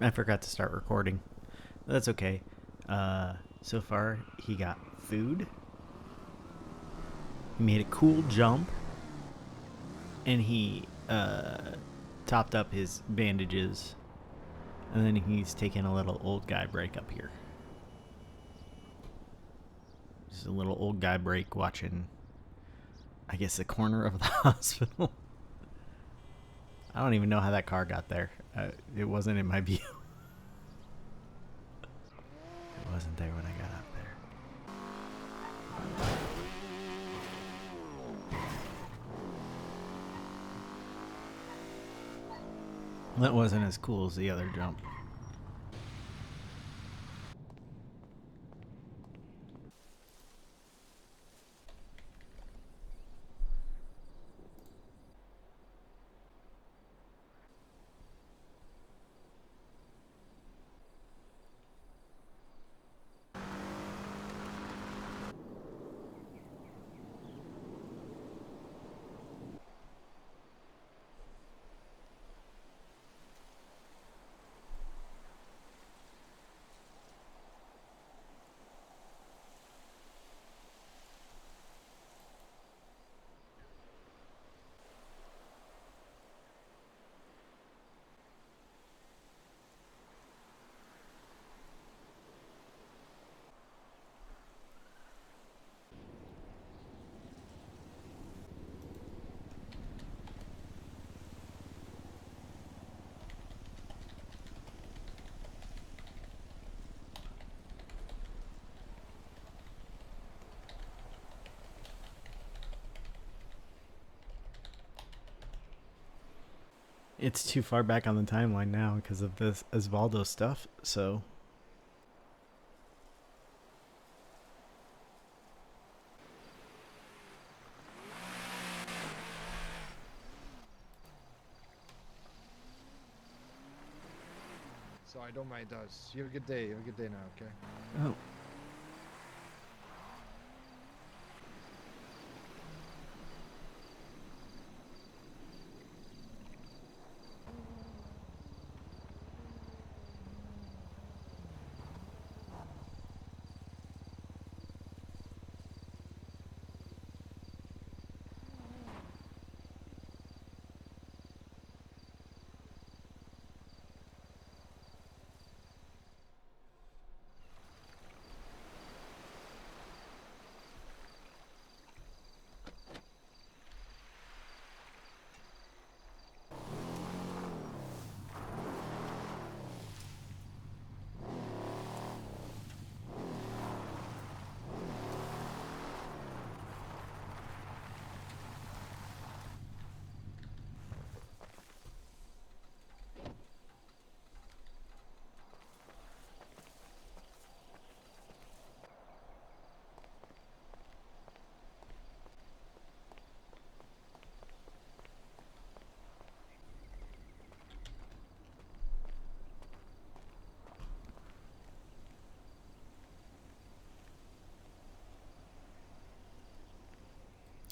I forgot to start recording. That's okay. So far, he got food. He made a cool jump. And he topped up his bandages. And then he's taking a little old guy break up here. Just a little old guy break watching, I guess, the corner of the hospital. I don't even know how that car got there. It wasn't in my view. It wasn't there when I got up there. That wasn't as cool as the other jump. It's too far back on the timeline now because of this Osvaldo stuff, so Sorry, don't mind us. You have a good day. You have a good day now, okay? oh,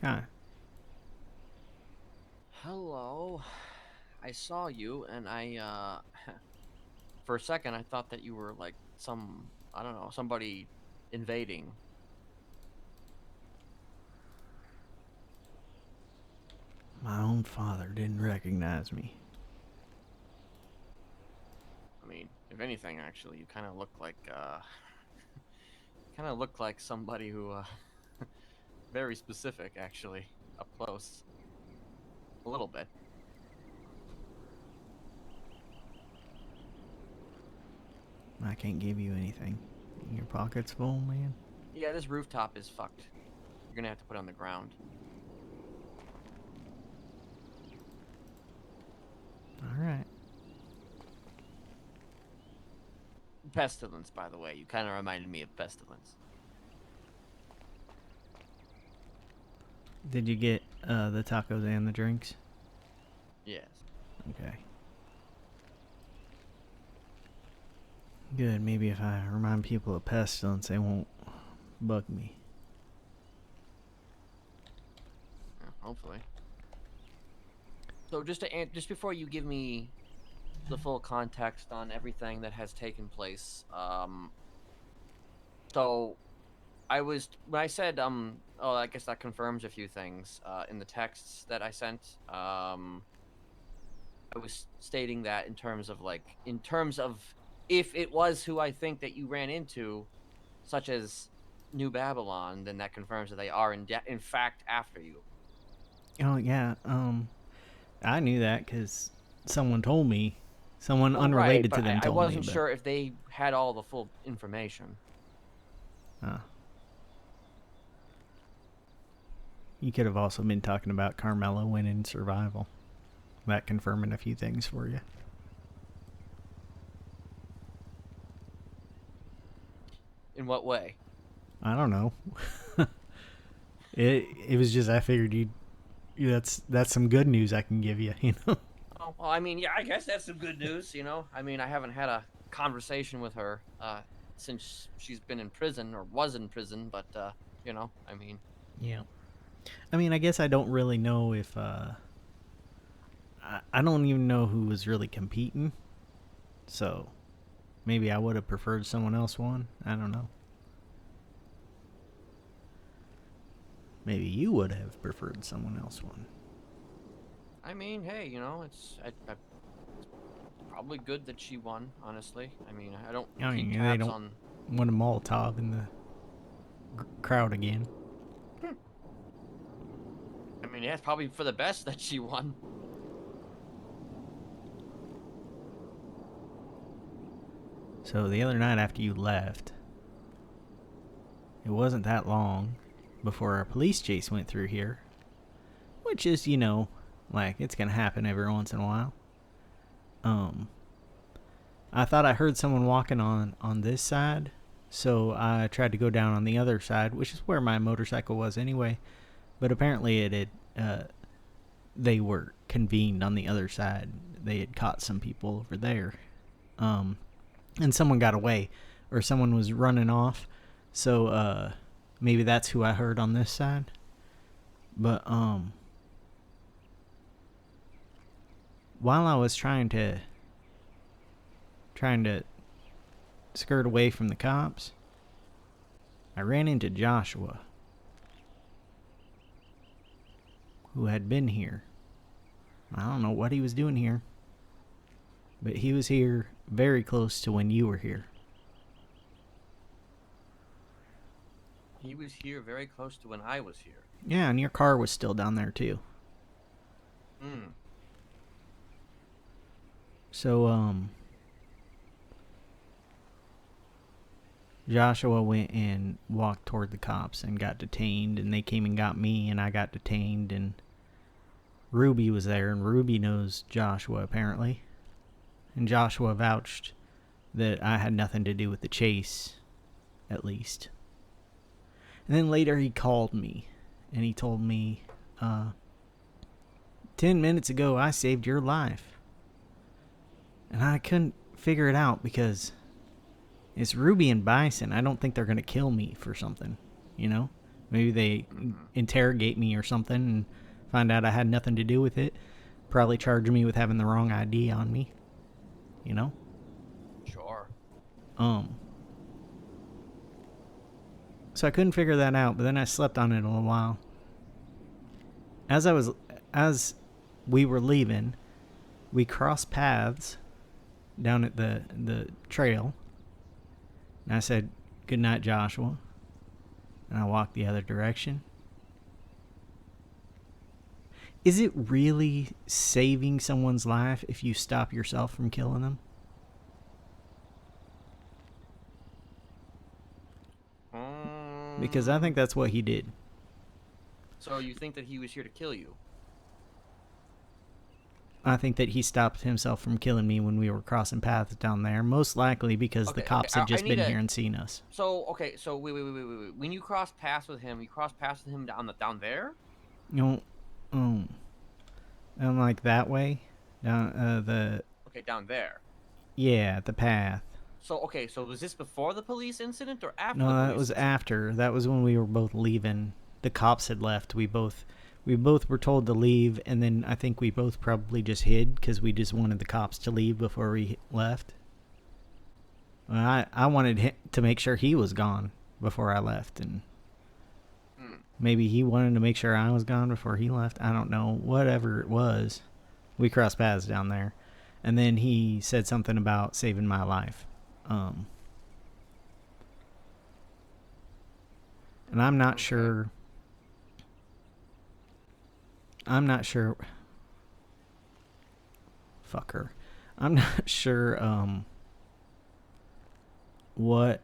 ah, Hello. I saw you and for a second I thought that you were like I don't know, somebody invading. my own father didn't recognize me. I mean, if anything actually, you kind of look like kind of look like somebody who very specific actually up close. A little bit. I can't give you anything. Your pocket's full, man. Yeah, this rooftop is fucked. You're going to have to put it on the ground. All right. Pestilence, by the way. You kind of reminded me of Pestilence. Did you get the tacos and the drinks? Yes. Okay. Good. Maybe if I remind people of pestilence, they won't bug me. Yeah, hopefully. So just before you give me the full context on everything that has taken place. So when I said oh, I guess that confirms a few things in the texts that I sent. I was stating that in terms of if it was who I think that you ran into, such as New Babylon, then that confirms that they are in fact after you. Oh yeah. I knew that because someone told me. Someone Well, right, unrelated to but them I told me, wasn't but sure if they had all the full information. uh, you could have also been talking about Carmelo winning survival. That confirming a few things for you. In what way? I don't know. it was just I figured that's some good news I can give you. You know. Oh, well, I mean, yeah, I guess that's some good news, you know? I mean, I haven't had a conversation with her since she's been in prison or was in prison, but, I mean. Yeah. I mean, I guess I don't really know if I don't even know who was really competing. So maybe I would have preferred someone else won. I don't know. Maybe you would have preferred someone else won. I mean, hey, it's probably good that she won, honestly. I mean, I don't I keep mean, they tabs don't on. want a Molotov in the crowd again. I mean, yeah, it's probably for the best that she won. So the other night after you left, it wasn't that long before a police chase went through here. Which is, like it's gonna happen every once in a while. I thought I heard someone walking on this side, so I tried to go down on the other side, which is where my motorcycle was anyway. But apparently it had, they were convened on the other side. They had caught some people over there. And someone got away, or someone was running off. So, maybe that's who I heard on this side. But, while I was trying to skirt away from the cops, I ran into Joshua, who had been here. I don't know what he was doing here, but he was here very close to when you were here. He was here very close to when I was here. Yeah, and your car was still down there too. So, Joshua went and walked toward the cops and got detained, and they came and got me, and I got detained, and Ruby was there, and Ruby knows Joshua apparently. And Joshua vouched that I had nothing to do with the chase, at least. And then later he called me, and he told me, 10 minutes ago I saved your life. And I couldn't figure it out because it's Ruby and Bison. I don't think they're going to kill me for something, Maybe they interrogate me or something and find out I had nothing to do with it. Probably charge me with having the wrong ID on me, Sure. So I couldn't figure that out, but then I slept on it a little while. As we were leaving, we crossed paths down at the trail. And I said, "Good night, Joshua." And I walked the other direction. Is it really saving someone's life if you stop yourself from killing them? Because I think that's what he did. So you think that he was here to kill you? I think that he stopped himself from killing me when we were crossing paths down there. Most likely because the cops had just been here and seen us. So wait. When you crossed paths with him, you crossed paths with him down there? And like that way, down Okay, down there. Yeah, the path. So was this before the police incident or after? No, the that police was incident? after. That was when we were both leaving. The cops had left. We We both were told to leave, and then I think we both probably just hid because we just wanted the cops to leave before we left. I wanted to make sure he was gone before I left, and maybe he wanted to make sure I was gone before he left. I don't know. Whatever it was, we crossed paths down there. And then he said something about saving my life. And I'm not sure. Fuck her. I'm not sure what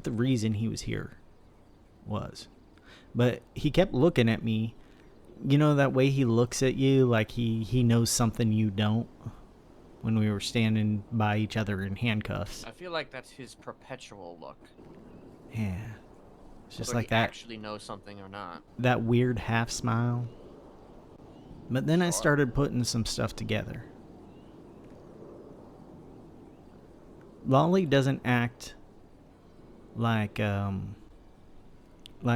the reason he was here was. But he kept looking at me. You know that way he looks at you like he knows something you don't, when we were standing by each other in handcuffs. I feel like that's his perpetual look. Yeah. It's just Whether like he that. actually knows something or not. That weird half smile. But then I Sure. started putting some stuff together. Lolly doesn't act like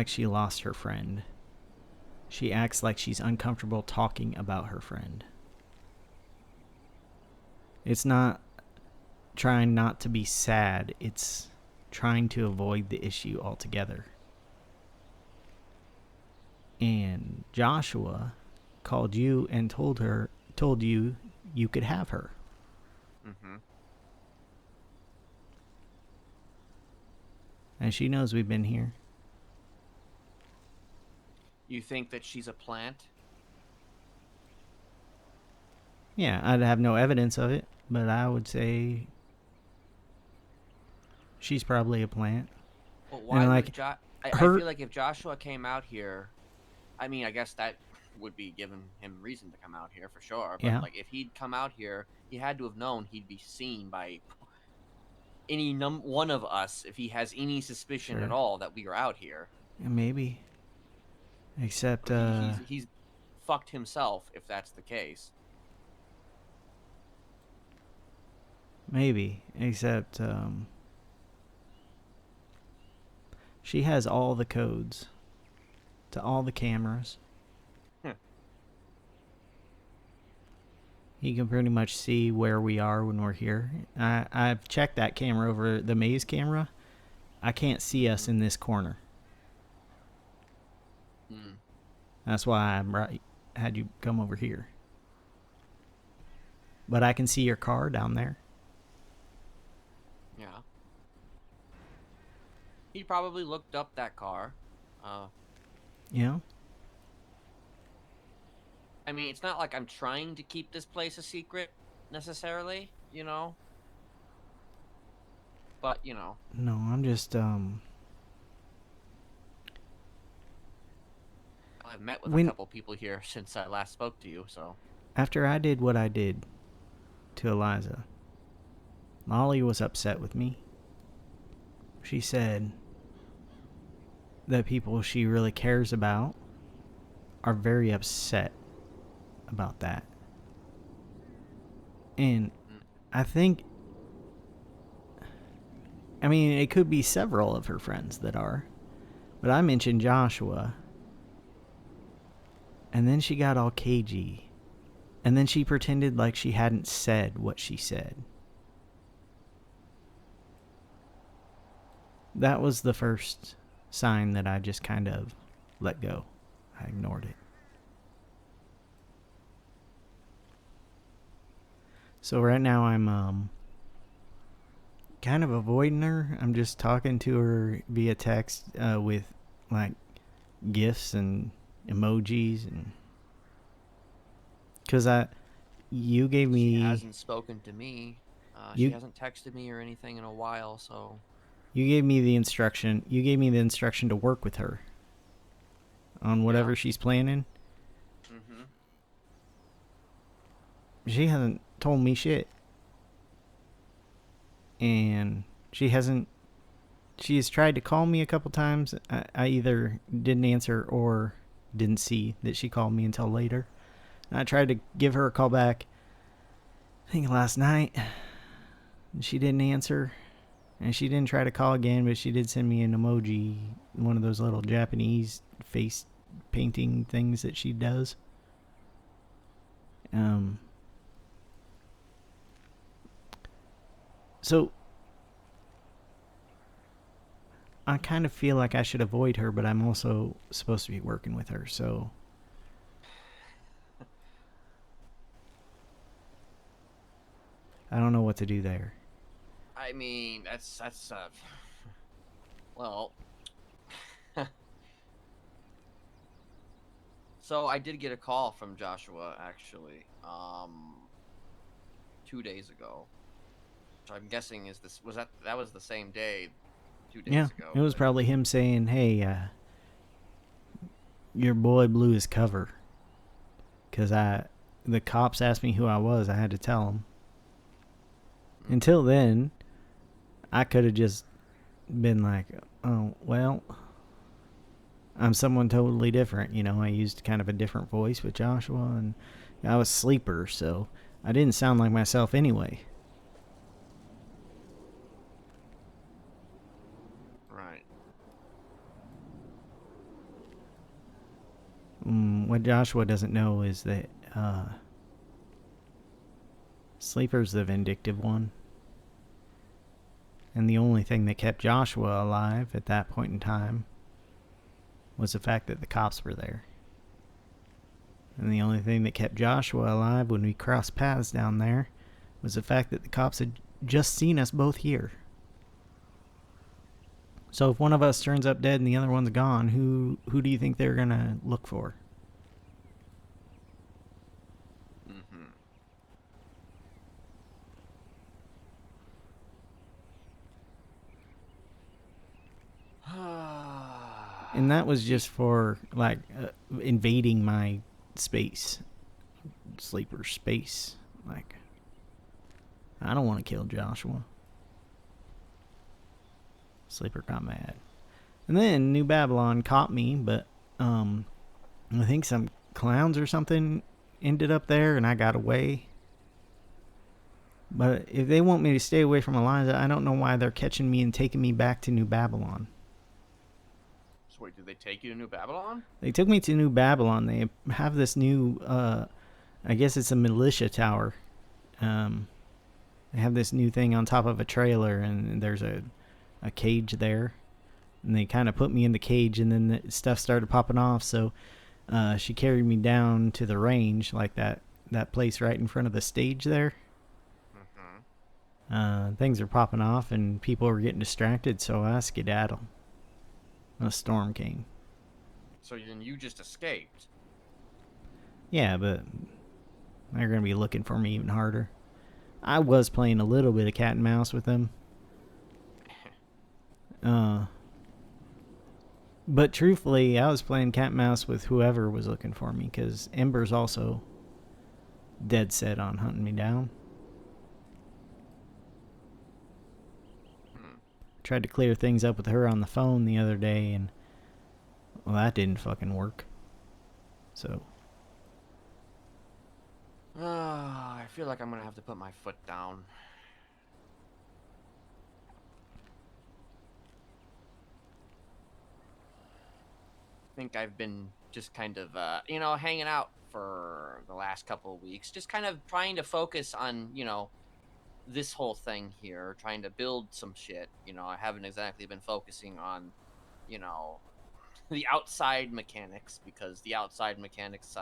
she lost her friend. She acts like she's uncomfortable talking about her friend. It's not trying not to be sad, it's trying to avoid the issue altogether. And Joshua called you and told you you could have her. Mm-hmm. And she knows we've been here. You think that she's a plant? Yeah, I'd have no evidence of it, but I would say she's probably a plant. Well, why like, would I her- feel like if Joshua came out here, I mean, I guess that would be giving him reason to come out here for sure. But Yeah. like, if he'd come out here, he had to have known he'd be seen by any one of us if he has any suspicion Sure. at all that we are out here. Maybe. Except, he's fucked himself if that's the case. maybe. Except, she has all the codes to all the cameras. He can pretty much see where we are when we're here. I've checked that camera over the maze camera. I can't see us in this corner. Mm. That's why I had you come over here. But I can see your car down there. Yeah. He probably looked up that car. Yeah. I mean, it's not like I'm trying to keep this place a secret, necessarily, you know? But, you know. No, I'm just, I've met with When- a couple people here since I last spoke to you, so... after I did what I did to Eliza, Molly was upset with me. She said that people she really cares about are very upset about that. And I think, I mean, it could be several of her friends that are, but I mentioned Joshua, and then she got all cagey, and then she pretended like she hadn't said what she said. That was the first sign that I just kind of let go. I ignored it. So right now I'm kind of avoiding her. I'm just talking to her via text with like gifs and emojis, and because you gave me, She hasn't spoken to me. She hasn't texted me or anything in a while, so... You gave me the instruction. You gave me the instruction to work with her on whatever she's planning. Mm-hmm. She hasn't told me shit. And she's tried to call me a couple times. I either didn't answer or didn't see that she called me until later. And I tried to give her a call back, I think last night. And she didn't answer. And she didn't try to call again, but she did send me an emoji, one of those little Japanese face painting things that she does. So I kind of feel like I should avoid her, but I'm also supposed to be working with her, so I don't know what to do there. I mean, that's well. So I did get a call from Joshua actually, 2 days ago. So I'm guessing that was the same day, 2 days Yeah, ago. it was probably him saying, "Hey, your boy blew his cover." Because the cops asked me who I was. I had to tell them. Until then, I could have just been like, oh, well, I'm someone totally different. You know, I used kind of a different voice with Joshua, and I was Sleeper, so I didn't sound like myself anyway. Right. What Joshua doesn't know is that Sleeper's the vindictive one. And the only thing that kept Joshua alive at that point in time was the fact that the cops were there. And the only thing that kept Joshua alive when we crossed paths down there was the fact that the cops had just seen us both here. So if one of us turns up dead and the other one's gone, who do you think they're gonna look for? And that was just for, like, invading my space. Sleeper space. Like, I don't want to kill Joshua. Sleeper got mad. And then New Babylon caught me, but I think some clowns or something ended up there and I got away. But if they want me to stay away from Eliza, I don't know why they're catching me and taking me back to New Babylon. So wait, did they take you to New Babylon? They took me to New Babylon. They have this new, I guess it's a militia tower. They have this new thing on top of a trailer, and there's a cage there. And they kind of put me in the cage, and then the stuff started popping off. So she carried me down to the range, like that place right in front of the stage there. Things are popping off, and people were getting distracted, so I skedaddled. A storm came. So then you just escaped. Yeah, but they're going to be looking for me even harder. I was playing a little bit of cat and mouse with them. But truthfully, I was playing cat and mouse with whoever was looking for me, because Ember's also dead set on hunting me down. Tried to clear things up with her on the phone the other day, and well, that didn't fucking work. So I feel like I'm gonna have to put my foot down. I think I've been just kind of hanging out for the last couple of weeks, just kind of trying to focus on this whole thing here, trying to build some shit. I haven't exactly been focusing on, the outside mechanics, because the outside mechanics,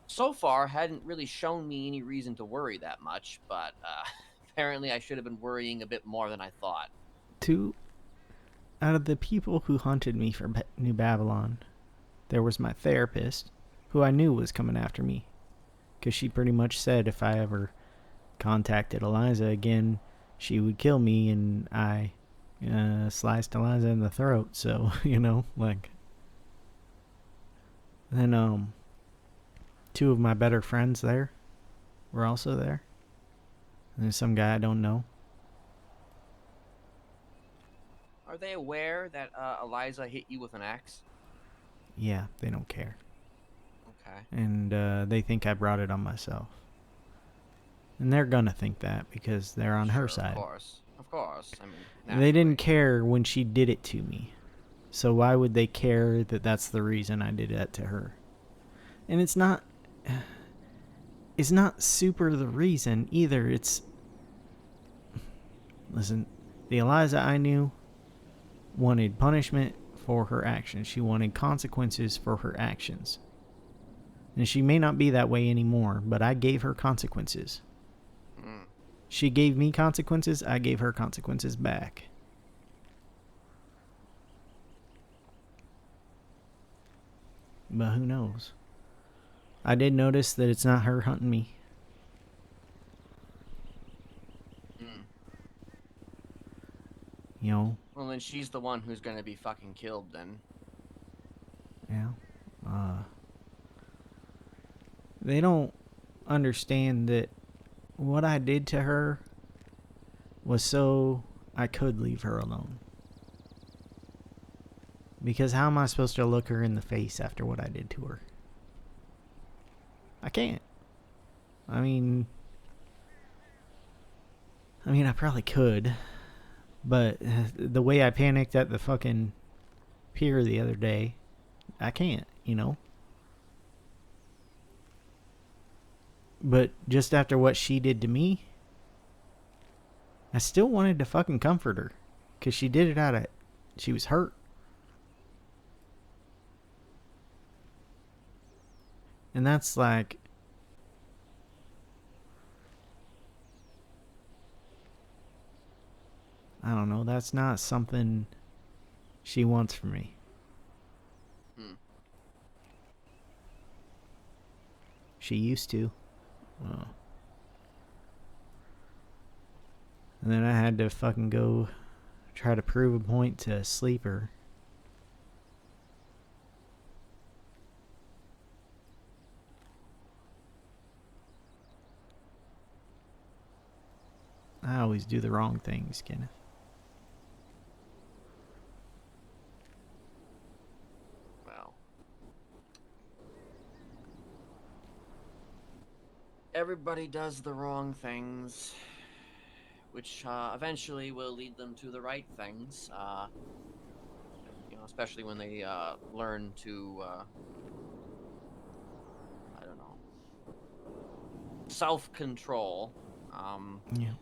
so far hadn't really shown me any reason to worry that much, but apparently I should have been worrying a bit more than I thought. Out of the people who hunted me for New Babylon, there was my therapist, who I knew was coming after me, because she pretty much said if I ever contacted Eliza again, she would kill me, and I sliced Eliza in the throat. So like. Then two of my better friends there were also there. And there's some guy I don't know. Are they aware that Eliza hit you with an axe? Yeah, they don't care. Okay. And they think I brought it on myself. And they're gonna think that because they're on her side. Of course. I mean, They didn't naturally. care when she did it to me. So why would they care that that's the reason I did that to her? And it's not super the reason either. Listen, the Eliza I knew wanted punishment for her actions. She wanted consequences for her actions. And she may not be that way anymore, but I gave her consequences. Mm. She gave me consequences, I gave her consequences back. But who knows? I did notice that it's not her hunting me. Mm. You know? Well, then she's the one who's gonna be fucking killed then. Yeah. They don't understand that what I did to her was so I could leave her alone. Because how am I supposed to look her in the face after what I did to her? I can't. I mean, I probably could. But the way I panicked at the fucking pier the other day, I can't, you know? But just after what she did to me, I still wanted to fucking comfort her. Because she did it out of... She was hurt. And that's like... I don't know. That's not something she wants from me. Hmm. She used to. Oh. And then I had to fucking go try to prove a point to Sleeper. I always do the wrong things, Kenneth. Well. Everybody does the wrong things, which eventually will lead them to the right things. Especially when they learn to, I don't know, self-control. Yeah.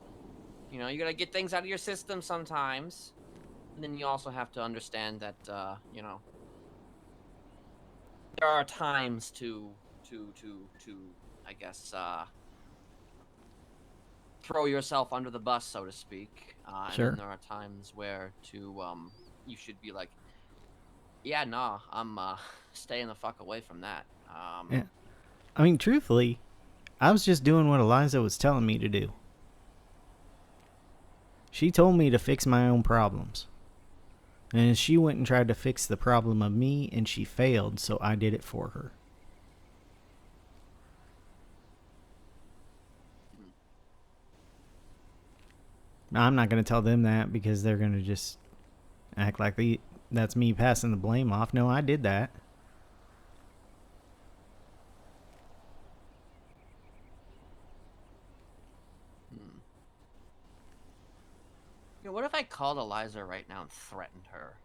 You gotta get things out of your system sometimes, and then you also have to understand that, there are times to, I guess, throw yourself under the bus, so to speak. And then Sure. there are times where you should be like, yeah, nah, I'm staying the fuck away from that. Yeah. I mean, truthfully, I was just doing what Eliza was telling me to do. She told me to fix my own problems. And she went and tried to fix the problem of me, and she failed, so I did it for her. Now, I'm not going to tell them that because they're going to just act like that's me passing the blame off. No, I did that. What if I called Eliza right now and threatened her?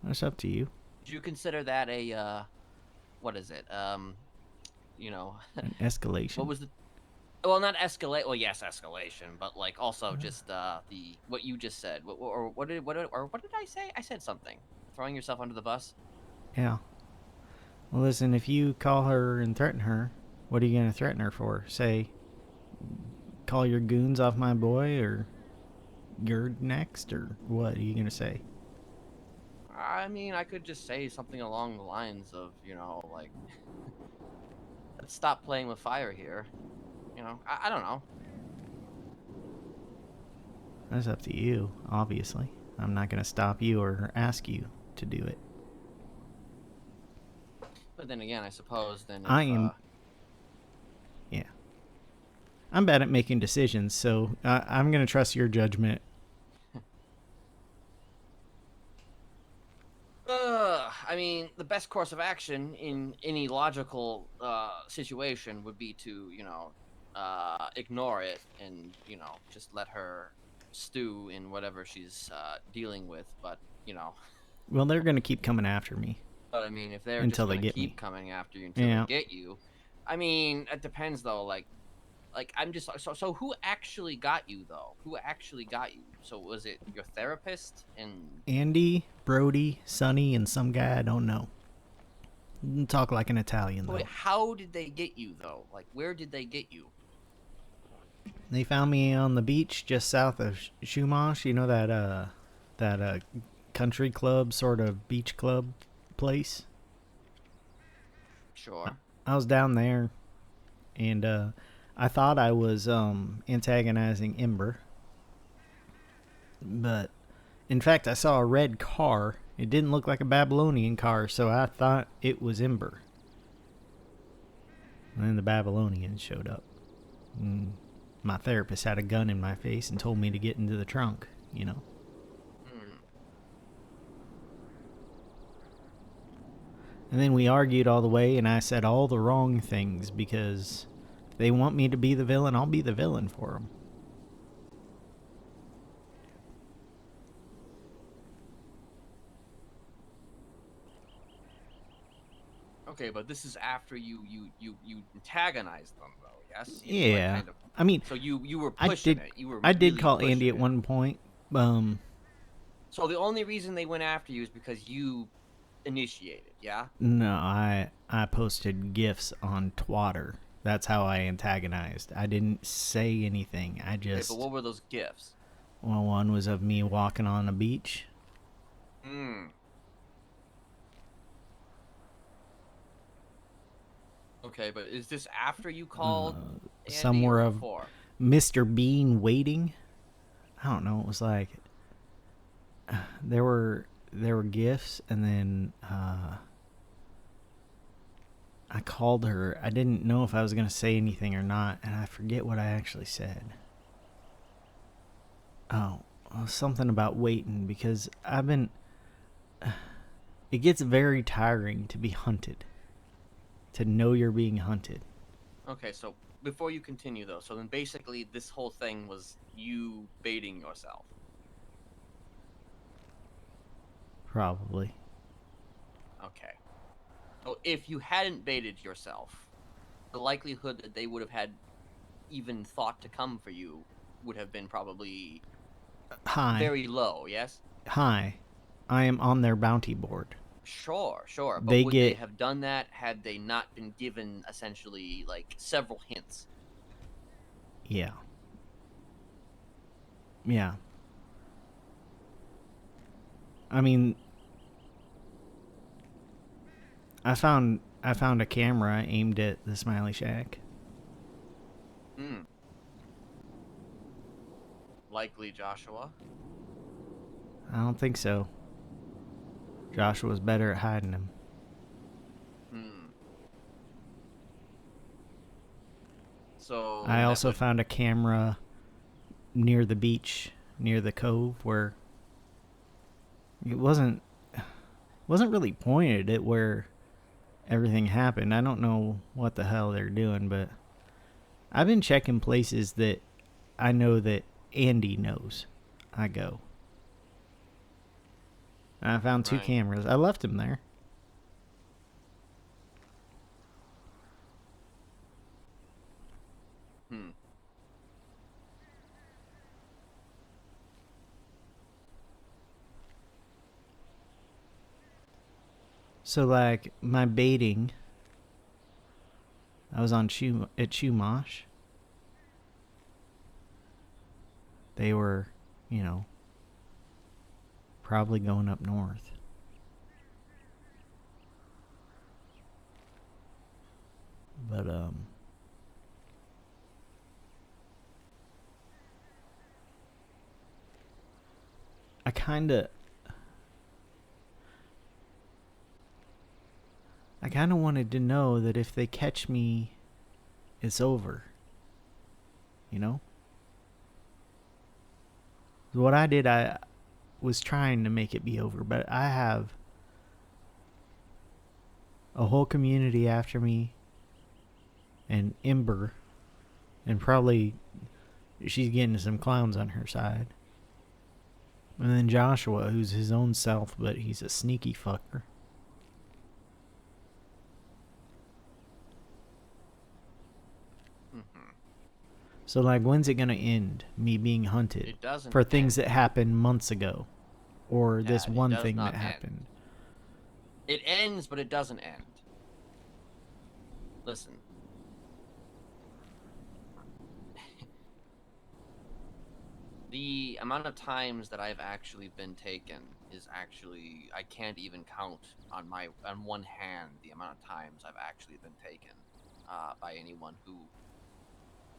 That's up to you. Would you consider that a what is it? An escalation. What was the? Well, not escalate. Well, yes, escalation, but like also just the what you just said. What did I say? I said something. Throwing yourself under the bus. Yeah. Well, listen, if you call her and threaten her, what are you going to threaten her for? Say, call your goons off my boy, or you're next, or what are you going to say? I mean, I could just say something along the lines of, like, let's stop playing with fire here. I don't know. That's up to you, obviously. I'm not going to stop you or ask you to do it. But then again, I suppose then if, I am... Yeah. I'm bad at making decisions, so I'm going to trust your judgment. I mean, the best course of action in any logical situation would be to, ignore it and, just let her stew in whatever she's dealing with. But you know, Well, they're gonna keep coming after me but I mean, if they're until just they gonna get keep me. coming after you until they Yeah. get you, I mean, it depends though. Like I'm just so who actually got you though? Who actually got you? So was it your therapist and Andy, Brody, Sonny, and some guy I don't know. Talk like an Italian wait, though. how did they get you though? Like where did they get you? They found me on the beach just south of Chumash. You know that country club sort of beach club place. Sure. I was down there, and I thought I was antagonizing Ember, but in fact I saw a red car. It didn't look like a Babylonian car, so I thought it was Ember. And then the Babylonians showed up. And my therapist had a gun in my face and told me to get into the trunk, you know. Hmm. And then we argued all the way, and I said all the wrong things because they want me to be the villain. I'll be the villain for them. Okay, but this is after you antagonized them though. Yes. Yeah. Kind of. I mean, So you were I pushing did. it. You were. I did really call pushing Andy at it. one point. So the only reason they went after you is because you initiated. Yeah. No, I posted gifs on Twitter. That's how I antagonized. I didn't say anything. I Okay, just. but what were those gifts? Well, one was of me walking on a beach. Hmm. Okay, but is this after you called Andy Somewhere or of before? Mr. Bean waiting. I don't know. It was like there were gifts, and then I called her. I didn't know if I was gonna say anything or not, and I forget what I actually said. Oh, something about waiting because I've been. It gets very tiring to be hunted. To know you're being hunted. Okay, so before you continue though, so then basically this whole thing was you baiting yourself. Probably. Okay. So if you hadn't baited yourself, the likelihood that they would have had even thought to come for you would have been probably Hi. very low, yes? Hi. I am on their bounty board. Sure. But They would get they have done that had they not been given essentially like several hints? Yeah. Yeah. I mean, I found a camera aimed at the Smiley Shack. Hmm. Likely Joshua. I don't think so. Joshua's better at hiding them. Hmm. So I also found a camera near the beach, near the cove, where it wasn't really pointed at where everything happened. I don't know what the hell they're doing, but I've been checking places that I know that Andy knows I go. And I found 2 Right. cameras. I left them there. Hmm. So, like, my baiting, I was on at Chumash. They were, you know, probably going up north. But, I kind of wanted to know that if they catch me, it's over. You know? What I did, I was trying to make it be over, but I have a whole community after me, and Ember, and probably she's getting some clowns on her side. And then Joshua, who's his own self, but he's a sneaky fucker. Mm-hmm. So, like, when's it gonna end? Me being hunted It doesn't for things end. that happened months ago, or this Tad, it one does thing not that end. happened. It ends, but it doesn't end. Listen. The amount of times that I've actually been taken is actually, I can't even count on one hand the amount of times I've actually been taken by anyone who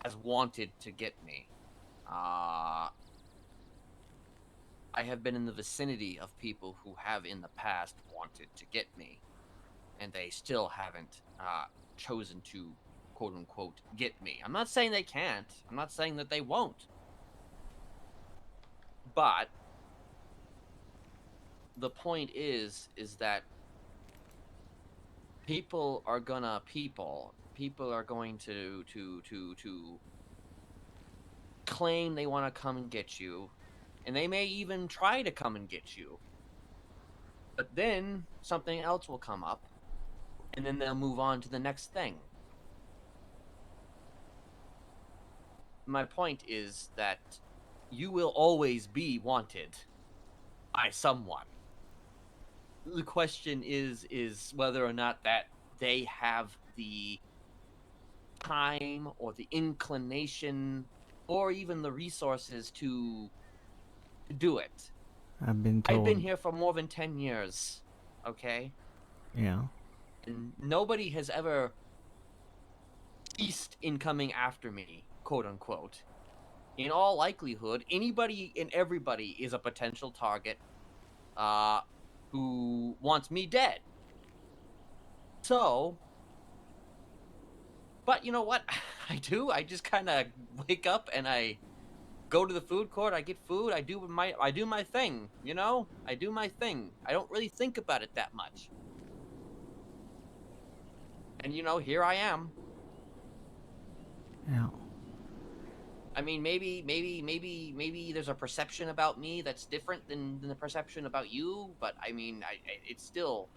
has wanted to get me. I have been in the vicinity of people who have in the past wanted to get me, and they still haven't chosen to, quote unquote, get me. I'm not saying they can't. I'm not saying that they won't. But the point is that people are gonna people are going to claim they want to come and get you, and they may even try to come and get you, but then something else will come up, and then they'll move on to the next thing. My point is that you will always be wanted by someone. The question is whether or not that they have the time or the inclination or even the resources to do it. I've been I've been told. here for more than 10 years, okay? Yeah. And nobody has ever ceased in coming after me, quote unquote. In all likelihood, anybody and everybody is a potential target who wants me dead. So, but you know what I do? I just kind of wake up and I go to the food court, I get food, I do my thing, you know? I do my thing. I don't really think about it that much. And you know, here I am. Yeah. I mean, maybe there's a perception about me that's different than the perception about you, but I mean, it's still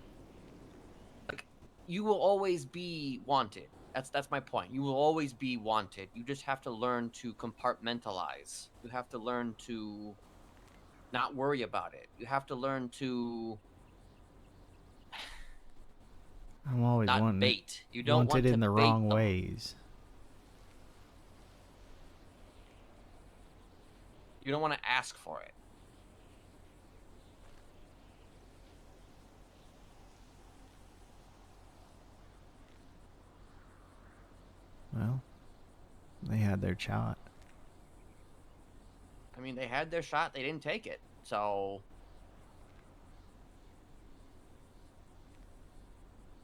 like you will always be wanted. That's my point. You will always be wanted. You just have to learn to compartmentalize. You have to learn to not worry about it. You have to learn to I'm always not wanting it. bait. You don't Wanted want to in the bait wrong them. ways. You don't want to ask for it. Well, they had their shot. I mean, they had their shot. They didn't take it. So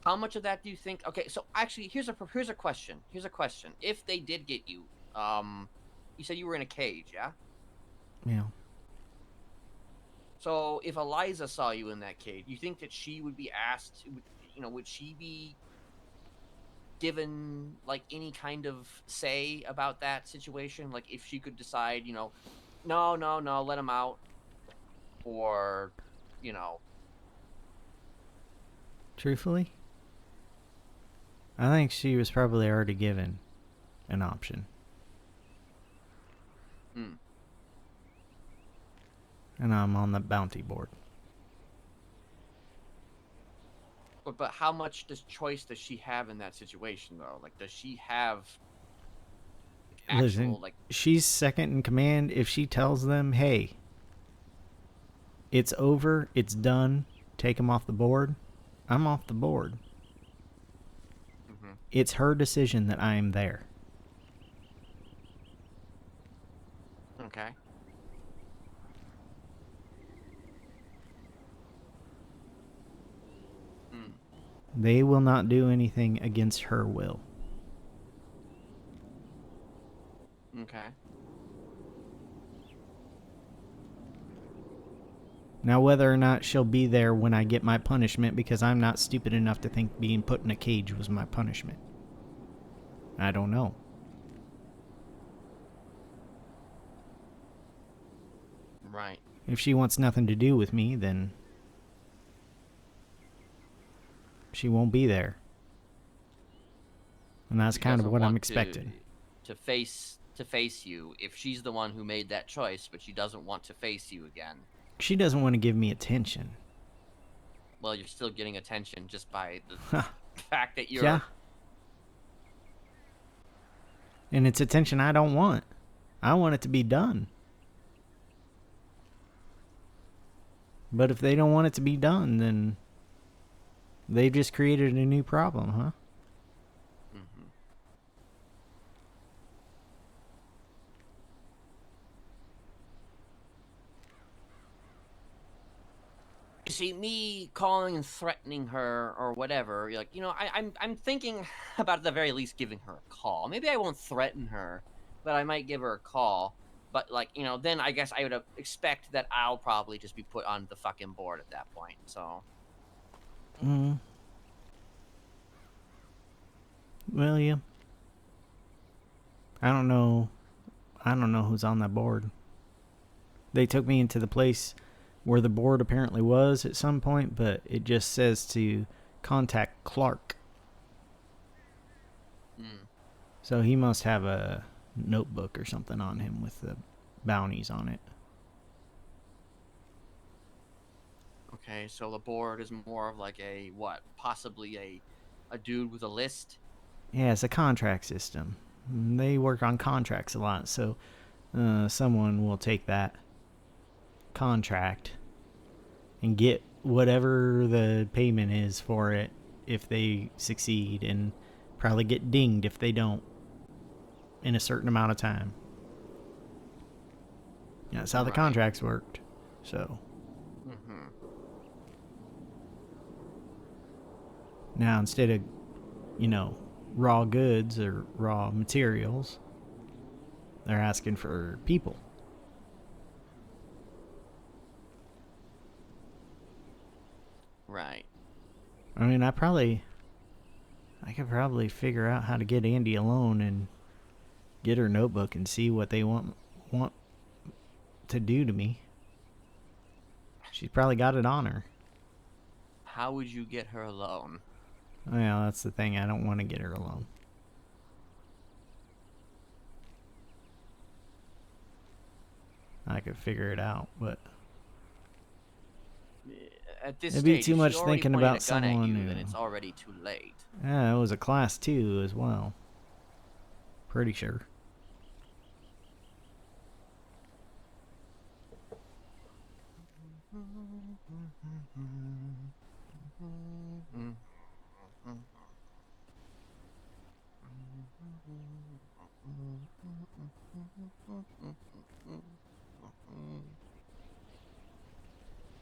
how much of that do you think? Okay, so actually, here's a question. Here's a question. If they did get you, you said you were in a cage, yeah? Yeah. So if Eliza saw you in that cage, you think that she would be asked? Would she be given like any kind of say about that situation? Like if she could decide, no, no, no, let him out, or, you know, Truthfully, I think she was probably already given an option. hmm. And I'm on the bounty board. But how much choice does she have in that situation though? Like, does she have Listen, actual like? she's second in command. If she tells them, hey, it's over, it's done, take him off the board, I'm off the board. Mm-hmm. It's her decision that I am there. Okay. Hmm. They will not do anything against her will. Okay. Now, whether or not she'll be there when I get my punishment, because I'm not stupid enough to think being put in a cage was my punishment, I don't know. Right. If she wants nothing to do with me, then she won't be there. And that's She kind of doesn't what I'm want expecting. to face you if she's the one who made that choice, but she doesn't want to face you again. She doesn't want to give me attention. Well, you're still getting attention just by the Huh. fact that you're. Yeah. And it's attention I don't want. I want it to be done. But if they don't want it to be done, then they've just created a new problem, huh? Mm-hmm. You see, me calling and threatening her or whatever, you're like, I'm thinking about at the very least giving her a call. Maybe I won't threaten her, but I might give her a call. But like, then I guess I would expect that I'll probably just be put on the fucking board at that point. So. Well, yeah. I don't know who's on that board. They took me into the place where the board apparently was at some point, but it just says to contact Clark. So he must have a notebook or something on him with the bounties on it. Okay, so the board is more of like a what? Possibly a dude with a list? Yeah, it's a contract system. They work on contracts a lot, so someone will take that contract and get whatever the payment is for it if they succeed, and probably get dinged if they don't in a certain amount of time. Yeah, that's how the contracts worked. So. Now, instead of, raw goods or raw materials, they're asking for people. Right. I mean, I could probably figure out how to get Andy alone and get her notebook and see what they want to do to me. She's probably got it on her. How would you get her alone? Well, that's the thing. I don't want to get her alone. I could figure it out, but at this it'd stage, be too much thinking about someone you, who. then it's already too late. Yeah, it was a class 2 as well. Pretty sure.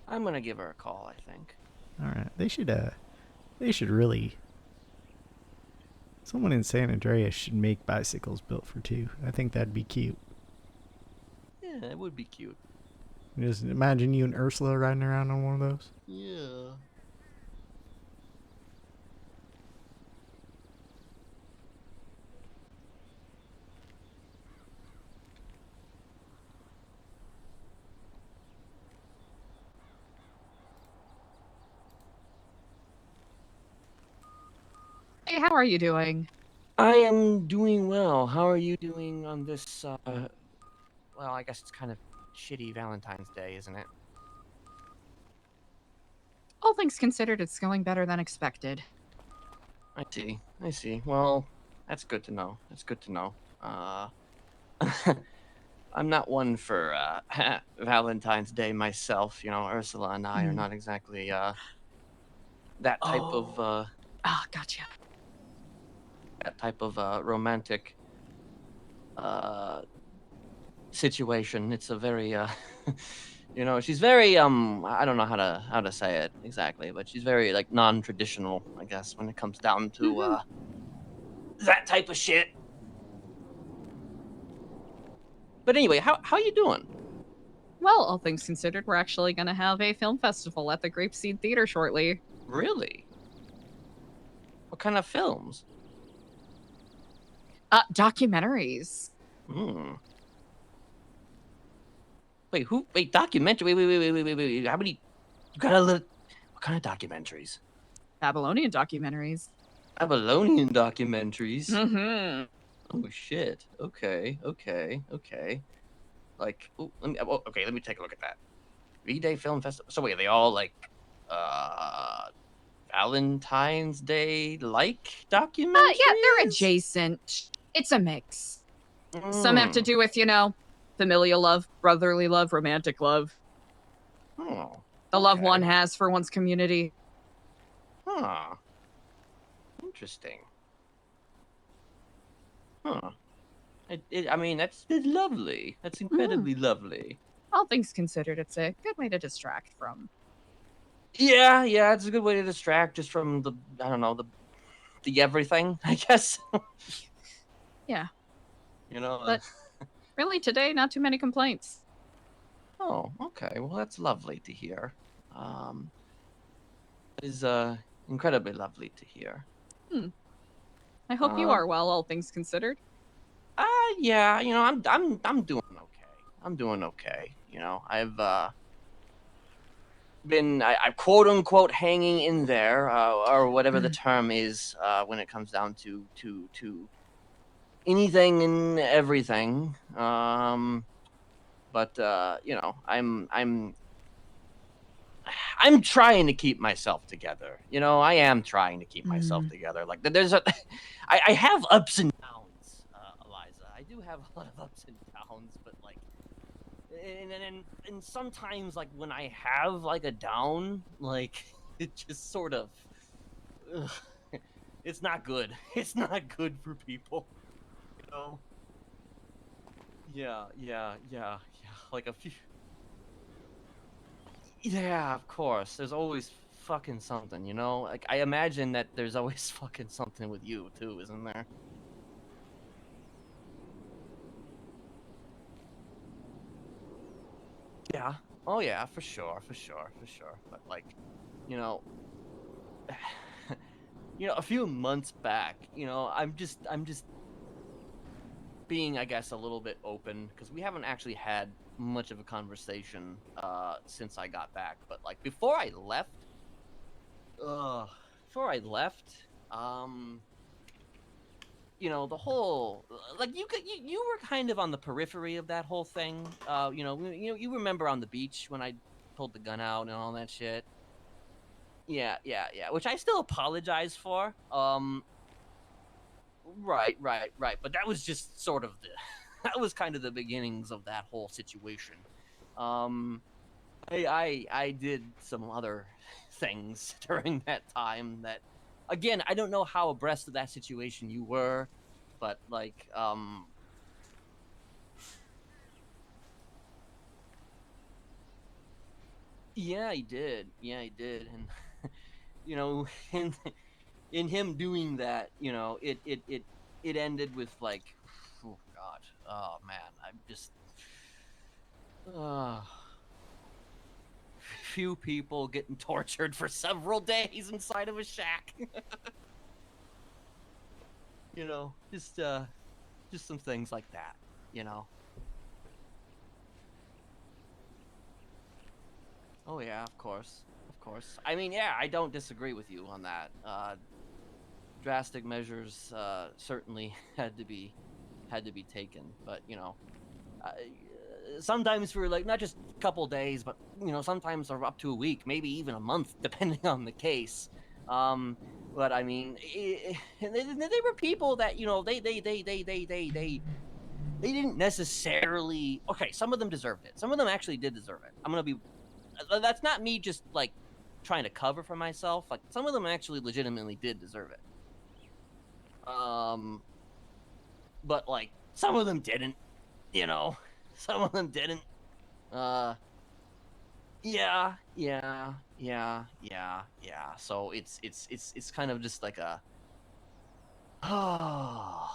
I'm gonna give her a call, I think. All right, they should really. Someone in San Andreas should make bicycles built for 2. I think that'd be cute. Yeah, it would be cute. Just imagine you and Ursula riding around on one of those. Yeah. Hey, how are you doing? I am doing well. How are you doing on this, well, I guess it's kind of shitty Valentine's Day, isn't it? All things considered, it's going better than expected. I see. Well, that's good to know. I'm not one for, Valentine's Day myself. Ursula and I are not exactly, that type of, Gotcha. that type of romantic situation. It's a very she's very I don't know how to say it exactly, but she's very like non-traditional, I guess, when it comes down to that type of shit. But anyway, how you doing? Well, all things considered, we're actually going to have a film festival at the Grapeseed Theater shortly. Really? What kind of films? Documentaries. Wait, who? Wait, documentary. Wait. How many? You gotta live. What kind of documentaries? Babylonian documentaries. Babylonian documentaries. Mm-hmm. Oh shit. Okay. Like, ooh, okay, let me take a look at that. 3-day film festival. So wait, are they all like, uh, Valentine's Day like Yeah, they're documentaries? adjacent. It's a mix. Some have to Mm. do with, familial love, brotherly love, romantic love, Oh. the love one Okay. has for one's community. Huh. Interesting. Huh. I mean, that's lovely. That's Mm. incredibly lovely. All things considered, it's a good way to distract from. Yeah, it's a good way to distract just from the, I don't know, the everything, I guess. Yeah, You know. but really today, not too many complaints. Oh, okay. Well, that's lovely to hear. Um, it is incredibly lovely to hear. Hmm. I hope you Uh, are well, all things considered. uh, yeah. I'm doing okay. I'm doing okay. I've been I quote unquote hanging in there, or whatever the term is, when it comes down to anything and everything. But I'm trying to keep myself together. I am trying to keep myself Mm. together. Like there's I have ups and downs, Eliza. I do have a lot of ups and downs, but like, and sometimes like when I have like a down, like it just sort of, ugh, it's not good. It's not good for people, you know. Yeah. Like a few. Yeah, of course. There's always fucking something, you know? Like, I imagine that there's always fucking something with you, too, isn't there? Yeah. Oh, yeah, for sure. But, like, you know, a few months back, I'm just being, I guess, a little bit open because we haven't actually had much of a conversation since I got back. But, like, uh, before I left, um, the whole, like, you were kind of on the periphery of that whole thing. You remember on the beach when I pulled the gun out and all that shit. Yeah, which I still apologize for. Right. But that was just sort of the that was kind of the beginnings of that whole situation. Um I did some other things during that time that, again, I don't know how abreast of that situation you were, but like, yeah, he did. And you know, in in him doing that, it ended with like, oh god, oh man, I'm just, uh few people getting tortured for several days inside of a shack. Just some things like that, you know. Oh yeah, of course. I mean, yeah, I don't disagree with you on that. Drastic measures certainly had to be taken, but sometimes for like not just a couple days, but sometimes for up to a week, maybe even a month, depending on the case. Um, but I mean, they were people that they didn't necessarily. Okay, some of them deserved it. Some of them actually did deserve it. I'm gonna be. That's not me just like trying to cover for myself. Like some of them actually legitimately did deserve it. Um, but like some of them didn't. You know, some of them didn't. Uh, yeah. So it's kind of just like a. Oh.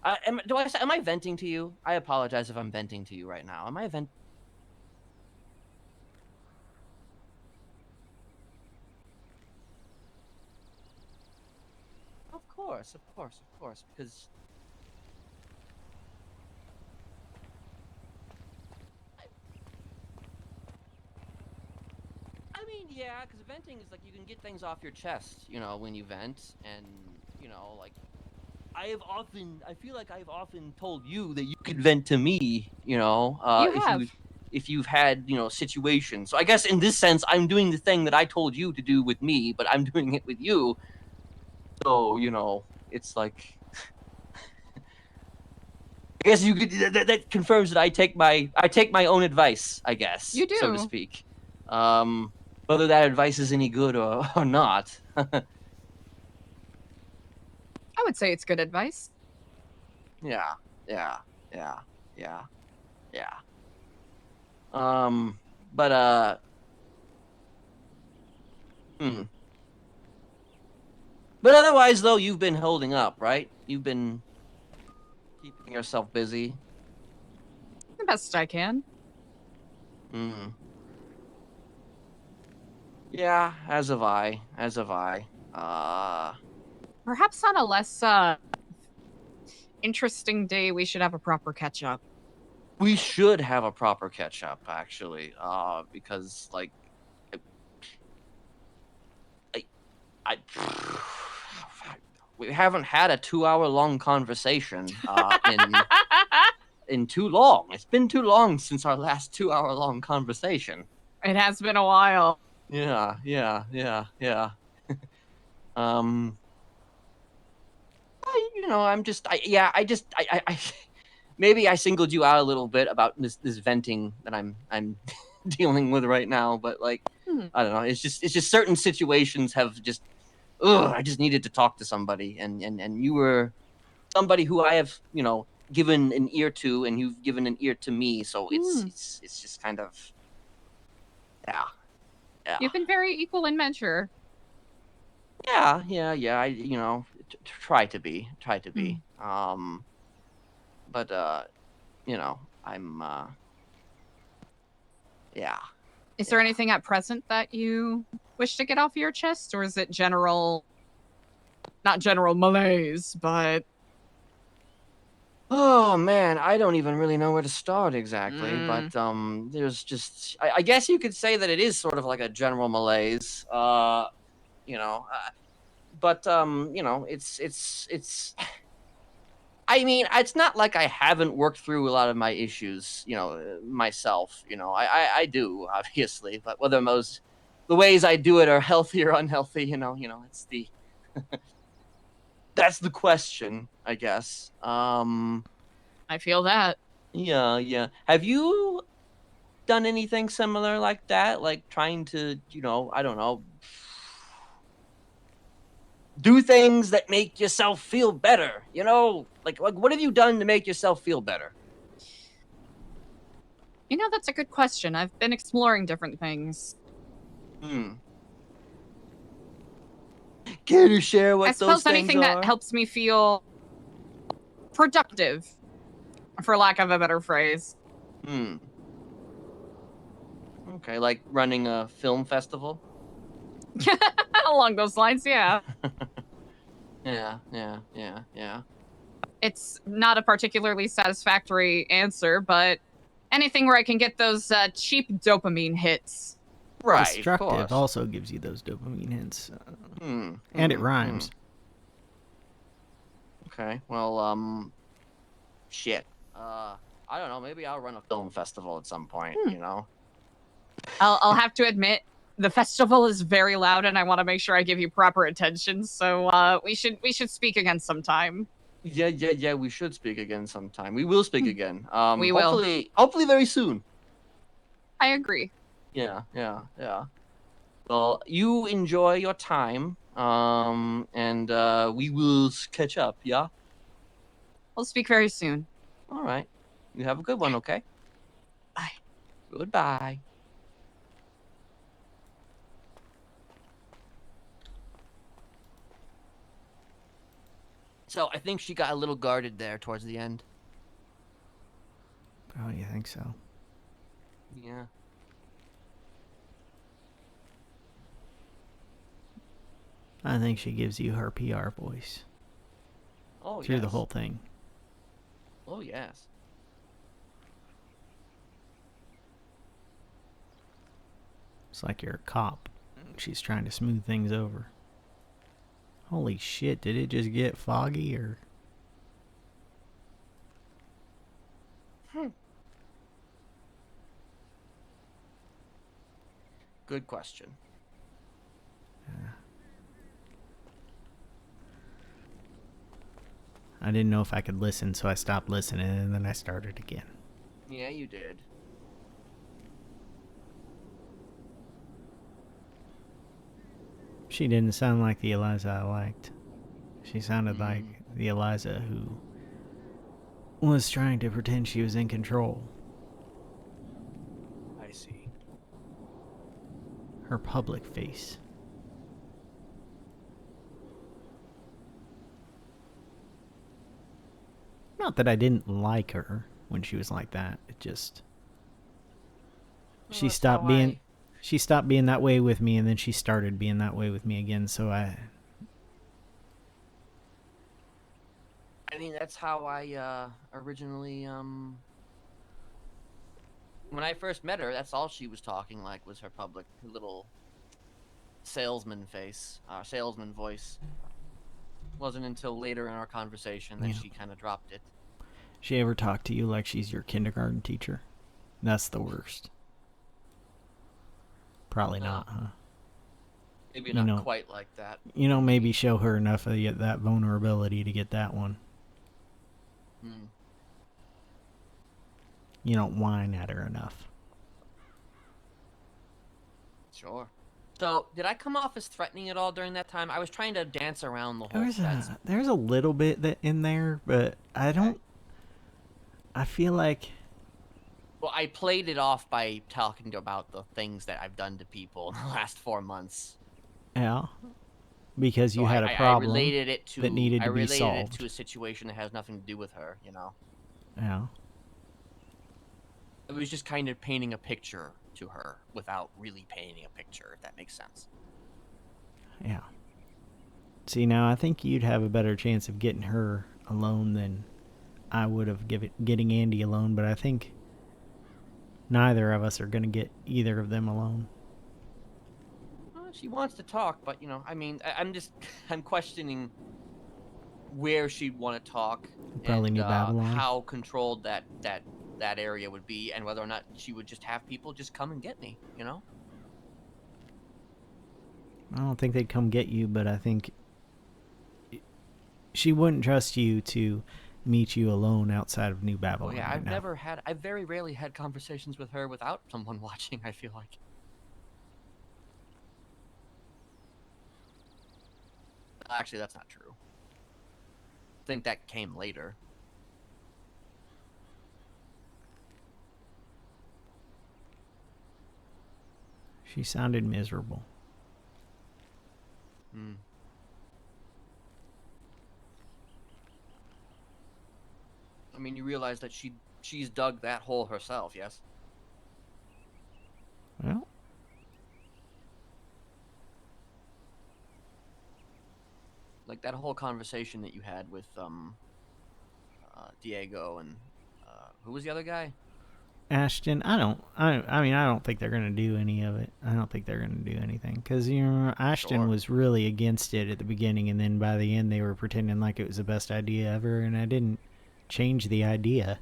Am I venting to you? I apologize if I'm venting to you right now. Am I vent? Of course, because because venting is like you can get things off your chest, you know, when you vent, and you know, like I feel like I've often told you that you could vent to me, you know, You have. if you've had, you know, situations. So I guess in this sense, I'm doing the thing that I told you to do with me, but I'm doing it with you. So, you know, it's like, I guess you could, that confirms that I take my own advice, I guess, You so to do. speak. Whether that advice is any good or not. I would say it's good advice. Yeah, yeah, yeah, yeah, yeah. But hmm. But otherwise, though, you've been holding up, right? You've been keeping yourself busy. The best I can. Hmm. Yeah, as have I. As have I. Perhaps on a less interesting day, we should have a proper catch up. We should have a proper catch up, actually. Because like, I, I we haven't had a 2 hour long conversation in too long. It's been too long since our last 2 hour long conversation. It has been a while. Yeah, yeah, yeah, yeah. Um, you know, I maybe I singled you out a little bit about this venting that I'm dealing with right now, but like, Hmm. I don't know. It's just certain situations have just, ugh, I just needed to talk to somebody, and you were somebody who I have, you know, given an ear to, and you've given an ear to me, so Hmm. it's just kind of, yeah, yeah. You've been very equal in measure. Yeah, yeah, yeah. I, you know, try to be, Mm. but you know, I'm, yeah, Is there yeah. anything at present that you wish to get off your chest, or is it general, not general malaise, but Oh man, I don't even really know where to start exactly, mm, but there's just, I guess you could say that it is sort of like a general malaise, you know, but you know, it's I mean, it's not like I haven't worked through a lot of my issues, you know, myself. You know, I do obviously, but whether the ways I do it are healthy or unhealthy, it's that's the question, I guess. I feel that. Yeah, yeah. Have you done anything similar like that? Like trying to, I don't know, do things that make yourself feel better, like what have you done to make yourself feel better? You know, that's a good question. I've been exploring different things. Hmm. Care to share I what those suppose things anything that are? helps me feel productive, for lack of a better phrase. Hmm. Okay, like running a film festival? Along those lines, yeah. Yeah, yeah, yeah, yeah. It's not a particularly satisfactory answer, but anything where I can get those cheap dopamine hits. Right, of Destructive course. also gives you those dopamine hits, Hmm. and it Hmm. Hmm. rhymes. Okay. Well, shit. I don't know. Maybe I'll run a film festival at some point. Hmm. I'll have to admit, the festival is very loud, and I want to make sure I give you proper attention. So we should speak again sometime. Yeah, yeah, yeah. We should speak again sometime. We will speak Hmm. again. We will. Hopefully very soon. I agree. Yeah, yeah, yeah. Well, you enjoy your time. And we will catch up. Yeah. We'll speak very soon. All right. You have a good one. Okay. Bye. Goodbye. So I think she got a little guarded there towards the end. Oh, you think so? Yeah. I think she gives you her PR voice Oh, through the yes. whole thing. Oh, yes. It's like you're a cop She's trying to smooth things over. Holy shit, did it just get foggy or... Good question. I didn't know if I could listen, so I stopped listening and then I started again. Yeah, you did. She didn't sound like the Eliza I liked. She sounded like the Eliza who was trying to pretend she was in control. I see. Her public face. Not that I didn't like her when she was like that. It just... Well, she stopped being... She stopped being that way with me, and then she started being that way with me again, so I mean, that's how I originally when I first met her, that's all she was talking like was her little salesman face, salesman voice. Wasn't until later in our conversation that she kind of dropped it. She ever talk to you like she's your kindergarten teacher? That's the worst. Probably not, huh? Maybe not quite like that. Maybe show her enough of that vulnerability to get that one. You don't whine at her enough. Sure. So, did I come off as threatening at all during that time? I was trying to dance around the whole There's a little bit in there, but I don't... I feel like... Well, I played it off by talking about the things that I've done to people in the last 4 months. Yeah. Because you had a problem that needed to be solved. I related it to a situation that has nothing to do with her, Yeah. It was just kind of painting a picture to her without really painting a picture, if that makes sense. Yeah. See, now I think you'd have a better chance of getting her alone than I would of getting Andy alone, but I think neither of us are going to get either of them alone. Well, she wants to talk, but, I mean, I'm questioning where she'd want to talk. Probably New Babylon. How controlled that area would be, and whether or not she would just have people just come and get me, I don't think they'd come get you, but I think she wouldn't trust you to meet you alone outside of New Babylon. Oh yeah, I've very rarely had conversations with her without someone watching, I feel like. Actually, that's not true. I think that came later. She sounded miserable. I mean, you realize that she's dug that hole herself, yes? Well, like that whole conversation that you had with Diego and who was the other guy? Ashton. I don't think they're gonna do any of it. I don't think they're gonna do anything because Ashton was really against it at the beginning, and then by the end they were pretending like it was the best idea ever, and I didn't change the idea.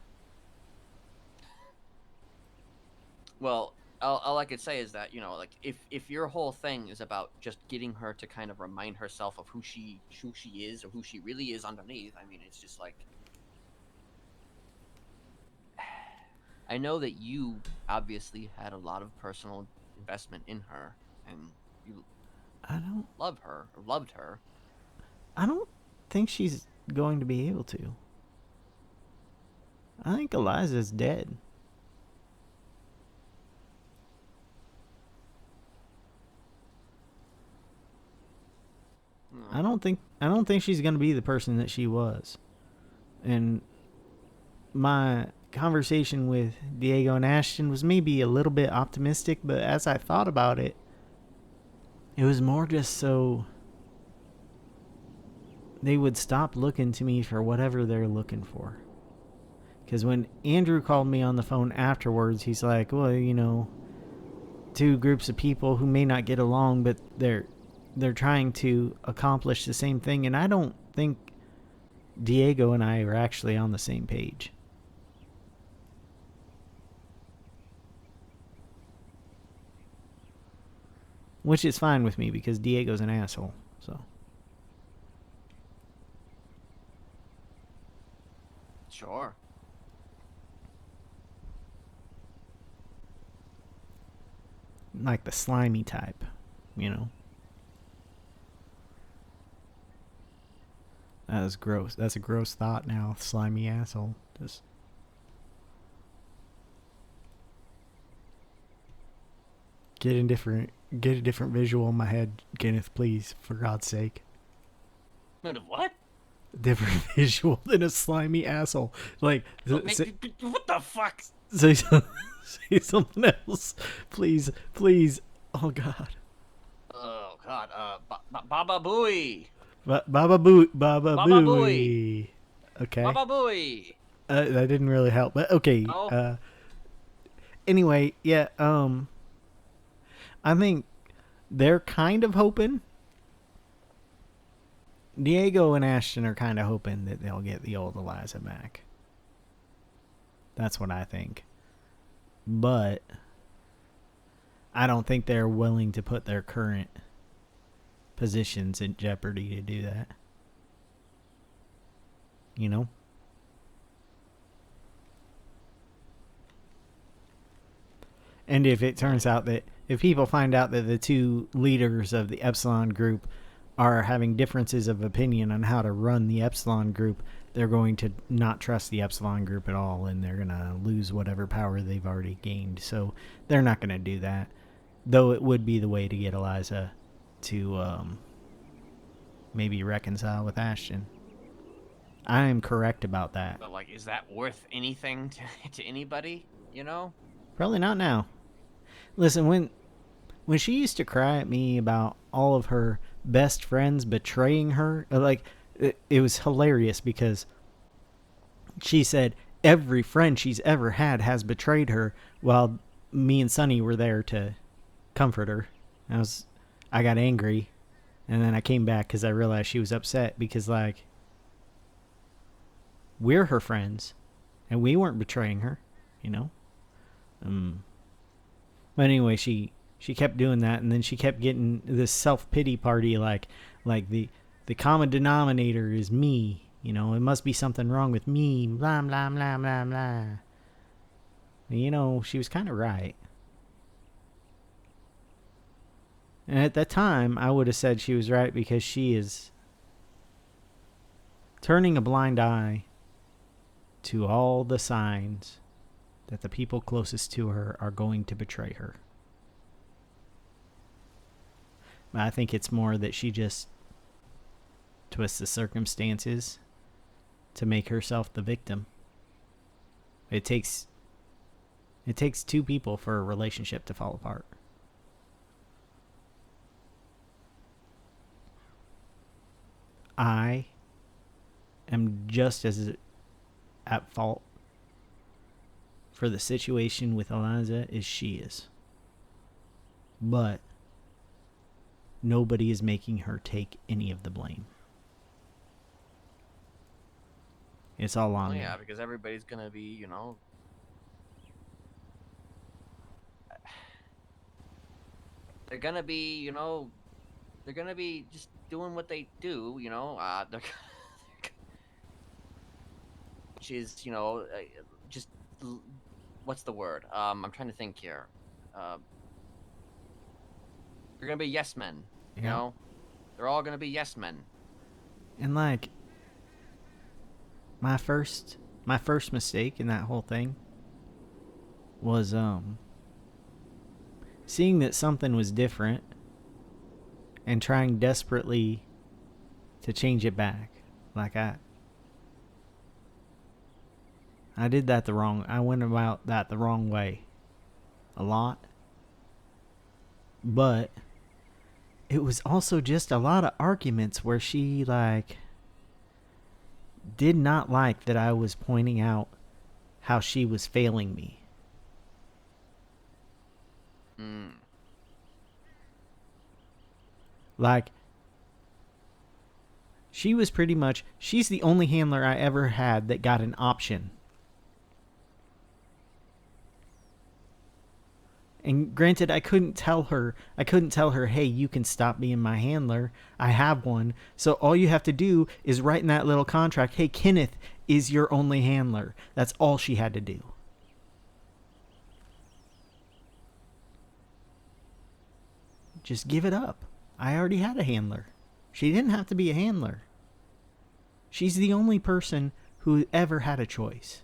Well, all I could say is that, like if your whole thing is about just getting her to kind of remind herself of who she is or who she really is underneath, I mean, it's just like, I know that you obviously had a lot of personal investment in her, and you loved her. I don't think she's going to be able to. I think Eliza's dead. I don't think she's going to be the person that she was. And my conversation with Diego and Ashton was maybe a little bit optimistic, but as I thought about it, it was more just so they would stop looking to me for whatever they're looking for. Because when Andrew called me on the phone afterwards, he's like, well, two groups of people who may not get along, but they're trying to accomplish the same thing, and I don't think Diego and I are actually on the same page. Which is fine with me because Diego's an asshole. So Sure. like the slimy type, you know. That was gross. That's a gross thought now. Slimy asshole. Just get a different visual in my head, Kenneth, please, for God's sake. What? Different visual than a slimy asshole. Like, What the fuck? say something else, please. Oh God. Oh God. Baba Booey. Baba Booey. Okay. Baba Booey. That didn't really help, but okay. Oh. Anyway, yeah. I think they're kind of hoping. Diego and Ashton are kind of hoping that they'll get the old Eliza back. That's what I think. But I don't think they're willing to put their current positions in jeopardy to do that. You know? And if it turns out that, if people find out that the two leaders of the Epsilon group are having differences of opinion on how to run the Epsilon group, they're going to not trust the Epsilon group at all, and they're going to lose whatever power they've already gained. So they're not going to do that. Though it would be the way to get Eliza to maybe reconcile with Ashton. I am correct about that. But like, is that worth anything to anybody? You know? Probably not now. Listen, when she used to cry at me about all of her best friends betraying her, like, it was hilarious because she said every friend she's ever had has betrayed her, while me and Sunny were there to comfort her. I got angry, and then I came back because I realized she was upset because, like, we're her friends, and we weren't betraying her, you know? But anyway, she kept doing that, and then she kept getting this self-pity party, like the common denominator is me, you know, it must be something wrong with me, blah, blah, blah, blah, blah. You know, she was kind of right. And at that time, I would have said she was right because she is turning a blind eye to all the signs that the people closest to her are going to betray her. But I think it's more that she just twists the circumstances to make herself the victim. It takes two people for a relationship to fall apart. I am just as at fault for the situation with Eliza as she is. But nobody is making her take any of the blame. It's all on me. Yeah, because everybody's gonna be, you know, they're gonna be, you know, they're gonna be just doing what they do, you know. They're which is, you know, just what's the word? I'm trying to think here. They're gonna be yes men. You know, they're all gonna be yes men. And like, my first mistake in that whole thing was seeing that something was different and trying desperately to change it back. Like I did that I went about that the wrong way a lot. But it was also just a lot of arguments where she, like, did not like that I was pointing out how she was failing me. Like, she was pretty much, she's the only handler I ever had that got an option. And granted, I couldn't tell her, hey, you can stop being my handler. I have one. So all you have to do is write in that little contract, hey, Kenneth is your only handler. That's all she had to do. Just give it up. I already had a handler. She didn't have to be a handler. She's the only person who ever had a choice.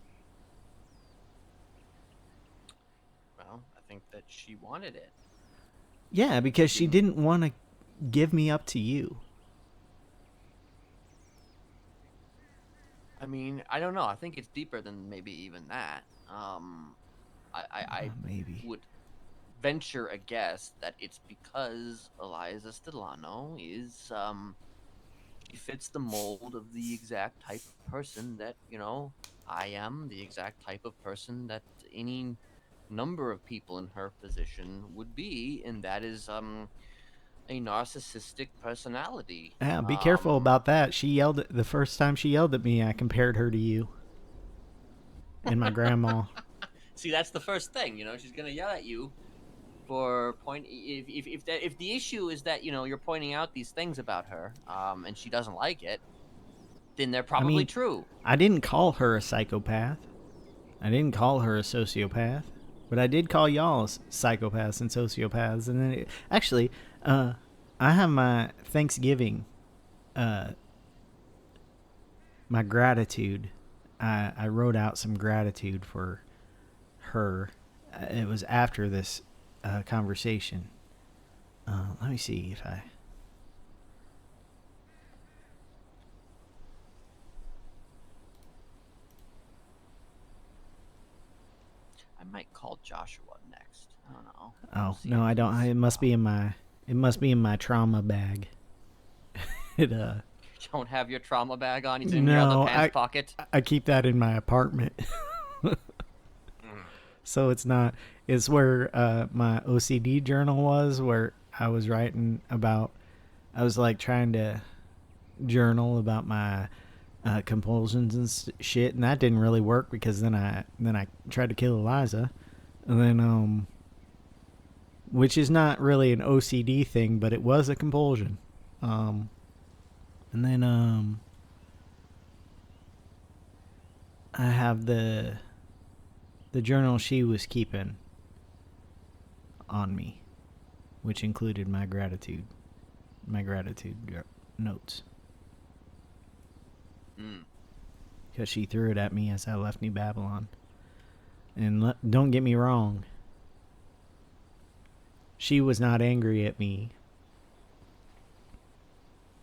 Well, I think that she wanted it. Yeah, because she didn't want to give me up to you. I mean, I don't know. I think it's deeper than maybe even that. I Maybe. would venture a guess that it's because Eliza Stellano is she fits the mold of the exact type of person that, you know, I am, the exact type of person that any number of people in her position would be, and that is a narcissistic personality. Yeah, be careful about that. She yelled the first time she yelled at me. I compared her to you and my grandma. See, that's the first thing. You know, she's gonna yell at you for if the issue is that, you know, you're pointing out these things about her, and she doesn't like it, then they're probably true. I didn't call her a psychopath. I didn't call her a sociopath. But I did call y'all psychopaths and sociopaths. And then, actually, I have my Thanksgiving, my gratitude. I wrote out some gratitude for her. It was after this conversation. Let me see if I... I might call Joshua next. I don't know. Oh, no, I don't. It must be in my trauma bag. It You don't have your trauma bag on? It's in your other pants pocket? I keep that in my apartment. So it's not. It's where my OCD journal was, where I was writing about. I was like trying to journal about my compulsions and shit, and that didn't really work because then I tried to kill Eliza, and then which is not really an OCD thing, but it was a compulsion. And then I have the journal she was keeping on me, which included my gratitude notes. Because she threw it at me as I left New Babylon. And don't get me wrong, she was not angry at me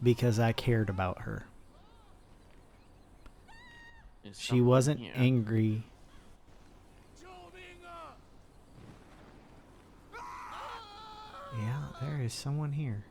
because I cared about her. She wasn't angry. Yeah, there is someone here.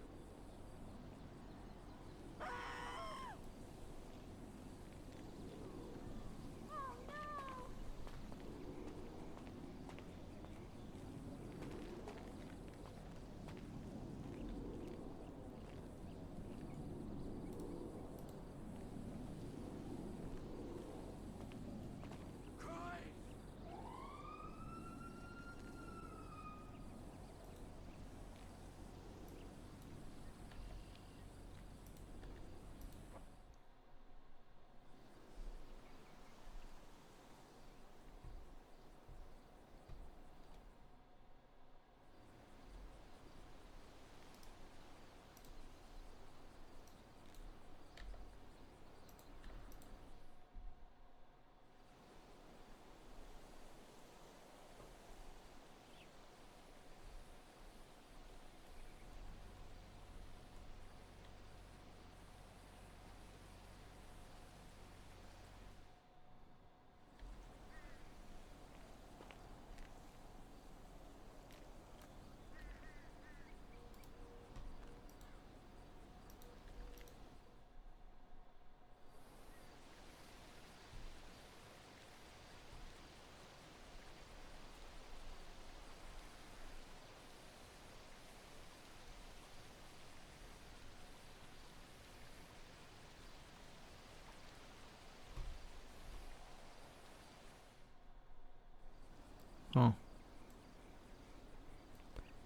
Oh.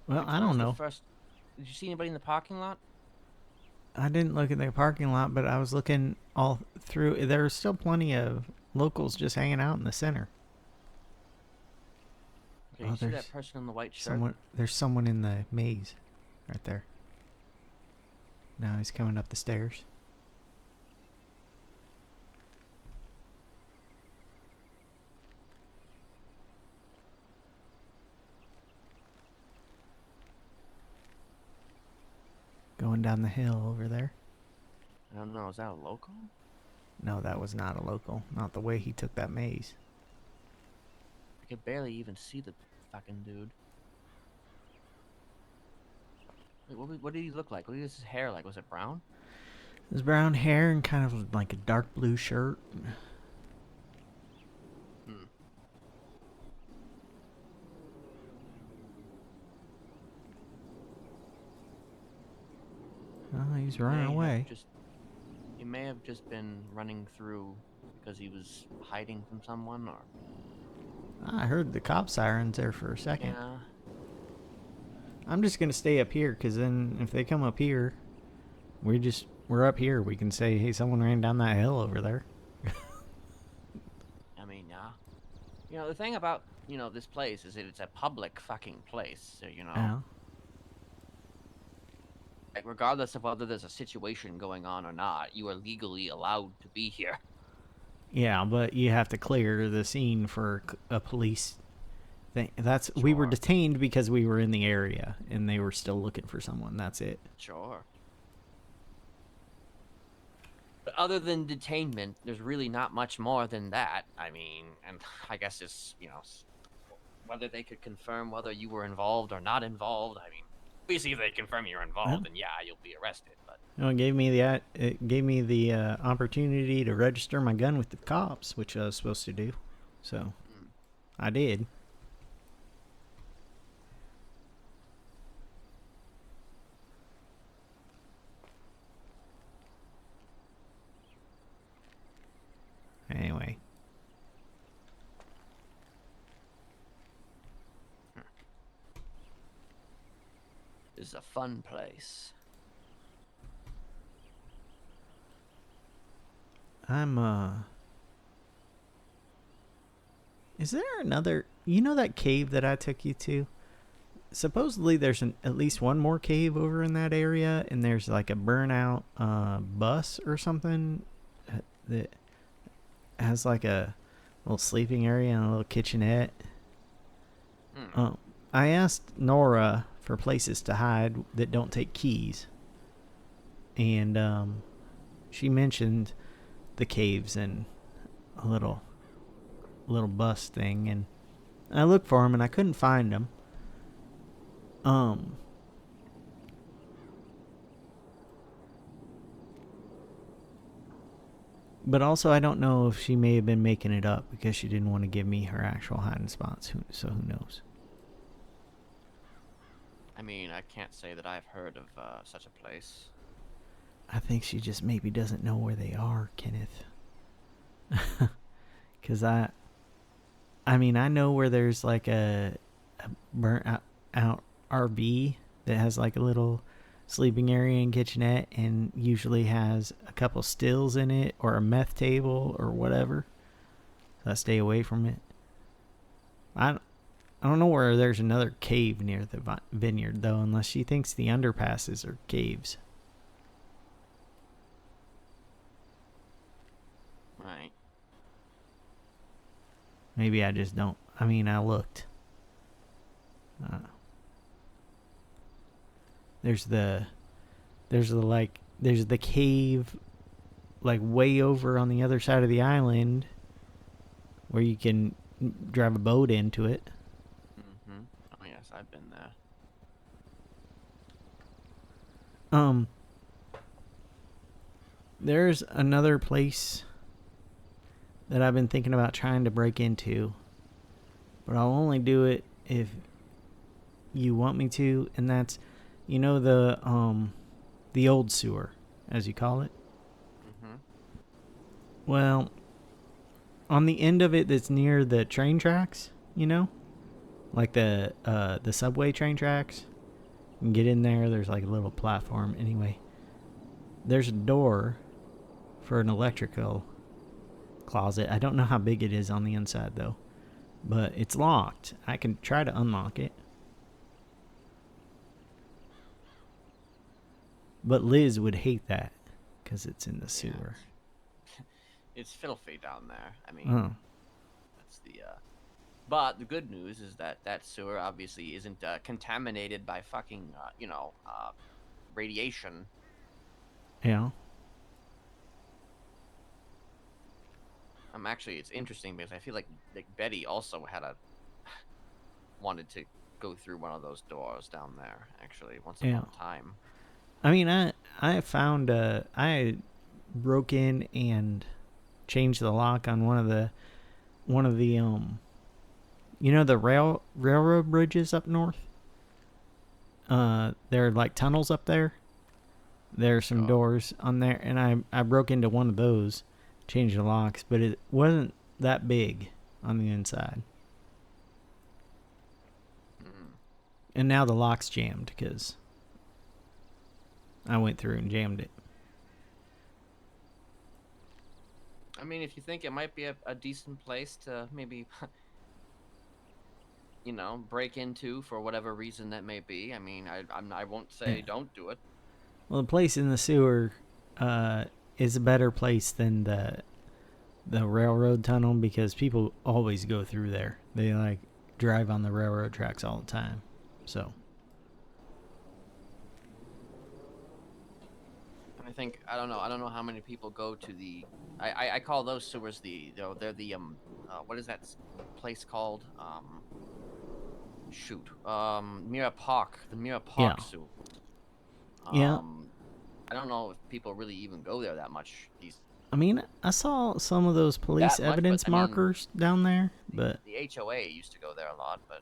Well, Which I was don't the know. first- Did you see anybody in the parking lot? I didn't look at the parking lot, but I was looking all through. There were still plenty of locals just hanging out in the center. Okay, Oh, you see there's that person in the white shirt? There's someone in the maze right there. Now he's coming up the stairs. Going down the hill over there. I don't know. Is that a local? No, that was not a local. Not the way he took that maze. I could barely even see the fucking dude. Wait, what did he look like? What was his hair like? Was it brown? His brown hair and kind of like a dark blue shirt. Hmm. Oh, he's running away. He may have just been running through because he was hiding from someone, or I heard the cop sirens there for a second. yeah. I'm just gonna stay up here, because then if they come up here, we're up here. We can say, hey, someone ran down that hill over there. I mean, yeah. You know, the thing about this place is that it's a public fucking place. So Yeah. like regardless of whether there's a situation going on or not, you are legally allowed to be here. Yeah, but you have to clear the scene for a police thing. We were Sure. detained because we were in the area and they were still looking for someone. That's it. Sure. But other than detainment, there's really not much more than that. I mean, and I guess it's, whether they could confirm whether you were involved or not involved. I mean, obviously if they confirm you're involved, then yeah, you'll be arrested. But No, it gave me the opportunity to register my gun with the cops, which I was supposed to do. So I did. Anyway. this is a fun place. Is there another... You know that cave that I took you to? Supposedly there's at least one more cave over in that area, and there's like a burnout bus or something that has like a little sleeping area and a little kitchenette. I asked Nora for places to hide that don't take keys, and she mentioned the caves and a little bus thing, and I looked for them and I couldn't find them. But also I don't know if she may have been making it up because she didn't want to give me her actual hiding spots, so who knows. I mean, I can't say that I've heard of such a place. I think she just maybe doesn't know where they are, Kenneth. Because I mean, I know where there's like a burnt out RV that has like a little sleeping area and kitchenette, and usually has a couple stills in it or a meth table or whatever. So I stay away from it. I don't know where there's another cave near the vineyard though, unless she thinks the underpasses are caves. Right. Maybe I just don't. I mean, I looked. There's the cave like way over on the other side of the island where you can drive a boat into it. Oh yes, I've been there. There's another place that I've been thinking about trying to break into, but I'll only do it if you want me to, and that's, you know, the old sewer, as you call it. Mm-hmm. Well, on the end of it that's near the train tracks, you know, like the subway train tracks. You can get in there. There's like a little platform. Anyway, there's a door for an electrical closet. I don't know how big it is on the inside though, but it's locked. I can try to unlock it. But Liz would hate that because it's in the sewer. It's filthy down there. I mean, Oh, that's the. But the good news is that that sewer obviously isn't contaminated by fucking, radiation. yeah. Actually, it's interesting because I feel like Betty also had wanted to go through one of those doors down there. Actually, once upon a time. I mean, I found I broke in and changed the lock on one of the the railroad bridges up north. There are like tunnels up there. There are some doors on there, and I broke into one of those, changed the locks, but it wasn't that big on the inside. And now the lock's jammed because I went through and jammed it. I mean, if you think it might be a decent place to maybe, break into for whatever reason that may be, I mean, I won't say don't do it. Well, the place in the sewer is a better place than the railroad tunnel because people always go through there. They like drive on the railroad tracks all the time. So I don't know how many people go to the. I call those sewers they're the what is that place called? Mira Park, the Mira Park sewer. Yeah. I don't know if people really even go there that much. I mean, I saw some of those police evidence markers down there, but the HOA used to go there a lot, but.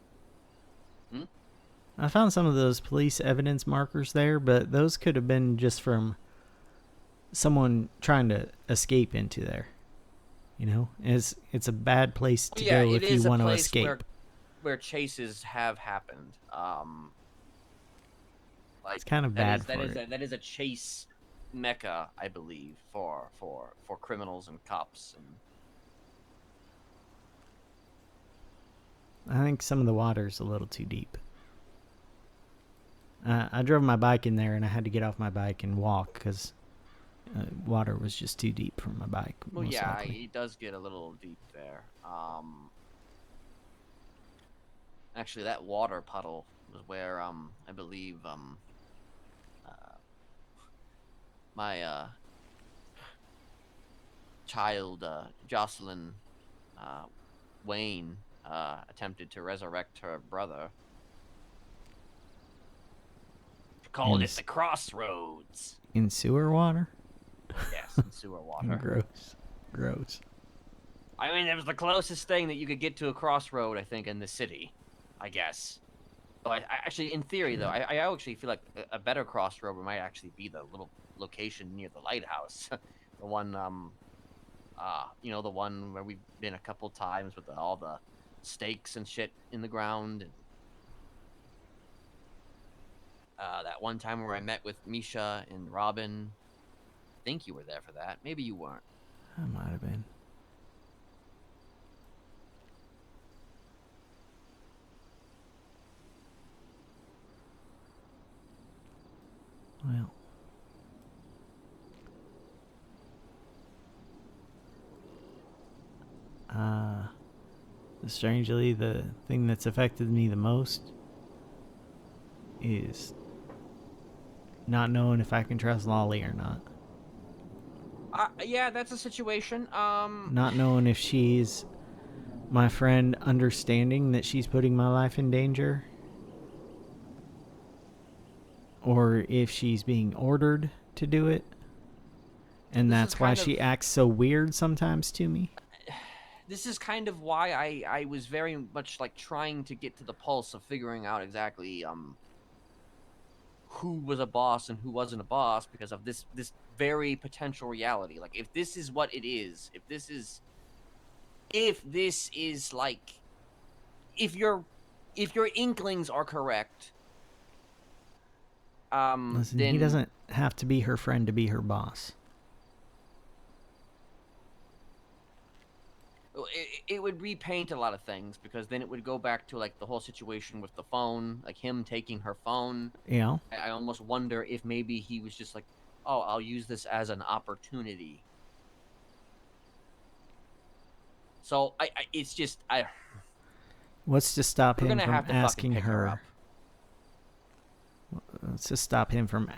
I found some of those police evidence markers there, but those could have been just from someone trying to escape into there. It's a bad place to go if you want to escape. Where chases have happened. It's kind of bad for it. That is a chase mecca, I believe, for criminals and cops. And I think some of the water's a little too deep. I drove my bike in there, and I had to get off my bike and walk because water was just too deep for my bike. Well, yeah, it does get a little deep there. Actually, that water puddle was where I believe my child Jocelyn Wayne attempted to resurrect her brother. Called it the Crossroads. In sewer water? Yes, in sewer water. Gross. I mean, it was the closest thing that you could get to a crossroad, I think, in the city, I guess. But I actually, in theory, though, I actually feel like a better crossroad might actually be the little location near the lighthouse. The one, the one where we've been a couple times with all the stakes and shit in the ground. And, that one time where I met with Misha and Robin. I think you were there for that. Maybe you weren't. I might have been. Well. Strangely, the thing that's affected me the most is not knowing if I can trust Lolly or not. Yeah, that's a situation. Not knowing if she's my friend, understanding that she's putting my life in danger, or if she's being ordered to do it, and that's why she acts so weird sometimes to me. This is kind of why I was very much like trying to get to the pulse of figuring out exactly who was a boss and who wasn't a boss, because of this very potential reality. Like, if this is what it is, if this is like, if you're if your inklings are correct, Listen, then he doesn't have to be her friend to be her boss. it would repaint a lot of things, because then it would go back to like the whole situation with the phone, like him taking her phone. You know? I almost wonder if maybe he was just like, oh, I'll use this as an opportunity. So it's just What's to stop we're him gonna from have to fucking asking pick her her? up. What's to stop him from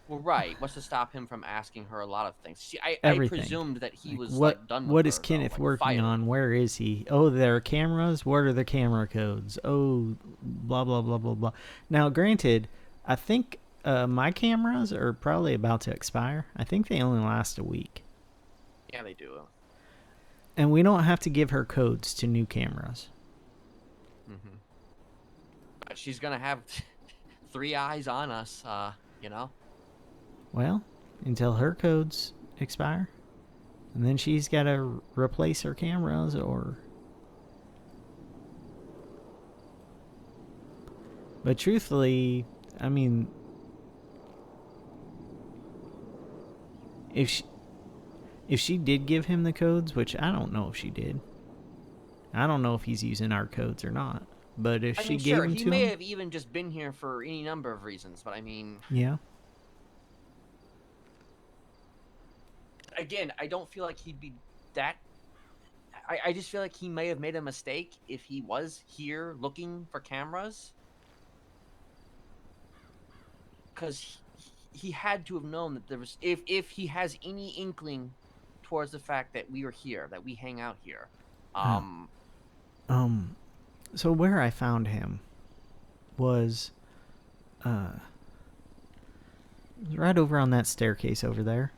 Well, right. What's to stop him from asking her a lot of things? See, I everything? presumed that he Like, was what like done with what her, is Kenneth though, like, working fired. on? Where is he? Oh, there are cameras. What are the camera codes? Oh, blah blah blah blah blah. Now, granted, I think my cameras are probably about to expire. I think they only last a week, Yeah, they do. and we don't have to give her codes to new cameras. Mm-hmm. But she's gonna have 3 eyes on us, you know. Well, until her codes expire, and then she's got to replace her cameras or. But truthfully, I mean, if she did give him the codes, which I don't know if she did. I don't know if he's using our codes or not. But if I she mean, gave sure, them he to may him, have even just been here for any number of reasons, but I mean, yeah. again, I don't feel like he'd be that. I just feel like he may have made a mistake if he was here looking for cameras, because he had to have known that there was, if he has any inkling towards the fact that we are here, that we hang out here. So where I found him was right over on that staircase over there.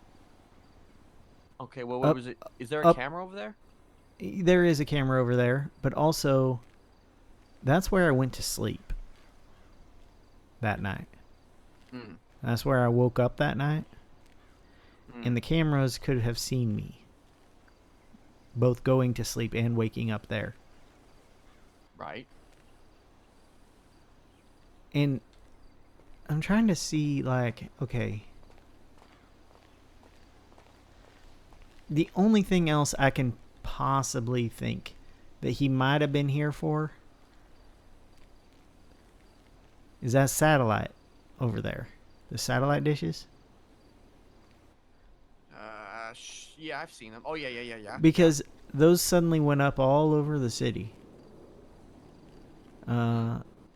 Okay, well, what was it? Is there a camera over there? There is a camera over there, but also that's where I went to sleep that night. That's where I woke up that night. And the cameras could have seen me both going to sleep and waking up there. Right. And I'm trying to see, like, okay, the only thing else I can possibly think that he might have been here for is that satellite over there. The satellite dishes. Yeah, I've seen them. Oh, yeah. Because those suddenly went up all over the city.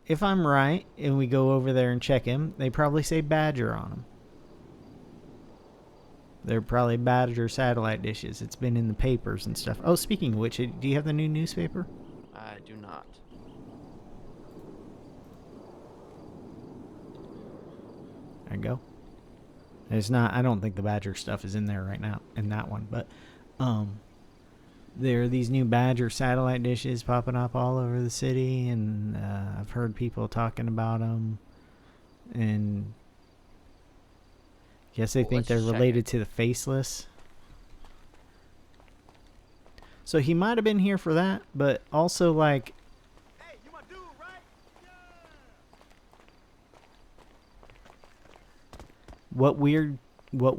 If I'm right, and we go over there and check him, they probably say Badger on them. They're probably Badger satellite dishes. It's been in the papers and stuff. Oh, speaking of which, do you have the new newspaper? I do not. There you go. It's not. I don't think the Badger stuff is in there right now in that one, but there are these new Badger satellite dishes popping up all over the city, and I've heard people talking about them, and I guess they think they're related to the Faceless. So he might have been here for that, but also like. Hey, you my dude, right? Yeah. What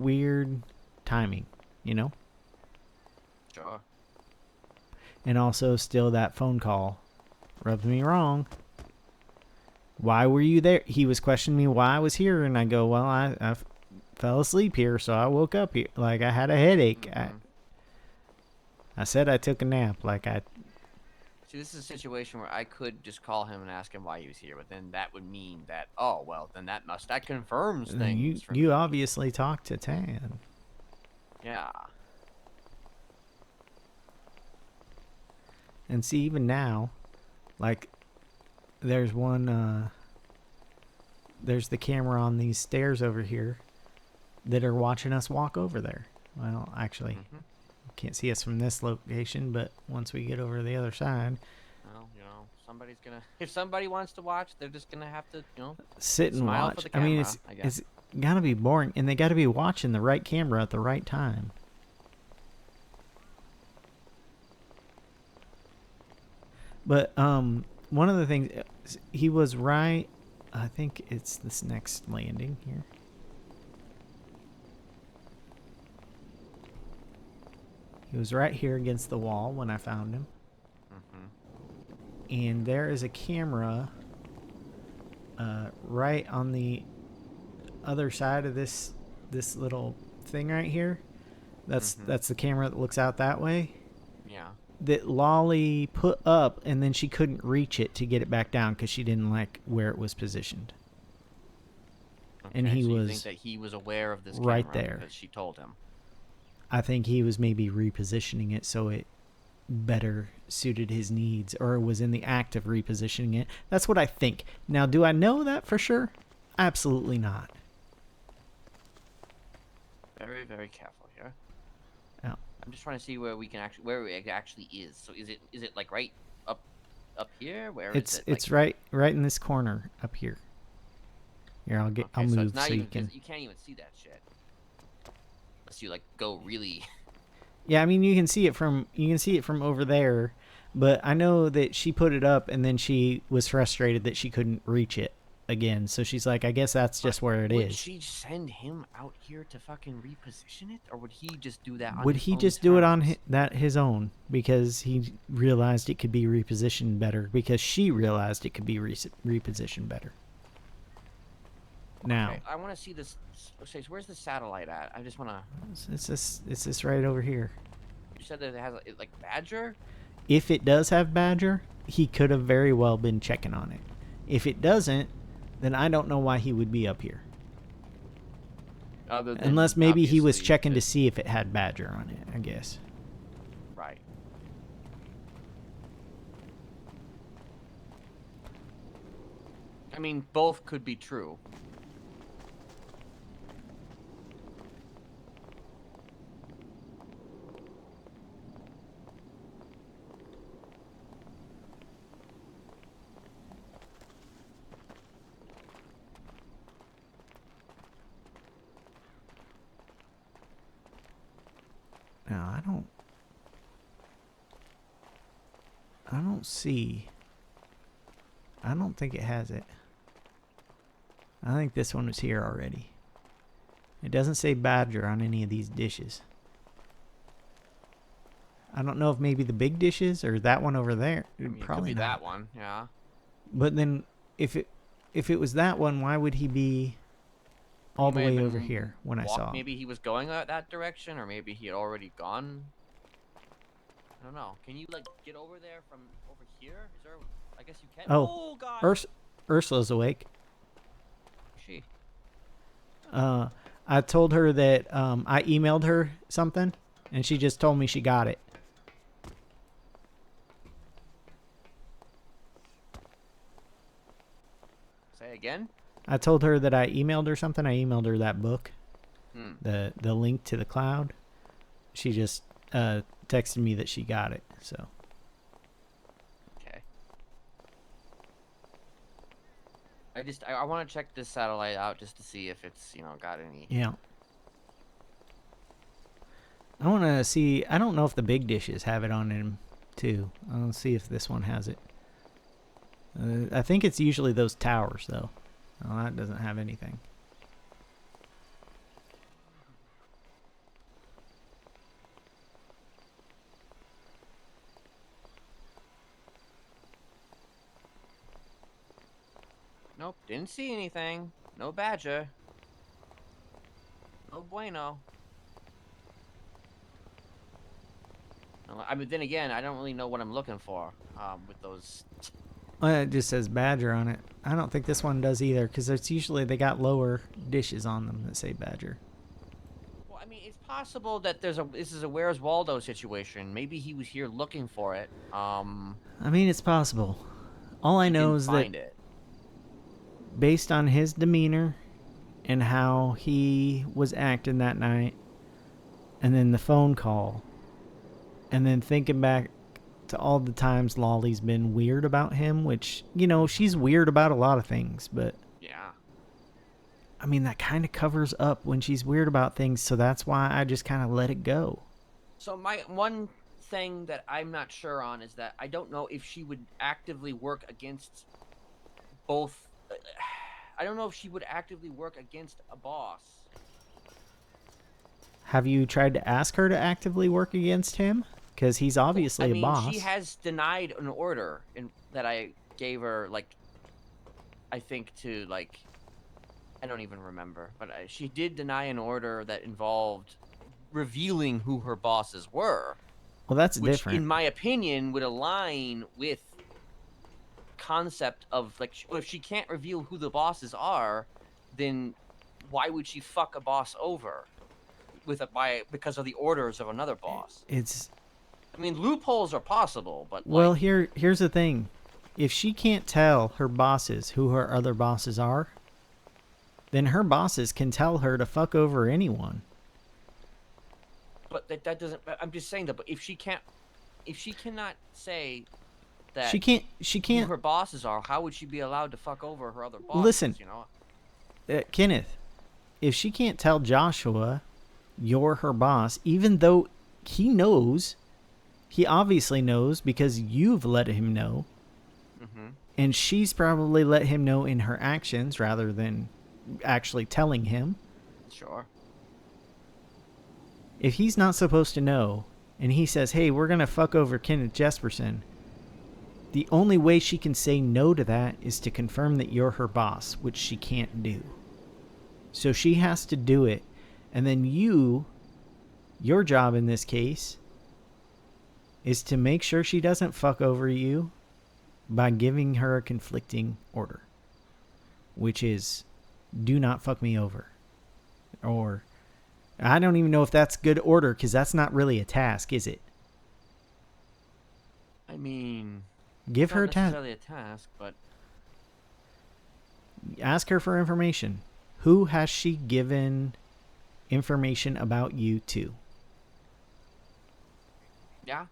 weird timing, you know? Sure. And also still that phone call rubs me wrong. Why were you there? He was questioning me why I was here, and I go, well, I fell asleep here, so I woke up here. Like, I had a headache. I said I took a nap. Like, See, this is a situation where I could just call him and ask him why he was here, but then that would mean that, oh, well, then that confirms things for me. You obviously talked to Tan. Yeah. And see, even now, like, there's one, there's the camera on these stairs over here that are watching us walk over there. Well, actually, can't see us from this location, but once we get over to the other side. Well, you know, somebody's gonna, if somebody wants to watch, they're just gonna have to, you know, sit and smile watch. for the camera, I mean, it's gotta be boring, and they gotta be watching the right camera at the right time. But one of the things, he was right. I think it's this next landing here. He was right here against the wall when I found him. And there is a camera right on the other side of this little thing right here. That's the camera that looks out that way. Yeah. That Lolly put up, and then she couldn't reach it to get it back down because she didn't like where it was positioned. Okay, And he so was you think that he was aware of this right camera there. because she told him. I think he was maybe repositioning it so it better suited his needs, or was in the act of repositioning it. That's what I think. Now, do I know that for sure? Absolutely not. Very, very careful here. Yeah. I'm just trying to see where it actually is. So is it like right up here? Where is it? It's right in this corner up here. Here, I'll Okay, I'll so move it's not so you even, can. you can't even see that shit. Unless you like go really. Yeah, I mean you can see it from over there, but I know that she put it up and then she was frustrated that she couldn't reach it again. So she's like, I guess that's just where it is. Would she send him out here to fucking reposition it, or would he just do that on Would his he own just do it on terms? his own because he realized it could be repositioned better, because she realized it could be repositioned better. Now, Okay, I want to see this. Okay, so where's the satellite at? I just want to. it's this right over here. You said that it has like Badger. If it does have Badger, he could have very well been checking on it. If it doesn't, then I don't know why he would be up here. Other than Unless maybe he was obviously checking to just- see if it had Badger on it, I guess. Right. I mean, both could be true. Now, I don't think it has it. I think this one was here already. It doesn't say Badger on any of these dishes. I don't know if maybe the big dishes or that one over there. I mean, Probably it could be not. that one. Yeah. But then, if it was that one, why would he be all the He may way have over been here when I walk- saw him? Maybe he was going that direction, or maybe he had already gone. I don't know. Can you like get over there from over here? Is there? I guess you can. Oh, God. Ursula's awake. She. I told her that I emailed her something, and she just told me she got it. Say again. I told her that I emailed her something. I emailed her that book, Hmm. the link to the cloud. She just texted me that she got it. So Okay. I want to check this satellite out just to see if it's got any. yeah, I want to see. I don't know if the big dishes have it on them too. I'll see if this one has it. I think it's usually those towers though. Oh, that doesn't have anything. Nope. Didn't see anything. No Badger. No bueno. I mean, then again, I don't really know what I'm looking for with those. Well, it just says Badger on it. I don't think this one does either, because it's usually they got lower dishes on them that say Badger. Well, I mean, it's possible that this is a Where's Waldo situation. Maybe he was here looking for it. I mean, it's possible. All I know is that find it. based on his demeanor and how he was acting that night, and then the phone call, and then thinking back to all the times Lolly's been weird about him, which, she's weird about a lot of things, but Yeah. I mean, that kind of covers up when she's weird about things, so that's why I just kind of let it go. So my one thing that I'm not sure on is that I don't know if she would actively work against both. I don't know if she would actively work against a boss. Have you tried to ask her to actively work against him? Because he's obviously I a mean, boss. she has denied an order that I gave her, like, I think to, like, I don't even remember, but she did deny an order that involved revealing who her bosses were. Well, that's Which, different. in my opinion, would align with concept of, like, if she can't reveal who the bosses are, then why would she fuck a boss over because of the orders of another boss? It's I mean, loopholes are possible, but well, like, here's the thing. If she can't tell her bosses who her other bosses are, then her bosses can tell her to fuck over anyone. but that doesn't. I'm just saying that. But if she cannot say that She can't. who her bosses are, how would she be allowed to fuck over her other bosses? Listen. You know, Kenneth, if she can't tell Joshua you're her boss, even though he knows, he obviously knows because you've let him know, and she's probably let him know in her actions rather than actually telling him. Sure. If he's not supposed to know, and he says, hey, we're going to fuck over Kenneth Jesperson, the only way she can say no to that is to confirm that you're her boss, which she can't do. So she has to do it. And then your job in this case is to make sure she doesn't fuck over you by giving her a conflicting order, which is, do not fuck me over. Or, I don't even know if that's good order, because that's not really a task, is it? I mean, Give her a not task. necessarily a task, but Ask her for information. Who has she given information about you to? yeah.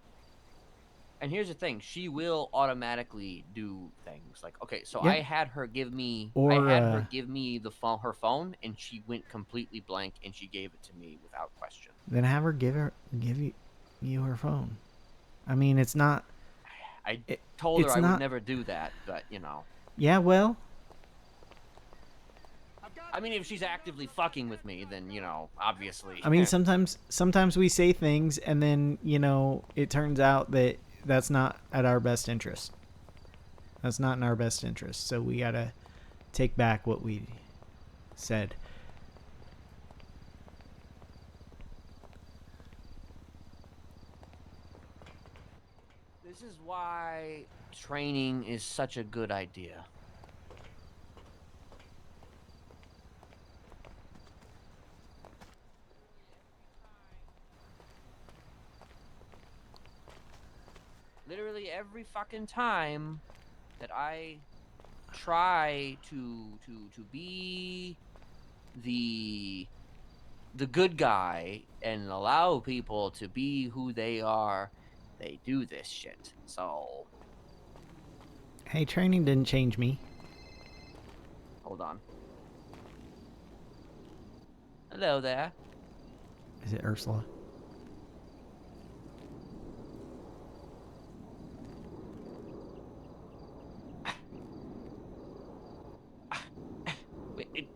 And here's the thing: she will automatically do things like, okay, so Yeah. I had her give me, Or, the phone, her phone, and she went completely blank, and she gave it to me without question. Then have her give you her phone. I mean, it's not. I told her it's I not- would never do that, but you know. Yeah, well, I mean, if she's actively fucking with me, then, you know, obviously. I mean, sometimes we say things and then, it turns out that that's not at our best interest. That's not in our best interest. So we gotta take back what we said. This is why training is such a good idea. Literally every fucking time that I try to be the good guy and allow people to be who they are, they do this shit. So Hey, training didn't change me. hold on. Hello there. Is it Ursula? Wait,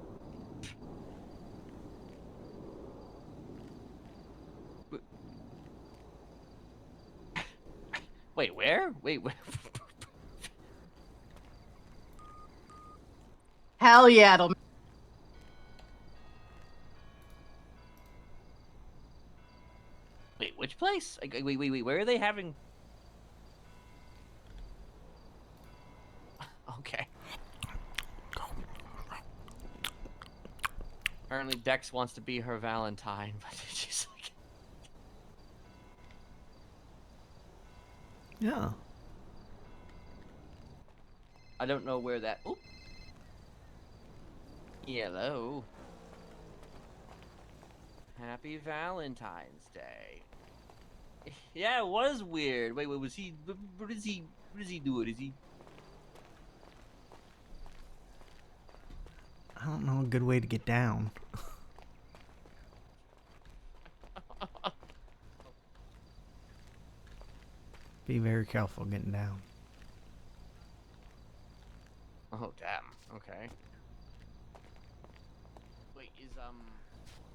wait, where? Wait, where? Hell yeah, it'll. Wait, which place? Wait, where are they having? Okay. Apparently Dex wants to be her Valentine, but she's like... Yeah. I don't know where that... Oop. Hello. Happy Valentine's Day. Yeah, it was weird. Wait, was he... What is he doing? Is he... I don't know a good way to get down. Be very careful getting down. Oh damn. Okay. Wait,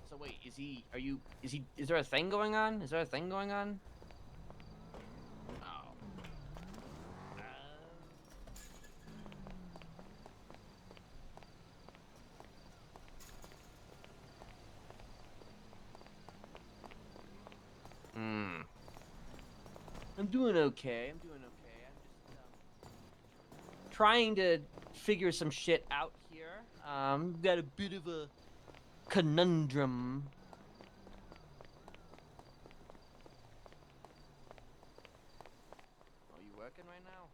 so wait, is there a thing going on? Is there a thing going on? Oh. Hmm. I'm doing okay. I'm just trying to figure some shit out here. Got a bit of a conundrum. Are you working right now?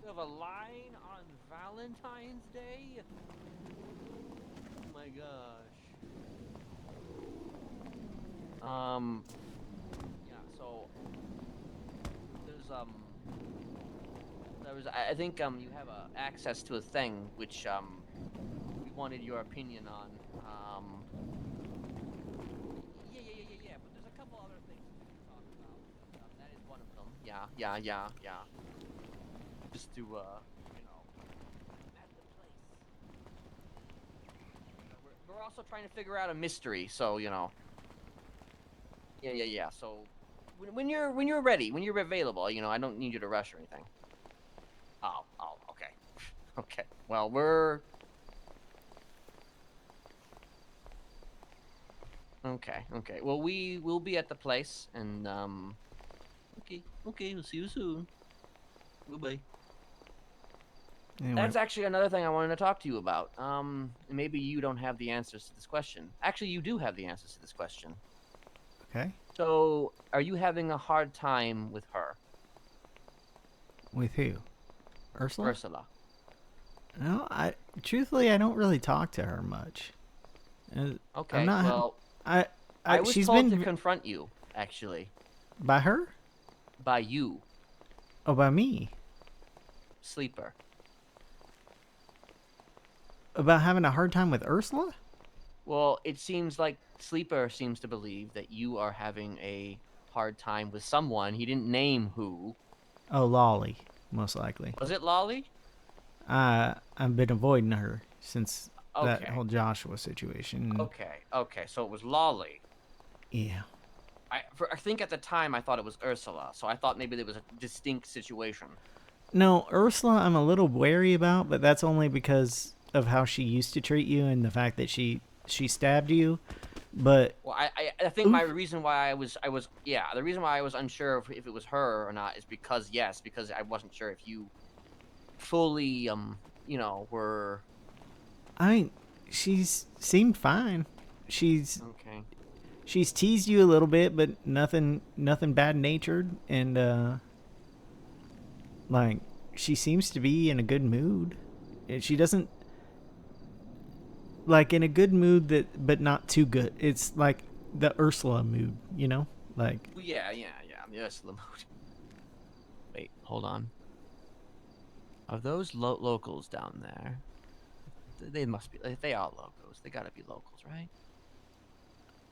You have a line on Valentine's Day? Oh my gosh. Yeah, so I think you have access to a thing which we wanted your opinion on. Yeah. But there's a couple other things we can talk about. That is one of them. Yeah. Just to at the place. We're also trying to figure out a mystery, so Yeah. So when you're ready, when you're available, I don't need you to rush or anything. Oh, okay. Okay. Well, Okay. Well, we will be at the place, and Okay. We'll see you soon. Goodbye. Anyway, That's actually another thing I wanted to talk to you about. Maybe you don't have the answers to this question. Actually, you do have the answers to this question. okay. So, are you having a hard time with her, With who? Ursula? Ursula? No, truthfully I don't really talk to her much. Okay. I'm not. Well, I I was she's told been to confront you, actually, by her. by you, Oh, by me. Sleeper. About having a hard time with Ursula? Well, it seems like Sleeper seems to believe that you are having a hard time with someone. He didn't name who. Oh, Lolly, most likely. Was it Lolly? I've been avoiding her since that Okay. whole Joshua situation. Okay. So it was Lolly. Yeah. I think at the time I thought it was Ursula, so I thought maybe there was a distinct situation. No, Ursula I'm a little wary about, but that's only because of how she used to treat you and the fact that she stabbed you. But Well, I think my reason why the reason why I was unsure if it was her or not is because I wasn't sure if you fully were I mean, she's seemed fine. She's okay. she's teased you a little bit, but nothing bad natured, and like she seems to be in a good mood. And she doesn't like in a good mood but not too good. It's like the Ursula mood, like Yeah. The Ursula mode. Wait, hold on. Are those locals down there? They must be. If they are locals, they gotta be locals, right?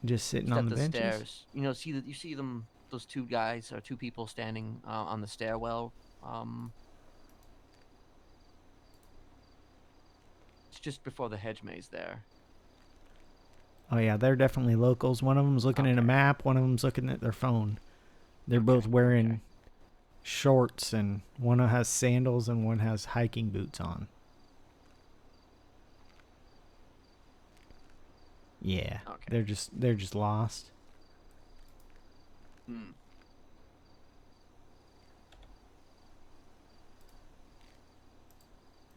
just sitting Just on at the the benches. stairs. You see them. Those two guys or two people standing on the stairwell. It's just before the hedge maze there. Oh yeah, they're definitely locals. One of them's looking at a Okay. map. One of them's looking at their phone. They're Okay, both wearing okay. shorts, and one has sandals and one has hiking boots on. Yeah, Okay. they're just lost. Hmm.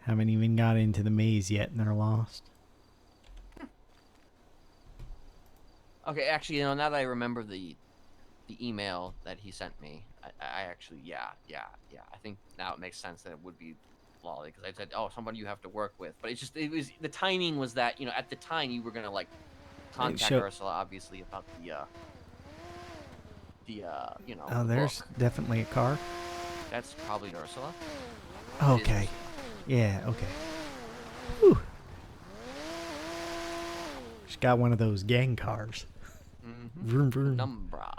Haven't even got into the maze yet, and they're lost. Okay, actually, now that I remember the email that he sent me, I actually, yeah. I think now it makes sense that it would be Lolly, because I said, oh, somebody you have to work with. But it was the timing was that at the time you were gonna contact show- Ursula, obviously, about Oh, the there's book. definitely a car. That's probably Ursula. Okay. Yeah. Okay. Whew. She got one of those gang cars. Vroom, vroom. Numbra.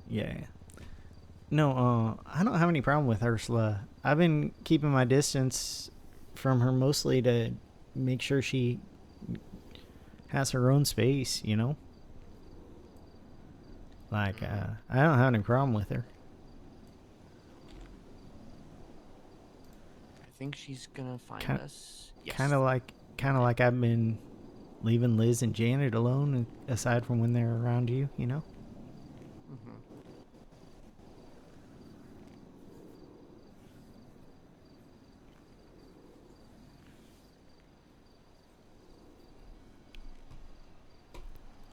Yeah. No, I don't have any problem with Ursula. I've been keeping my distance from her mostly to make sure she has her own space, you know? Like, I don't have any problem with her. I think she's gonna find us. Yes. Kind of like I've been leaving Liz and Janet alone, aside from when they're around you, you know?